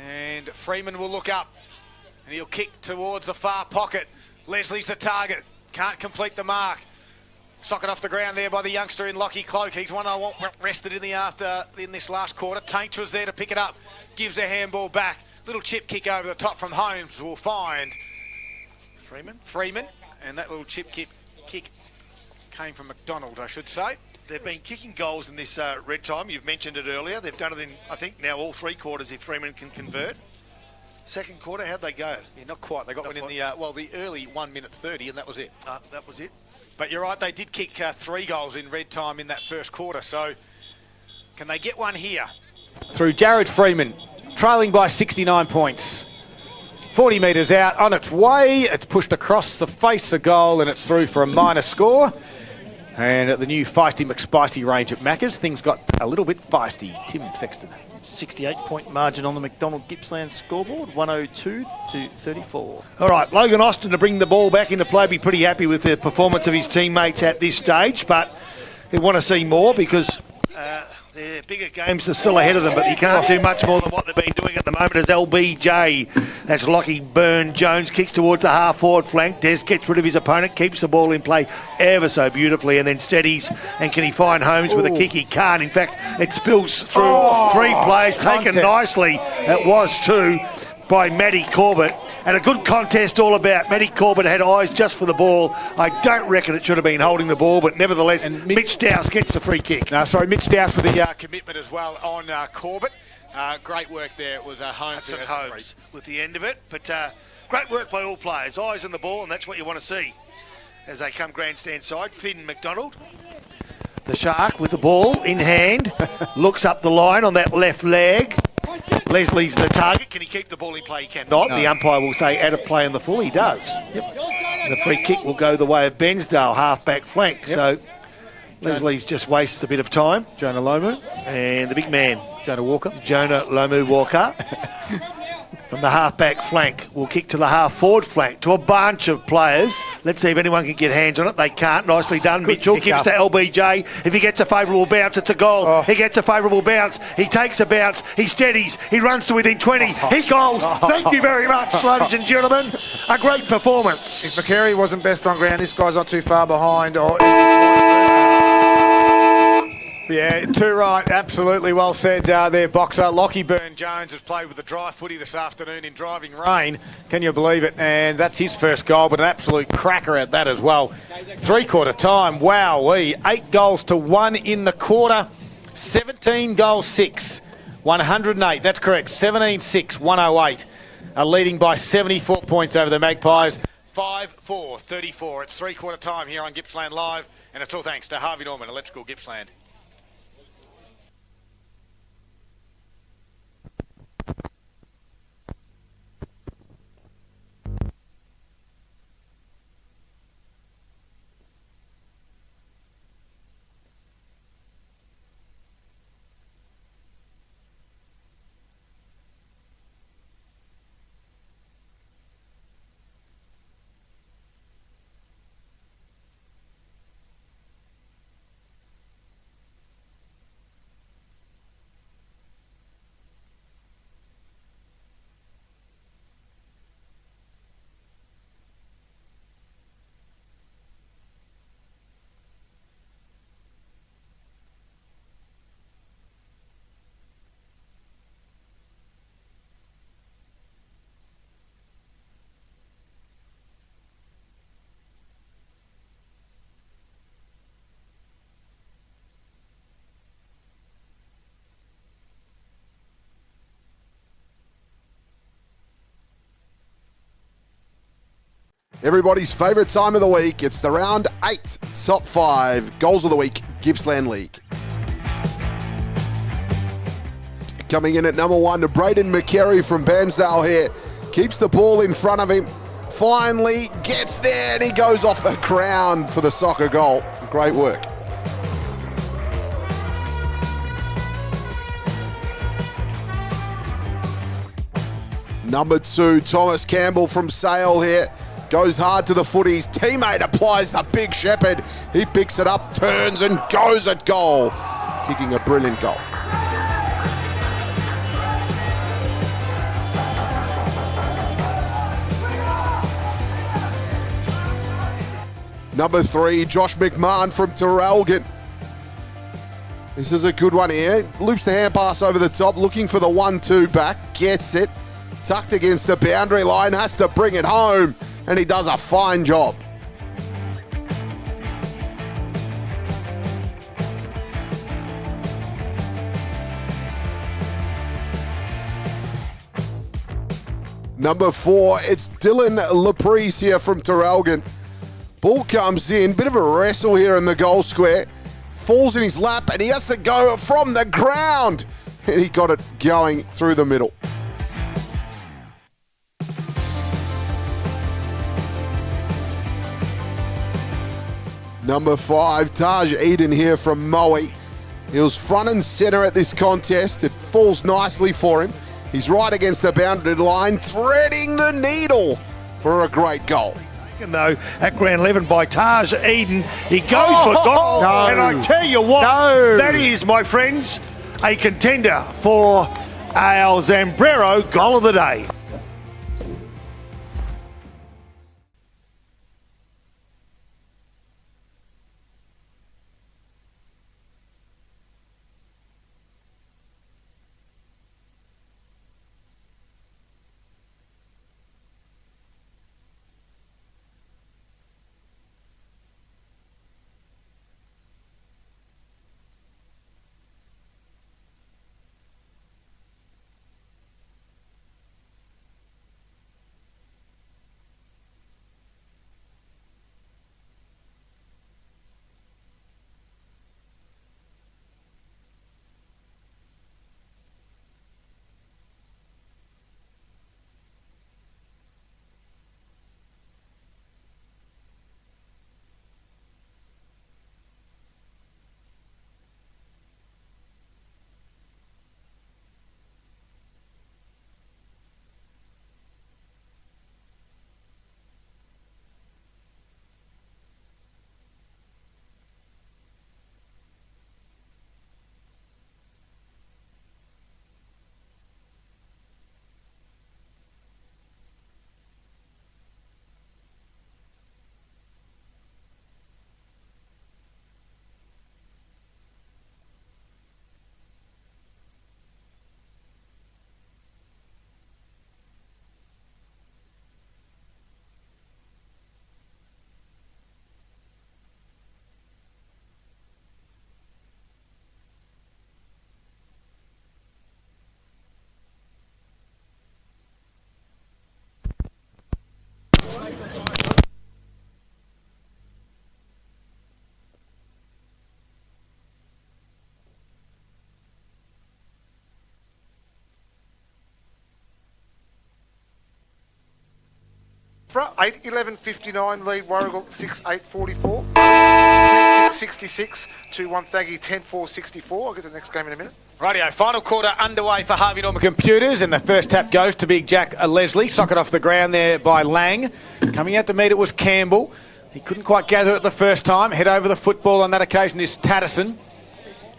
And Freeman will look up. And he'll kick towards the far pocket. Leslie's the target. Can't complete the mark. Socket off the ground there by the youngster in Lockie Cloak. He's one I want rested in this last quarter. Taints was there to pick it up. Gives a handball back. Little chip kick over the top from Holmes will find Freeman. And that little chip kick came from McDonald, I should say. They've been kicking goals in this red time. You've mentioned it earlier. They've done it in, I think, now all 3 quarters if Freeman can convert. Second quarter, how'd they go? Yeah, not quite. They got one in the early 1 minute 30, and that was it. That was it. But you're right, they did kick 3 goals in red time in that first quarter. So can they get one here? Through Jared Freeman, trailing by 69 points. 40 metres out, on its way. It's pushed across the face of goal, and it's through for a minor score. And at the new Feisty McSpicy range at Macca's, things got a little bit feisty. Tim Sexton. 68-point margin on the McDonald Gippsland scoreboard, 102-34. All right, Logan Austin to bring the ball back into play. Be pretty happy with the performance of his teammates at this stage, but they want to see more because their bigger games are still ahead of them, but he can't do much more than what they've been doing at the moment as LBJ. That's Lockie Burn-Jones, kicks towards the half-forward flank. Des gets rid of his opponent, keeps the ball in play ever so beautifully, and then steadies. And can he find Holmes with a kick? He can't. In fact, it spills through 3 players, taken nicely. It was too by Matty Corbett. And a good contest all about. Matty Corbett had eyes just for the ball. I don't reckon it should have been holding the ball, but nevertheless, Mitch Dowse gets the free kick. Mitch Dowse for the commitment as well on Corbett. Great work there. It was Holmes. Hudson Holmes with the end of it. But great work by all players. Eyes on the ball, and that's what you want to see as they come grandstand side. Finn McDonald. The Shark with the ball in hand. Looks up the line on that left leg. Leslie's the target. Can he keep the ball in play? He cannot. No. The umpire will say out of play on the full. He does. Yep. The free kick will go the way of Bairnsdale, half-back flank. Yep. So Leslie's just wastes a bit of time. Jonah Lomu. And the big man. Jonah Lomu Walker. From the half-back flank, will kick to the half-forward flank to a bunch of players. Let's see if anyone can get hands on it. They can't. Nicely done. Mitchell gives to LBJ. If he gets a favourable bounce, it's a goal. He gets a favourable bounce. He takes a bounce. He steadies. He runs to within 20. He goals. Thank you very much, ladies and gentlemen. A great performance. If McCary wasn't best on ground, this guy's not too far behind. Yeah, too right. Absolutely well said there, boxer. Lockie Burn-Jones has played with the dry footy this afternoon in driving rain. Can you believe it? And that's his first goal, but an absolute cracker at that as well. 3-quarter time. Wowee. 8 goals to 1 in the quarter. 17 goals 6. 108. That's correct. 17-6. 108. Leading by 74 points over the Magpies. 5-4. 34. It's 3-quarter time here on Gippsland Live. And it's all thanks to Harvey Norman, Electrical Gippsland. Everybody's favourite time of the week. It's the round 8 top 5 goals of the week Gippsland League. Coming in at number 1 to Braden McCary from Bairnsdale here. Keeps the ball in front of him. Finally gets there and he goes off the ground for the soccer goal. Great work. Number 2, Thomas Campbell from Sale here. Goes hard to the footy. His teammate applies the big shepherd. He picks it up, turns and goes at goal. Kicking a brilliant goal. Number 3, Josh McMahon from Terrelgan. This is a good one here. Loops the hand pass over the top, looking for the 1-2 back. Gets it. Tucked against the boundary line, has to bring it home, and he does a fine job. Number 4, it's Dylan Laprise here from Terrelgan. Ball comes in, bit of a wrestle here in the goal square. Falls in his lap, and he has to go from the ground. And he got it going through the middle. Number 5, Taj Eden here from Moe. He was front and centre at this contest. It falls nicely for him. He's right against the boundary line, threading the needle for a great goal. Though at ground 11 by Taj Eden, he goes for goal, no. and I tell you what, that is, my friends, a contender for our Zambrero goal of the day. Front 8:11:59 lead Warrigal 6:8:44. 10:6:66 2-1 Thaggy 10:4:64. I'll get to the next game in a minute. Rightio, final quarter underway for Harvey Norman Computers, and the first tap goes to Big Jack Leslie. Socket off the ground there by Lang. Coming out to meet it was Campbell. He couldn't quite gather it the first time. Head over the football on that occasion is Tatterson.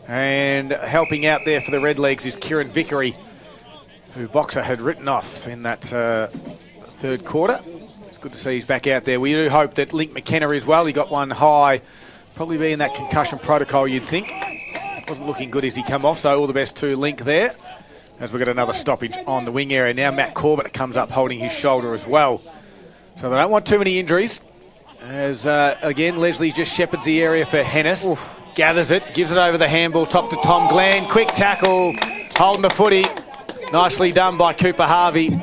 And helping out there for the Redlegs is Kieran Vickery, who Boxer had written off in that third quarter. It's good to see he's back out there. We do hope that Link McKenna as well. He got one high, probably be in that concussion protocol, you'd think. Wasn't looking good as he come off, so all the best to Link there. As we got another stoppage on the wing area now. Matt Corbett comes up holding his shoulder as well. So they don't want too many injuries. As, again, Leslie just shepherds the area for Hennis. Oof. Gathers it, gives it over the handball, top to Tom Glenn. Quick tackle, holding the footy. Nicely done by Cooper Harvey.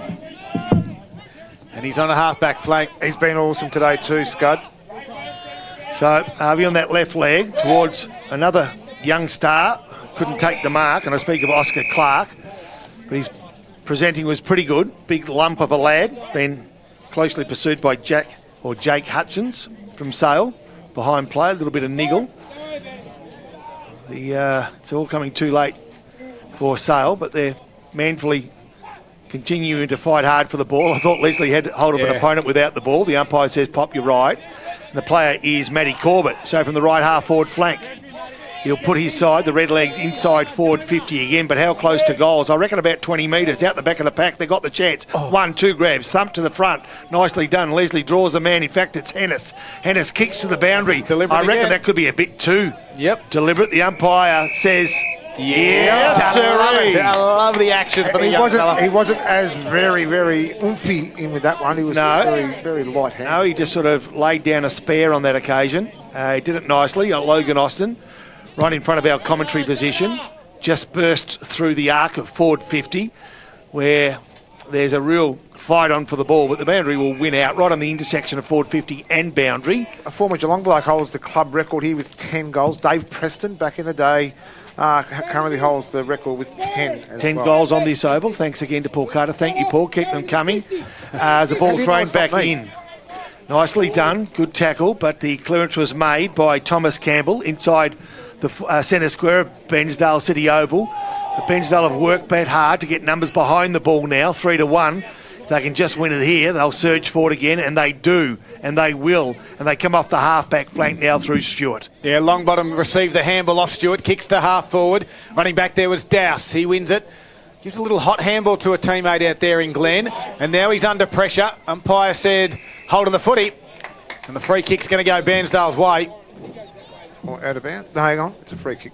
And he's on a half-back flank. He's been awesome today too, Scud. So Harvey on that left leg towards another young star. Couldn't take the mark, and I speak of Oscar Clark. But his presenting was pretty good. Big lump of a lad. Been closely pursued by Jake Hutchins from Sale. Behind play, a little bit of niggle. It's all coming too late for Sale, but they're manfully continuing to fight hard for the ball. I thought Leslie had hold of an opponent without the ball. The umpire says, pop, you're right. And the player is Matty Corbett. So from the right half forward flank, He'll put his side, the Redlegs, inside forward 50 again, but how close to goals? I reckon about 20 metres out the back of the pack. They got the chance. 1-2 grabs, thump to the front. Nicely done. Leslie draws the man. In fact, it's Hennis. Hennis kicks to the boundary. Deliberate I reckon again. that could be a bit too deliberate. The umpire says, yes, I love the action for the young fella. He wasn't as very, very oomphy in with that one. He was very, very light-handed. No, he just sort of laid down a spare on that occasion. He did it nicely. Logan Austin, right in front of our commentary position, just burst through the arc of forward 50, where there's a real fight on for the ball, but the boundary will win out right on the intersection of forward 50 and boundary. A former Geelong bloke holds the club record here with 10 goals. Dave Preston, back in the day, currently holds the record with 10 as 10 well. goals on this oval. Thanks again to Paul Carter. Thank you, Paul. Keep them coming. As the ball thrown back in. Nicely done. Good tackle, but the clearance was made by Thomas Campbell inside the centre square of Bairnsdale City Oval. The Bairnsdale have worked that hard to get numbers behind the ball now, 3-1. If they can just win it here, they'll surge forward again, and they do, and they will. And they come off the half-back flank now through Stewart. Yeah, Longbottom received the handball off Stewart, kicks to half forward. Running back there was Dowse. He wins it. Gives a little hot handball to a teammate out there in Glenn. And now he's under pressure. Umpire said, holding the footy. And the free kick's going to go Bairnsdale's way. Or out of bounds. No, hang on. It's a free kick.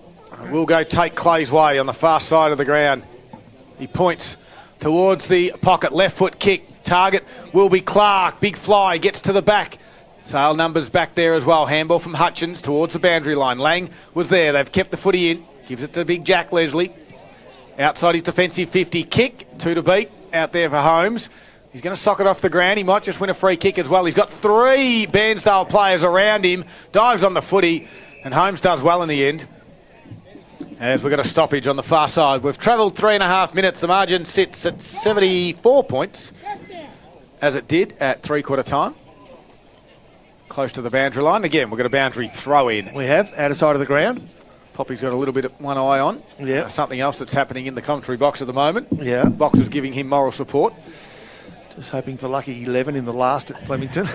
We'll go take Clay's way on the far side of the ground. He points towards the pocket. Left foot kick. Target will be Clark. Big fly. Gets to the back. Sale numbers back there as well. Handball from Hutchins towards the boundary line. Lang was there. They've kept the footy in. Gives it to big Jack Leslie. Outside his defensive 50. Kick. 2 to beat. Out there for Holmes. He's going to sock it off the ground. He might just win a free kick as well. He's got 3 Bairnsdale players around him. Dives on the footy. And Holmes does well in the end. As we've got a stoppage on the far side. We've travelled 3.5 minutes. The margin sits at 74 points. As it did at three-quarter time. Close to the boundary line. Again, we've got a boundary throw in. We have, out of sight of the ground. Poppy's got a little bit of one eye on. Yeah. Something else that's happening in the commentary box at the moment. Yeah. Box is giving him moral support. Just hoping for lucky 11 in the last at Flemington.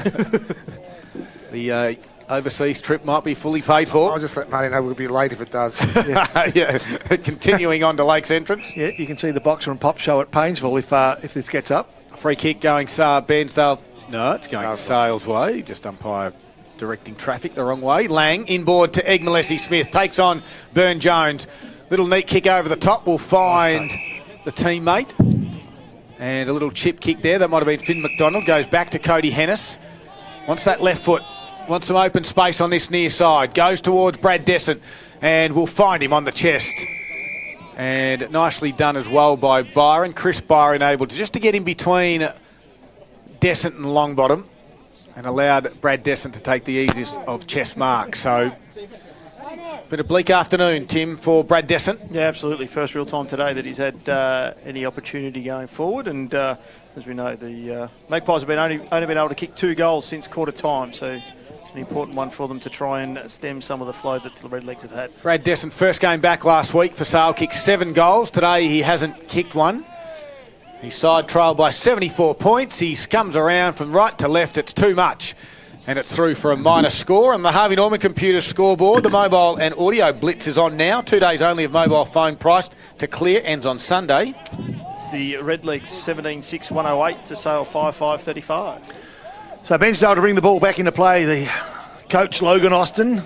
The overseas trip might be fully paid for. I'll just let Marty know we'll be late if it does. Yeah. Continuing on to Lake's entrance. Yeah, you can see the Boxer and Pop show at Painesville if this gets up. Free kick going Bairnsdale. No, it's going Sale's way. Just umpire directing traffic the wrong way. Lang inboard to Egg Malessi Smith. Takes on Burn Jones. Little neat kick over the top will find the teammate. And a little chip kick there. That might have been Finn McDonald. Goes back to Cody Hennis. Wants that left foot. Wants some open space on this near side. Goes towards Brad Descent. And we'll find him on the chest. And nicely done as well by Byron. Chris Byron able to just to get in between Descent and Longbottom. And allowed Brad Descent to take the easiest of chest marks. So, been a bleak afternoon, Tim, for Brad Descent. Yeah, absolutely. First real time today that he's had any opportunity going forward. And as we know, the Magpies have only been able to kick 2 goals since quarter time. So, an important one for them to try and stem some of the flow that the Redlegs have had. Brad Descent, first game back last week for Sale, kicked 7 goals. Today he hasn't kicked one. He's side trailed by 74 points. He comes around from right to left. It's too much. And it's through for a minor score. And the Harvey Norman computer scoreboard, the mobile and audio blitz is on now. 2 days only of mobile phone priced to clear. Ends on Sunday. It's the Redlegs 17-6-108 to Sale 5-5-35. So Bairnsdale to bring the ball back into play. The coach, Logan Austin,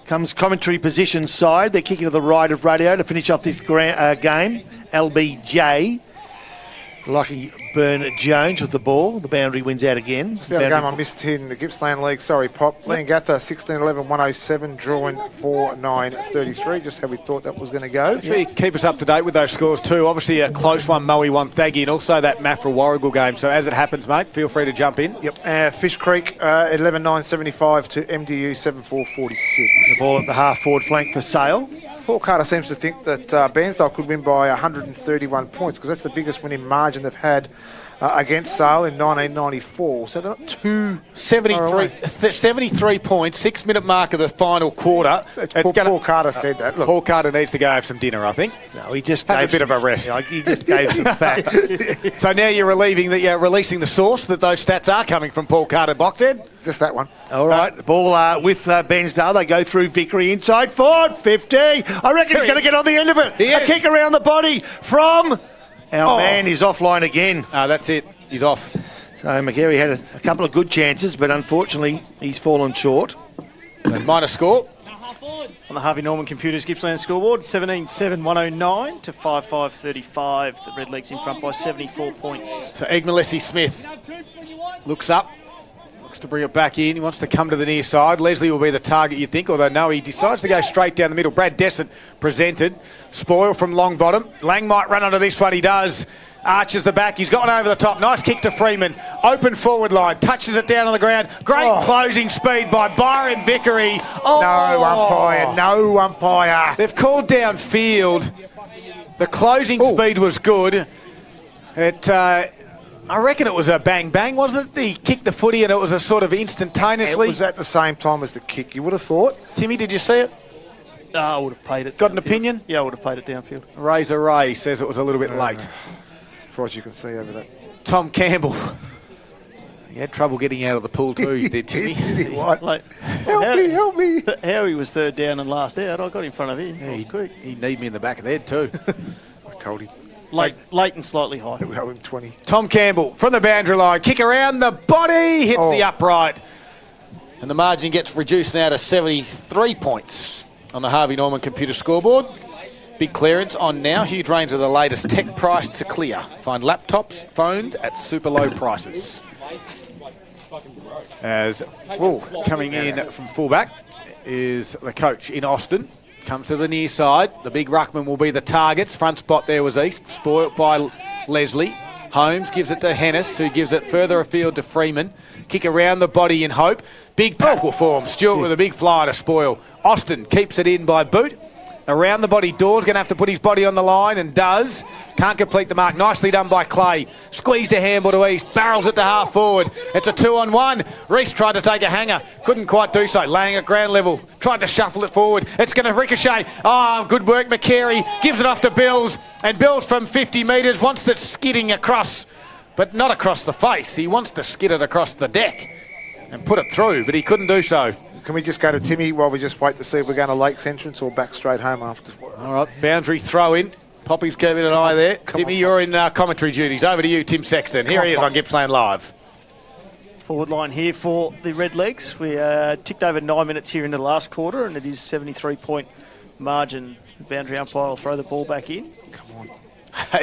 comes commentary position side. They're kicking to the right of radio to finish off this game. LBJ. Lucky Burn Jones with the ball. The boundary wins out again. It's the other game I missed here in the Gippsland League. Sorry, Pop. Leongatha 16-11-107, drawing 4-9-33. Just how we thought that was going to go. Sure, keep us up to date with those scores too. Obviously a close one, Moe won Thaggy, and also that Maffra-Warrigal game. So as it happens, mate, feel free to jump in. Yep. Fish Creek 11-9-75 to MDU 7-4-46. The ball at the half-forward flank for Sale. Paul Carter seems to think that Bairnsdale could win by 131 points because that's the biggest winning margin they've had against Sale in 1994. So they're not too 73 points, 6-minute mark of the final quarter. Paul Carter said that. Look, Paul Carter needs to go have some dinner, I think. No, he just have a bit of a rest. He just gave some facts. So now you're releasing the source that those stats are coming from Paul Carter, Boxhead? just that one. All right, the ball with Bairnsdale. They go through Vickery inside forward, 50. I reckon he's going to get on the end of it. A kick around the body from our man is offline again. That's it. He's off. So McGarry had a couple of good chances, but unfortunately he's fallen short. So minor score. On the Harvey Norman Computers Gippsland scoreboard, 17-7-109 to 5-5-35. The Redlegs in front by 74 points. So Egmalesi Smith looks up, looks to bring it back in. He wants to come to the near side. Leslie will be the target, you think, although no, he decides to go straight down the middle. Brad Dessert presented. Spoil from long bottom. Lang might run onto this one. He does. Arches the back. He's got one over the top. Nice kick to Freeman. Open forward line. Touches it down on the ground. Great closing speed by Byron Vickery. No umpire. They've called down field. The closing speed was good. I reckon it was a bang-bang, wasn't it? He kicked the footy and it was a sort of instantaneously. It was at the same time as the kick, you would have thought. Timmy, did you see it? I would have played it. Got an opinion? Yeah, I would have played it downfield. Razor Ray says it was a little bit late. Surprised you can see over that. Tom Campbell. He had trouble getting out of the pool too, did Timmy? Like, help me. Howie was third down and last out. I got in front of him. Yeah, he'd need me in the back of the head too. I told him. Late and slightly high. We owe him 20. Tom Campbell from the boundary line. Kick around the body. Hits the upright. And the margin gets reduced now to 73 points on the Harvey Norman computer scoreboard. Big clearance on now. Huge range of the latest tech priced to clear. Find laptops, phones at super low prices. As coming in from fullback is the coach in Austin. Comes to the near side. The big ruckman will be the targets. Front spot there was East. Spoilt by Leslie. Holmes gives it to Hennis, who gives it further afield to Freeman. Kick around the body in hope. Big tackle for him. Stewart with a big fly to spoil. Austin keeps it in by boot. Around the body, Dawes going to have to put his body on the line and does. Can't complete the mark. Nicely done by Clay. Squeezed a handball to East. Barrels it to half forward. It's a 2-on-1. Reese tried to take a hanger. Couldn't quite do so. Laying at ground level. Tried to shuffle it forward. It's going to ricochet. Good work. McCary gives it off to Bills. And Bills from 50 metres wants it skidding across. But not across the face. He wants to skid it across the deck and put it through. But he couldn't do so. Can we just go to Timmy while we just wait to see if we're going to Lakes entrance or back straight home after? All right, boundary throw in. Poppy's keeping an eye there. Timmy, you're in commentary duties. Over to you, Tim Sexton. Here he is on Gippsland Live. Forward line here for the Redlegs. We ticked over 9 minutes here into the last quarter, and it is 73-point margin. The boundary umpire will throw the ball back in. Come on.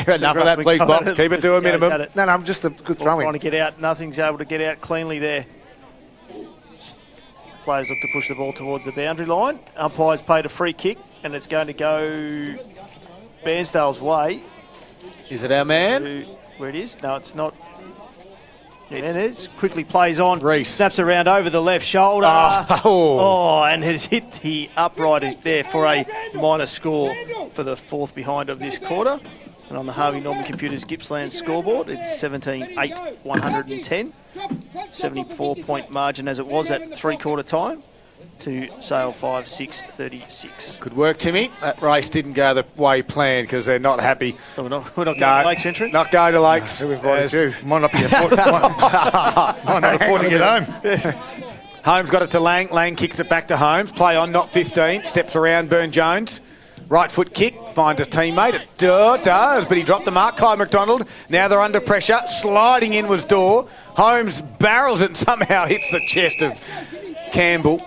Enough of that, please, Bob. Keep it to a minimum. No, I'm just a good throwing. Trying to get out. Nothing's able to get out cleanly there. Players look to push the ball towards the boundary line. Umpire's paid a free kick, and it's going to go Bairnsdale's way. Is it our man? Where it is? No, it's not. And it quickly plays on. Reese. Snaps around over the left shoulder. And has hit the upright there for a minor score for the fourth behind of this quarter. And on the Harvey Norman Computers Gippsland scoreboard, it's 17-8-110. 74-point margin as it was at three-quarter time to Sale 5-6-36. Good work, Timmy. That race didn't go the way planned because they're not happy. So we're not going to Lakes entrance? Not going to Lakes. Who invited you? Might not be a point. Might not afford to get home. Holmes got it to Lang. Lang kicks it back to Holmes. Play on, not 15. Steps around Burn-Jones. Right foot kick, finds a teammate. It does, but he dropped the mark. Kai McDonald, now they're under pressure. Sliding in was Dorr. Holmes barrels it and somehow hits the chest of Campbell.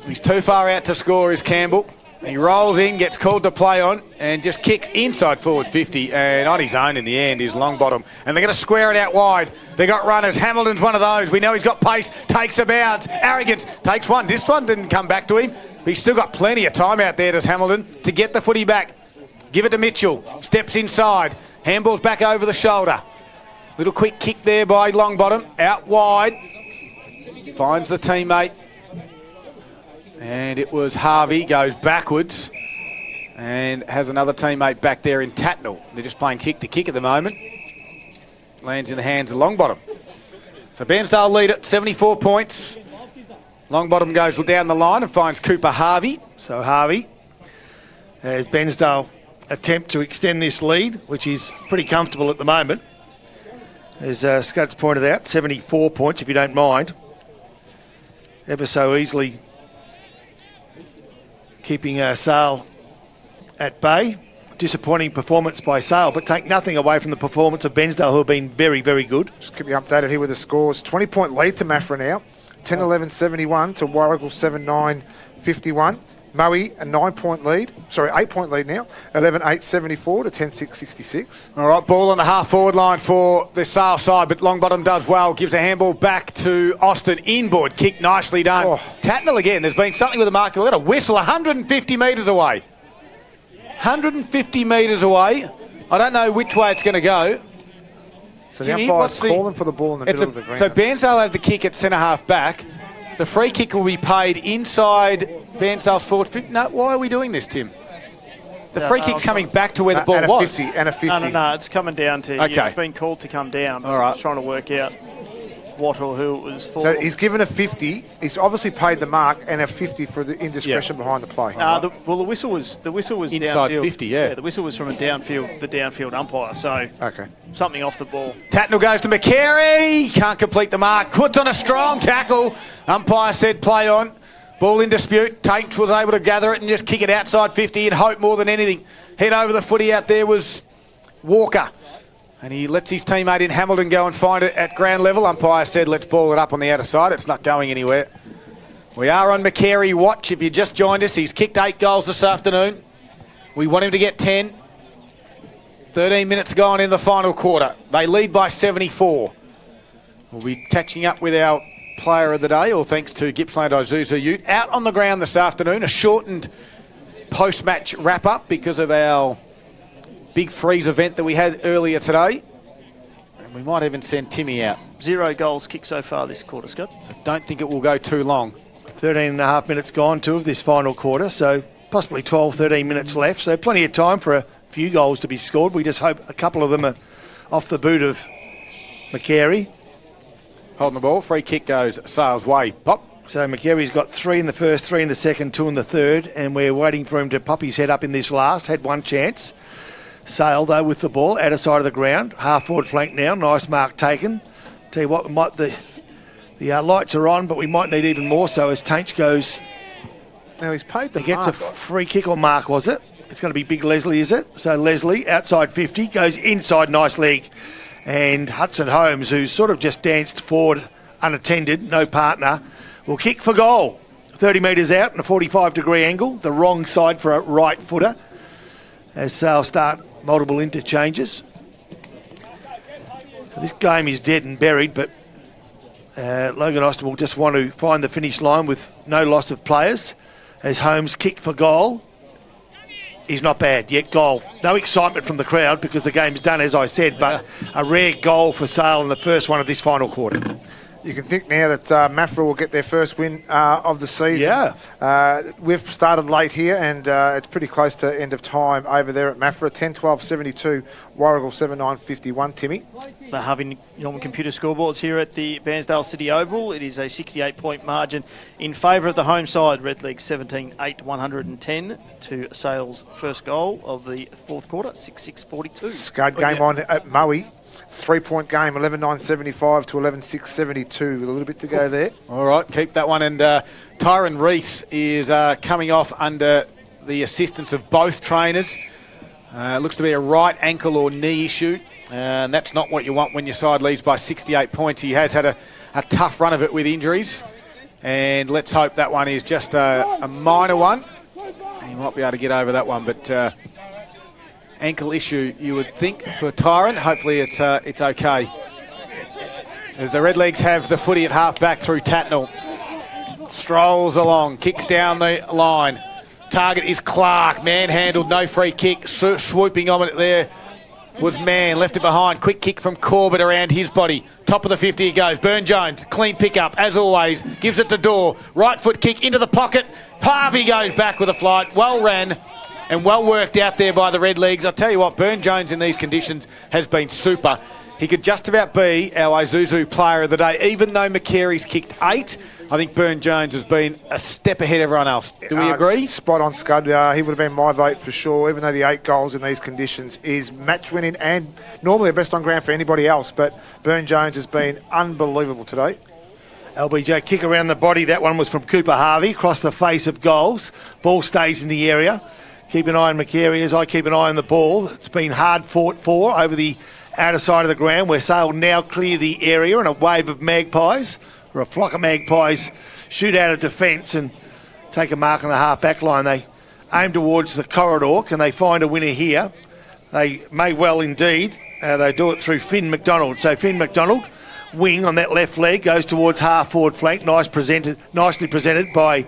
He's too far out to score, is Campbell. He rolls in, gets called to play on, and just kicks inside forward 50. And on his own in the end is Longbottom. And they're going to square it out wide. They got runners. Hamilton's one of those. We know he's got pace. Takes a bounce. Arrogance takes one. This one didn't come back to him. But he's still got plenty of time out there, does Hamilton, to get the footy back. Give it to Mitchell. Steps inside. Handball's back over the shoulder. Little quick kick there by Longbottom. Out wide. Finds the teammate. And it was Harvey. Goes backwards. And has another teammate back there in Tatnall. They're just playing kick to kick at the moment. Lands in the hands of Longbottom. So Bairnsdale lead at 74 points. Longbottom goes down the line and finds Cooper Harvey. So Harvey, as Bairnsdale attempt to extend this lead, which is pretty comfortable at the moment. As Scuds pointed out, 74 points, if you don't mind. ever so easily keeping Sale at bay. Disappointing performance by Sale, but take nothing away from the performance of Bairnsdale, who have been very, very good. Just keep you updated here with the scores. 20-point lead to Maffra now. 10-11-71 to Warragul 7-9-51. Moe, a 8-point lead now. 11-8-74 to 10-6-66. All right, ball on the half-forward line for the Sale side, but Longbottom does well. Gives a handball back to Austin. Inboard kick, nicely done. Oh. Tatnell again. There's been something with the marker. We've got a whistle 150 metres away. 150 metres away. I don't know which way it's going to go. So Jimmy, the umpire's what's calling for the ball in the middle of the ground. So Bairnsdale have the kick at centre-half back. The free kick will be paid inside Bairnsdale's forward. No, why are we doing this, Tim? The free kick's coming back to where the ball and was. 50, and a 50. No, it's coming down to, Okay. it's been called to come down. All right. Just trying to work out what or who it was for. So he's given a 50. He's obviously paid the mark and a 50 for the indiscretion behind the play. The whistle was Inside downfield. 50, yeah. The whistle was from the downfield umpire. So Okay. something off the ball. Tatnell goes to McCary. Can't complete the mark. Puts on a strong tackle. Umpire said play on. Ball in dispute. Tate was able to gather it and just kick it outside 50 and hope more than anything. Head over the footy out there was Walker. And he lets his teammate in Hamilton go and find it at ground level. Umpire said, let's ball it up on the outer side. It's not going anywhere. We are on McCary watch. If you just joined us, he's kicked 8 goals this afternoon. We want him to get 10. 13 minutes gone in the final quarter. They lead by 74. We'll be catching up with our player of the day, all thanks to Gippsland Isuzu Ute. Out on the ground this afternoon, a shortened post-match wrap-up because of our big freeze event that we had earlier today. And we might even send Timmy out. 0 goals kicked so far this quarter, Scott. So don't think it will go too long. 13 and a half minutes gone to of this final quarter, so possibly 12, 13 minutes left. So plenty of time for a few goals to be scored. We just hope a couple of them are off the boot of McCary. Holding the ball, free kick goes Sale's way. Pop. So McCary's got 3 in the first, 3 in the second, 2 in the third, and we're waiting for him to pop his head up in this last. Had one chance. Sale, though, with the ball, outer side of the ground. Half-forward flank now. Nice mark taken. Tell you what, the lights are on, but we might need even more so as Tainch goes. Now he's paid the He gets mark. a free kick or mark, was it? It's going to be Big Leslie, is it? So Leslie, outside 50, goes inside, nice leg. And Hudson Holmes, who's sort of just danced forward unattended, no partner, will kick for goal. 30 metres out in a 45-degree angle, the wrong side for a right footer, as Sale start multiple interchanges. So this game is dead and buried, but Logan Austin will just want to find the finish line with no loss of players, as Holmes kick for goal. He's not bad yet. Goal. No excitement from the crowd because the game's done, as I said, but a rare goal for Sale in the first one of this final quarter. You can think now that Maffra will get their first win of the season. Yeah. We've started late here, and it's pretty close to end of time over there at Maffra. 10-12-72, Warragul 7-9-51, Timmy. They're having normal computer scoreboards here at the Bairnsdale City Oval. It is a 68-point margin in favour of the home side. Red League 17-8-110 to Sale's first goal of the fourth quarter, 6-6-42. Scud game on at Moe. 3-point game, 11-9-75 to 11-6-72. With a little bit to go there. All right, keep that one. And Tyron Reese is coming off under the assistance of both trainers. Looks to be a right ankle or knee issue. And that's not what you want when your side leads by 68 points. He has had a tough run of it with injuries. And let's hope that one is just a minor one. He might be able to get over that one, but ankle issue, you would think, for Tyron. Hopefully it's okay. As the Red Leagues have the footy at half-back through Tatnell. Strolls along, kicks down the line. Target is Clark, manhandled, no free kick. Swooping on it there was Mann, left it behind. Quick kick from Corbett around his body. Top of the 50 he goes. Burn-Jones, clean pick-up, as always. Gives it to Dorr. Right foot kick into the pocket. Harvey goes back with a flight. Well ran and well worked out there by the Red Leagues. I'll tell you what, Burn-Jones in these conditions has been super. He could just about be our Isuzu player of the day. Even though McCary's kicked 8, I think Burn-Jones has been a step ahead of everyone else. Do we agree? Spot on, Scud. He would have been my vote for sure, even though the 8 goals in these conditions is match-winning and normally a best on ground for anybody else. But Burn-Jones has been unbelievable today. LBJ kick around the body. That one was from Cooper Harvey, across the face of goals. Ball stays in the area. Keep an eye on McCary as I keep an eye on the ball. It's been hard fought for over the outer side of the ground, where Sale now clear the area, and a wave of magpies, or a flock of magpies, shoot out of defence and take a mark on the half-back line. They aim towards the corridor. Can they find a winner here? They may well indeed. They do it through Finn McDonald. So Finn McDonald, wing on that left leg, goes towards half-forward flank. Nicely presented by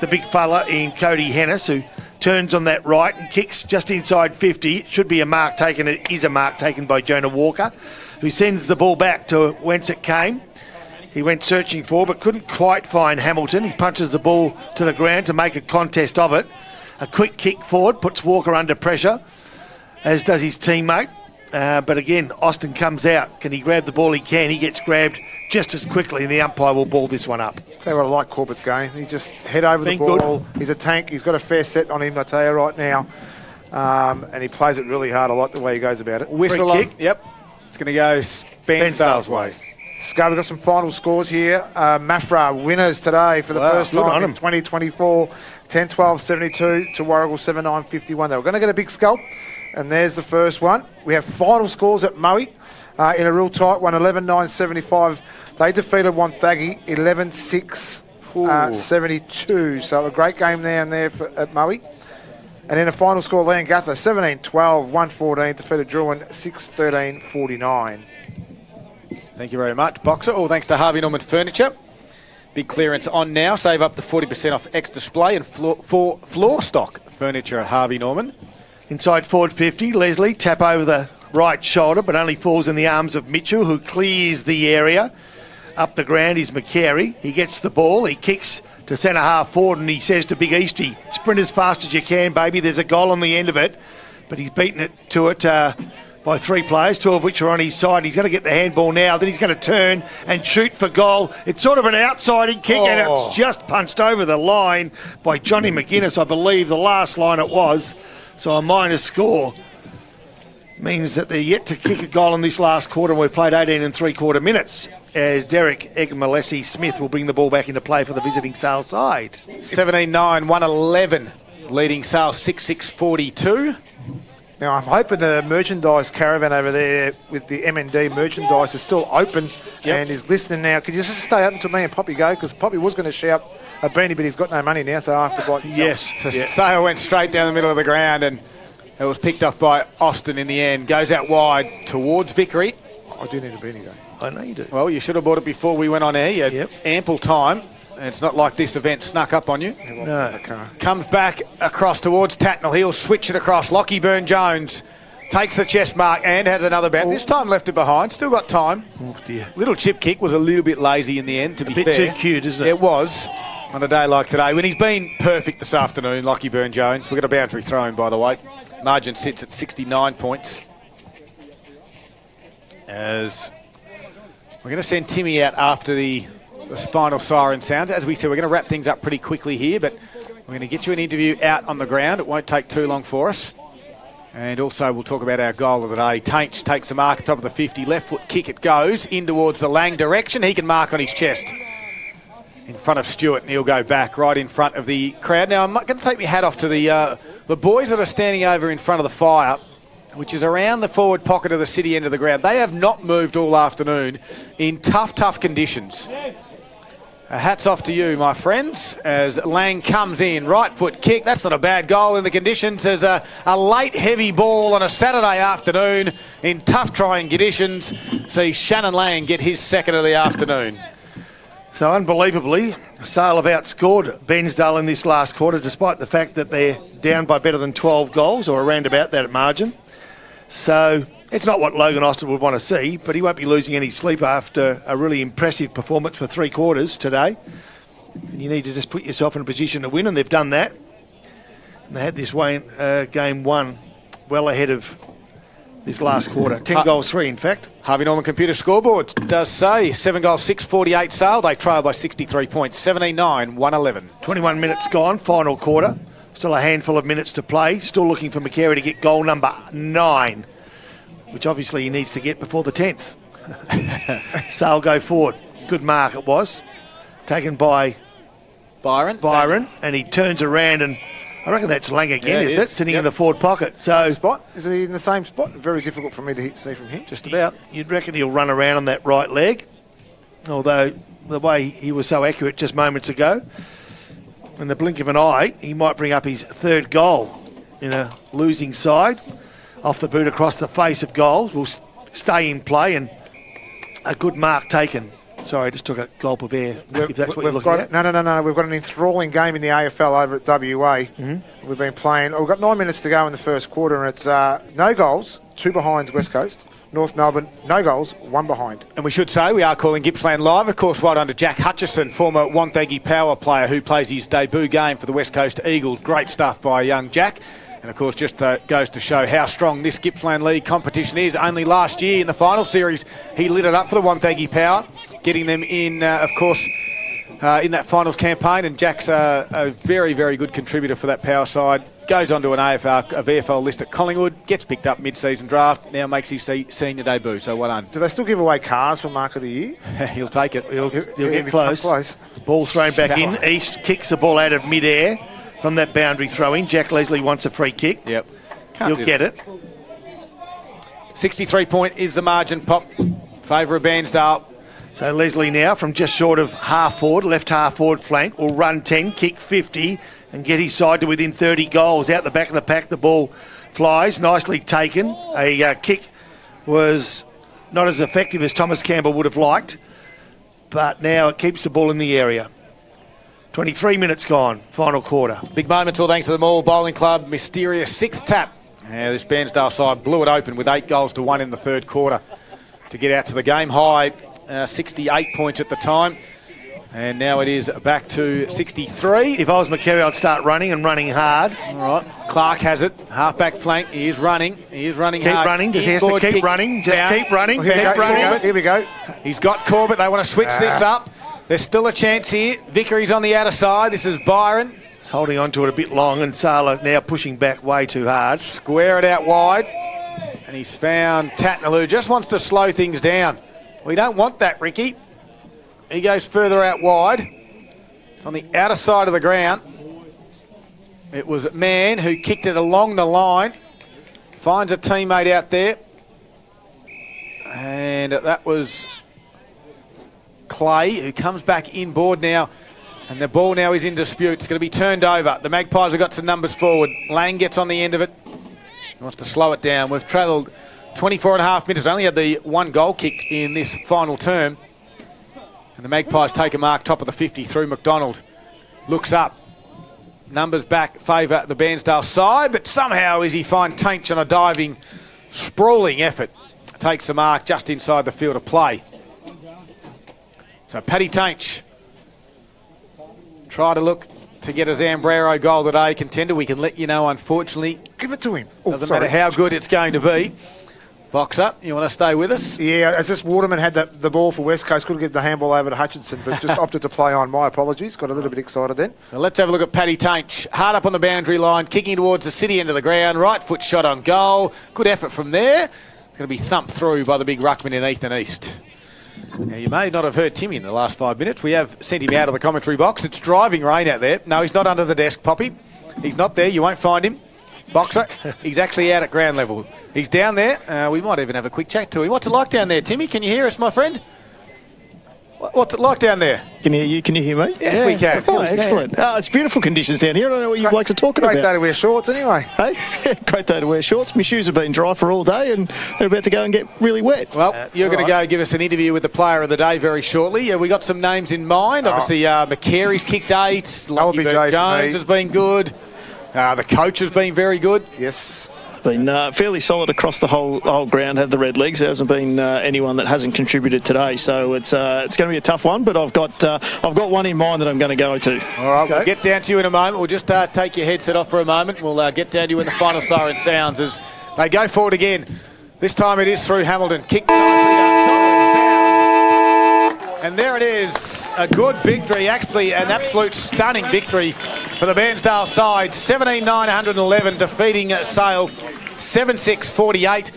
the big fella in Cody Hennis, who turns on that right and kicks just inside 50. It should be a mark taken. It is a mark taken by Jonah Walker, who sends the ball back to whence it came. He went searching for, but couldn't quite find Hamilton. He punches the ball to the ground to make a contest of it. A quick kick forward puts Walker under pressure, as does his teammate. But again, Austin comes out. Can he grab the ball? He can. He gets grabbed just as quickly, and the umpire will ball this one up. Tell you what I like Corbett's game. He just head over the ball. Good. He's a tank. He's got a fair set on him, I tell you right now. And he plays it really hard. I like the way he goes about it. Whistle on. Yep. It's going to go Bairnsdale's way. Scar, we've got some final scores here. Mafra winners today for the first time in 2024. 10-12-72 to Warrigal 7-9-51. They were going to get a big scalp, and there's the first one. We have final scores at Moe in a real tight one, 11-9-75. They defeated Wonthaggi 11-6-72. So a great game there at Moe. And in a final score, Leongatha 17-12-114 defeated Druin 6-13-49. Thank you very much, Boxer. All thanks to Harvey Norman Furniture. Big clearance on now. Save up to 40% off ex-display and floor stock furniture at Harvey Norman. Inside forward 50, Leslie, tap over the right shoulder, but only falls in the arms of Mitchell, who clears the area. Up the ground is McCary. He gets the ball. He kicks to centre half forward, and he says to Big Eastie, sprint as fast as you can, baby. There's a goal on the end of it. But he's beaten it to it by three players, two of which are on his side. He's going to get the handball now. Then he's going to turn and shoot for goal. It's sort of an outside kick, and it's just punched over the line by Johnny McGuinness, I believe, the last line it was. So a minus score means that they're yet to kick a goal in this last quarter, and we've played 18 3/4 minutes, as Derek Egmalesi Smith will bring the ball back into play for the visiting Sale side. 17-9-111, leading Sale 6-6-42. Now, I'm hoping the merchandise caravan over there with the M&D merchandise is still open and is listening now. Could you just stay open to me and Poppy go? Because Poppy was going to shout a beanie, but he's got no money now, so I have to buy it. Yes. So Sale went straight down the middle of the ground, and it was picked up by Austin in the end. Goes out wide towards Vickery. I do need a beanie, though. I know you do. Well, you should have bought it before we went on air. You had ample time. And it's not like this event snuck up on you. No. Comes back across towards Tacknell. He'll switch it across. Lockie Byrne-Jones takes the chest mark and has another bounce. This time left it behind. Still got time. Oh, dear. Little chip kick was a little bit lazy in the end, to be fair. A bit too cute, isn't it? It was. On a day like today, when he's been perfect this afternoon, Lockie Byrne-Jones. We've got a boundary throw in, by the way. Margin sits at 69 points. As we're going to send Timmy out after the final siren sounds. As we said, we're going to wrap things up pretty quickly here, but we're going to get you an interview out on the ground. It won't take too long for us. And also we'll talk about our goal of the day. Tainch takes the mark at the top of the 50. Left foot kick it goes in towards the Lang direction. He can mark on his chest in front of Stewart, and he'll go back right in front of the crowd. Now, I'm going to take my hat off to the boys that are standing over in front of the fire, which is around the forward pocket of the city end of the ground. They have not moved all afternoon in tough conditions. Hats off to you, my friends, as Lang comes in. Right foot kick. That's not a bad goal in the conditions. There's a late heavy ball on a Saturday afternoon in tough trying conditions. See Shannon Lang get his second of the afternoon. So unbelievably, Sale have outscored Bairnsdale in this last quarter, despite the fact that they're down by better than 12 goals, or around about that margin. So it's not what Logan Austin would want to see, but he won't be losing any sleep after a really impressive performance for 3 quarters today. And you need to just put yourself in a position to win, and they've done that. And they had this game won well ahead of this last quarter. 10 goals, 3 in fact. Harvey Norman Computer Scoreboard does say 7 goals, 6, 48 Sale. They trail by 63 points, 17-9-111. 21 minutes gone, final quarter. Still a handful of minutes to play. Still looking for McCary to get goal number 9, which obviously he needs to get before the 10th. Sale go forward. Good mark it was. taken by Byron. and he turns around and I reckon that's Lang again, Yeah, is it? Sitting in the forward pocket. So Spot? Is he in the same spot? Very difficult for me to see from here. Just about. you'd reckon he'll run around on that right leg, although the way he was so accurate just moments ago, in the blink of an eye, he might bring up his third goal in a losing side. Off the boot across the face of goals, will stay in play and a good mark taken. Sorry, I just took a gulp of air, if that's what you're looking at. No. We've got an enthralling game in the AFL over at WA. Mm-hmm. We've been playing. We've got 9 minutes to go in the first quarter, and it's no goals, 2 behinds West Coast. North Melbourne, no goals, 1 behind. And we should say we are calling Gippsland live. Of course, right under Jack Hutchison, former Wonthaggi Power player who plays his debut game for the West Coast Eagles. Great stuff by young Jack. And of course, just goes to show how strong this Gippsland League competition is. Only last year in the final series, he lit it up for the Wonthaggi Power, getting them in, of course, in that finals campaign. And Jack's a very, very good contributor for that Power side. Goes on to an a VFL list at Collingwood, gets picked up mid-season draft, now makes his senior debut. So well done. Do they still give away cars for Mark of the Year? He'll take it. He'll get close. Ball thrown back in. East kicks the ball out of mid-air from that boundary throw-in. Jack Leslie wants a free kick. Yep. He'll get it. 63 point is the margin, Pop. Favour of Bairnsdale. So Leslie now from just short of half forward, left half forward flank, will run 10, kick 50 and get his side to within 30 goals. Out the back of the pack, the ball flies. Nicely taken. A kick was not as effective as Thomas Campbell would have liked, but now it keeps the ball in the area. 23 minutes gone, final quarter. Big moment all thanks to the Mall Bowling Club. Mysterious 6th tap. This Bairnsdale side blew it open with 8 goals to 1 in the third quarter to get out to the game high. 68 points at the time. And now it is back to 63. If I was McCary, I'd start running and running hard. All right. Clark has it. Half-back flank. He is running. He is running hard. Keep running. Just has to keep running. Just keep running. Keep running. Here we go. He's got Corbett. They want to switch this up. There's still a chance here. Vickery's on the outer side. This is Byron. He's holding on to it a bit long, and Sala now pushing back way too hard. Square it out wide. And he's found Tatnall, who just wants to slow things down. We don't want that, Ricky. He goes further out wide. It's on the outer side of the ground. It was Mann who kicked it along the line. Finds a teammate out there. And that was Clay, who comes back inboard now. And the ball now is in dispute. It's going to be turned over. The Magpies have got some numbers forward. Lang gets on the end of it. He wants to slow it down. We've travelled 24 and a half minutes. Only had the 1 goal kicked in this final term. And the Magpies take a mark top of the 50 through McDonald. Looks up. Numbers back favour the Bairnsdale side, but somehow as he finds Tainch on a diving, sprawling effort, takes the mark just inside the field of play. So Paddy Tainch try to look to get a Zambrero goal today, contender. We can let you know, unfortunately. Give it to him. Doesn't matter how good it's going to be. Box up. You want to stay with us? Yeah, it's just Waterman had the ball for West Coast. Couldn't get the handball over to Hutchinson, but just opted to play on. My apologies. Got a little bit excited then. So let's have a look at Paddy Tainch. Hard up on the boundary line, kicking towards the city end of the ground. Right foot shot on goal. Good effort from there. It's going to be thumped through by the big ruckman in Ethan East. Now, you may not have heard Timmy in the last 5 minutes. We have sent him out of the commentary box. It's driving rain out there. No, he's not under the desk, Poppy. He's not there. You won't find him. Boxer, he's actually out at ground level. He's down there. We might even have a quick chat to him. What's it like down there, Timmy? Can you hear us, my friend? What's it like down there? Can you hear me? Yes, we can. Oh, excellent. It's beautiful conditions down here. I don't know what you blokes are talking Great about. day to wear shorts anyway. Hey, great day to wear shorts. My shoes have been dry for all day and they're about to go and get really wet. Well, you're going to go give us an interview with the player of the day very shortly. We got some names in mind. Obviously, McCary's kicked 8. Lucky Bird Jones has been good. The coach has been very good. Yes. Been fairly solid across the whole ground. Have the red legs. There hasn't been anyone that hasn't contributed today, so it's going to be a tough one. But I've got one in mind that I'm going to go to. All right, we'll get down to you in a moment. We'll just take your headset off for a moment. We'll get down to you when the final siren sounds as they go forward again. This time it is through Hamilton. Kick nicely down. Siren sounds, and there it is. A good victory, actually an absolute stunning victory for the Bairnsdale side. 17,911 defeating Sale 7-6-48.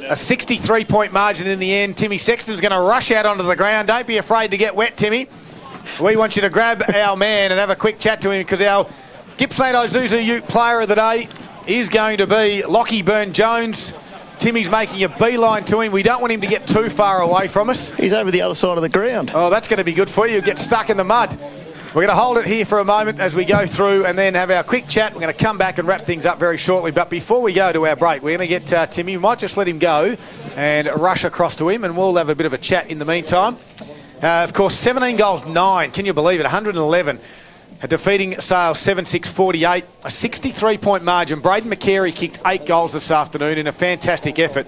A 63-point margin in the end. Timmy Sexton's going to rush out onto the ground. Don't be afraid to get wet, Timmy. We want you to grab our man and have a quick chat to him, because our Gippsland Isuzu Ute player of the day is going to be Lockie Burn-Jones. Timmy's making a beeline to him. We don't want him to get too far away from us. He's over the other side of the ground. Oh, that's going to be good for you. Get stuck in the mud. We're going to hold it here for a moment as we go through and then have our quick chat. We're going to come back and wrap things up very shortly. But before we go to our break, we're going to get Timmy. We might just let him go and rush across to him, and we'll have a bit of a chat in the meantime. Of course, 17 goals, 9. Can you believe it? 111. Defeating Sale 7-6-48, a 63-point margin. Braden McCary kicked 8 goals this afternoon in a fantastic effort,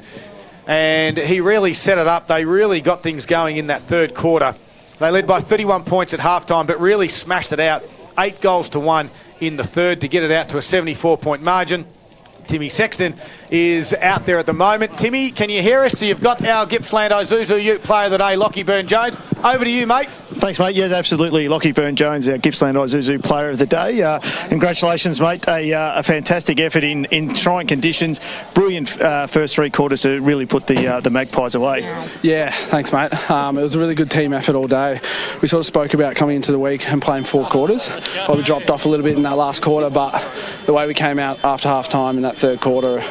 and he really set it up. They really got things going in that third quarter. They led by 31 points at halftime, but really smashed it out. 8 goals to 1 in the third to get it out to a 74-point margin. Timmy Sexton is out there at the moment. Timmy, can you hear us? So you've got our Gippsland Isuzu Ute player of the day, Lockie Burn-Jones. Over to you, mate. Thanks, mate. Yes, absolutely. Lockie Burn-Jones, our Gippsland Isuzu player of the day. Congratulations, mate. A fantastic effort in trying conditions. Brilliant first 3 quarters to really put the Magpies away. Yeah, thanks, mate. It was a really good team effort all day. We sort of spoke about coming into the week and playing 4 quarters. Probably dropped off a little bit in that last quarter, but the way we came out after half-time in that third quarter,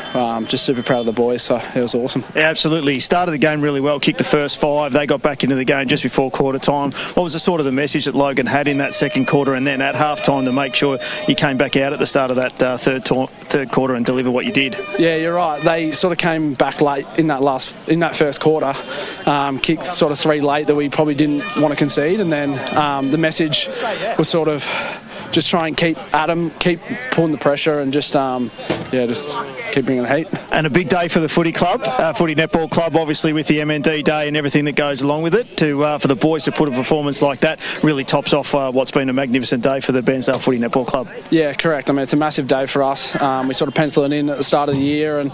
just super proud of the boys, so it was awesome. Yeah, absolutely. Started the game really well, kicked the first 5. They got back into the game just before quarter time. What was the sort of the message that Logan had in that second quarter, and then at half time to make sure you came back out at the start of that third quarter and deliver what you did? Yeah, you're right. They sort of came back late in that first quarter, kicked sort of 3 late that we probably didn't want to concede, and then the message was sort of just try and keep at them, keep pulling the pressure, and just keep bringing the heat. And a big day for the footy club, footy netball club, obviously with the MND day and everything that goes along with it. For the boys to put a performance like that really tops off what's been a magnificent day for the Bairnsdale Footy Netball Club. Yeah, correct. I mean, it's a massive day for us. We sort of penciled it in at the start of the year, and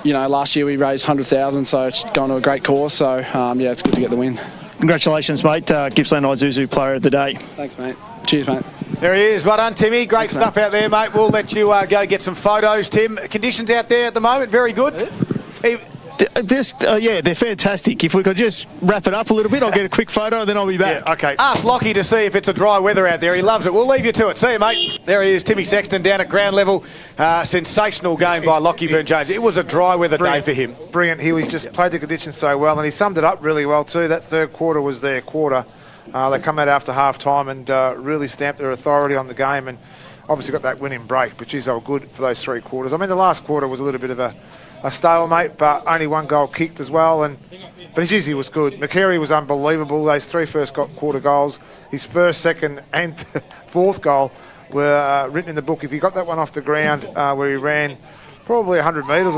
last year we raised 100,000, so it's gone to a great cause. So it's good to get the win. Congratulations, mate. Gippsland Isuzu player of the day. Thanks, mate. Cheers, mate. There he is. Well done, Timmy. Great stuff out there, mate. We'll let you go get some photos, Tim. Conditions out there at the moment, very good. They're fantastic. If we could just wrap it up a little bit, I'll get a quick photo and then I'll be back. Yeah, okay. Ask Lockie to see if it's a dry weather out there. He loves it. We'll leave you to it. See you, mate. There he is, Timmy Sexton down at ground level. Sensational game by Lockie Burn-Jones. It was a dry weather day for him. Brilliant. He just played the conditions so well, and he summed it up really well too. That third quarter was their quarter. They come out after half-time and really stamped their authority on the game, and obviously got that winning break, but geez, they were good for those 3 quarters. I mean, the last quarter was a little bit of a stalemate, but only 1 goal kicked as well. But geez, he was good. McCary was unbelievable. Those 3 first quarter goals, his first, second and fourth goal were written in the book. If he got that one off the ground where he ran probably 100 metres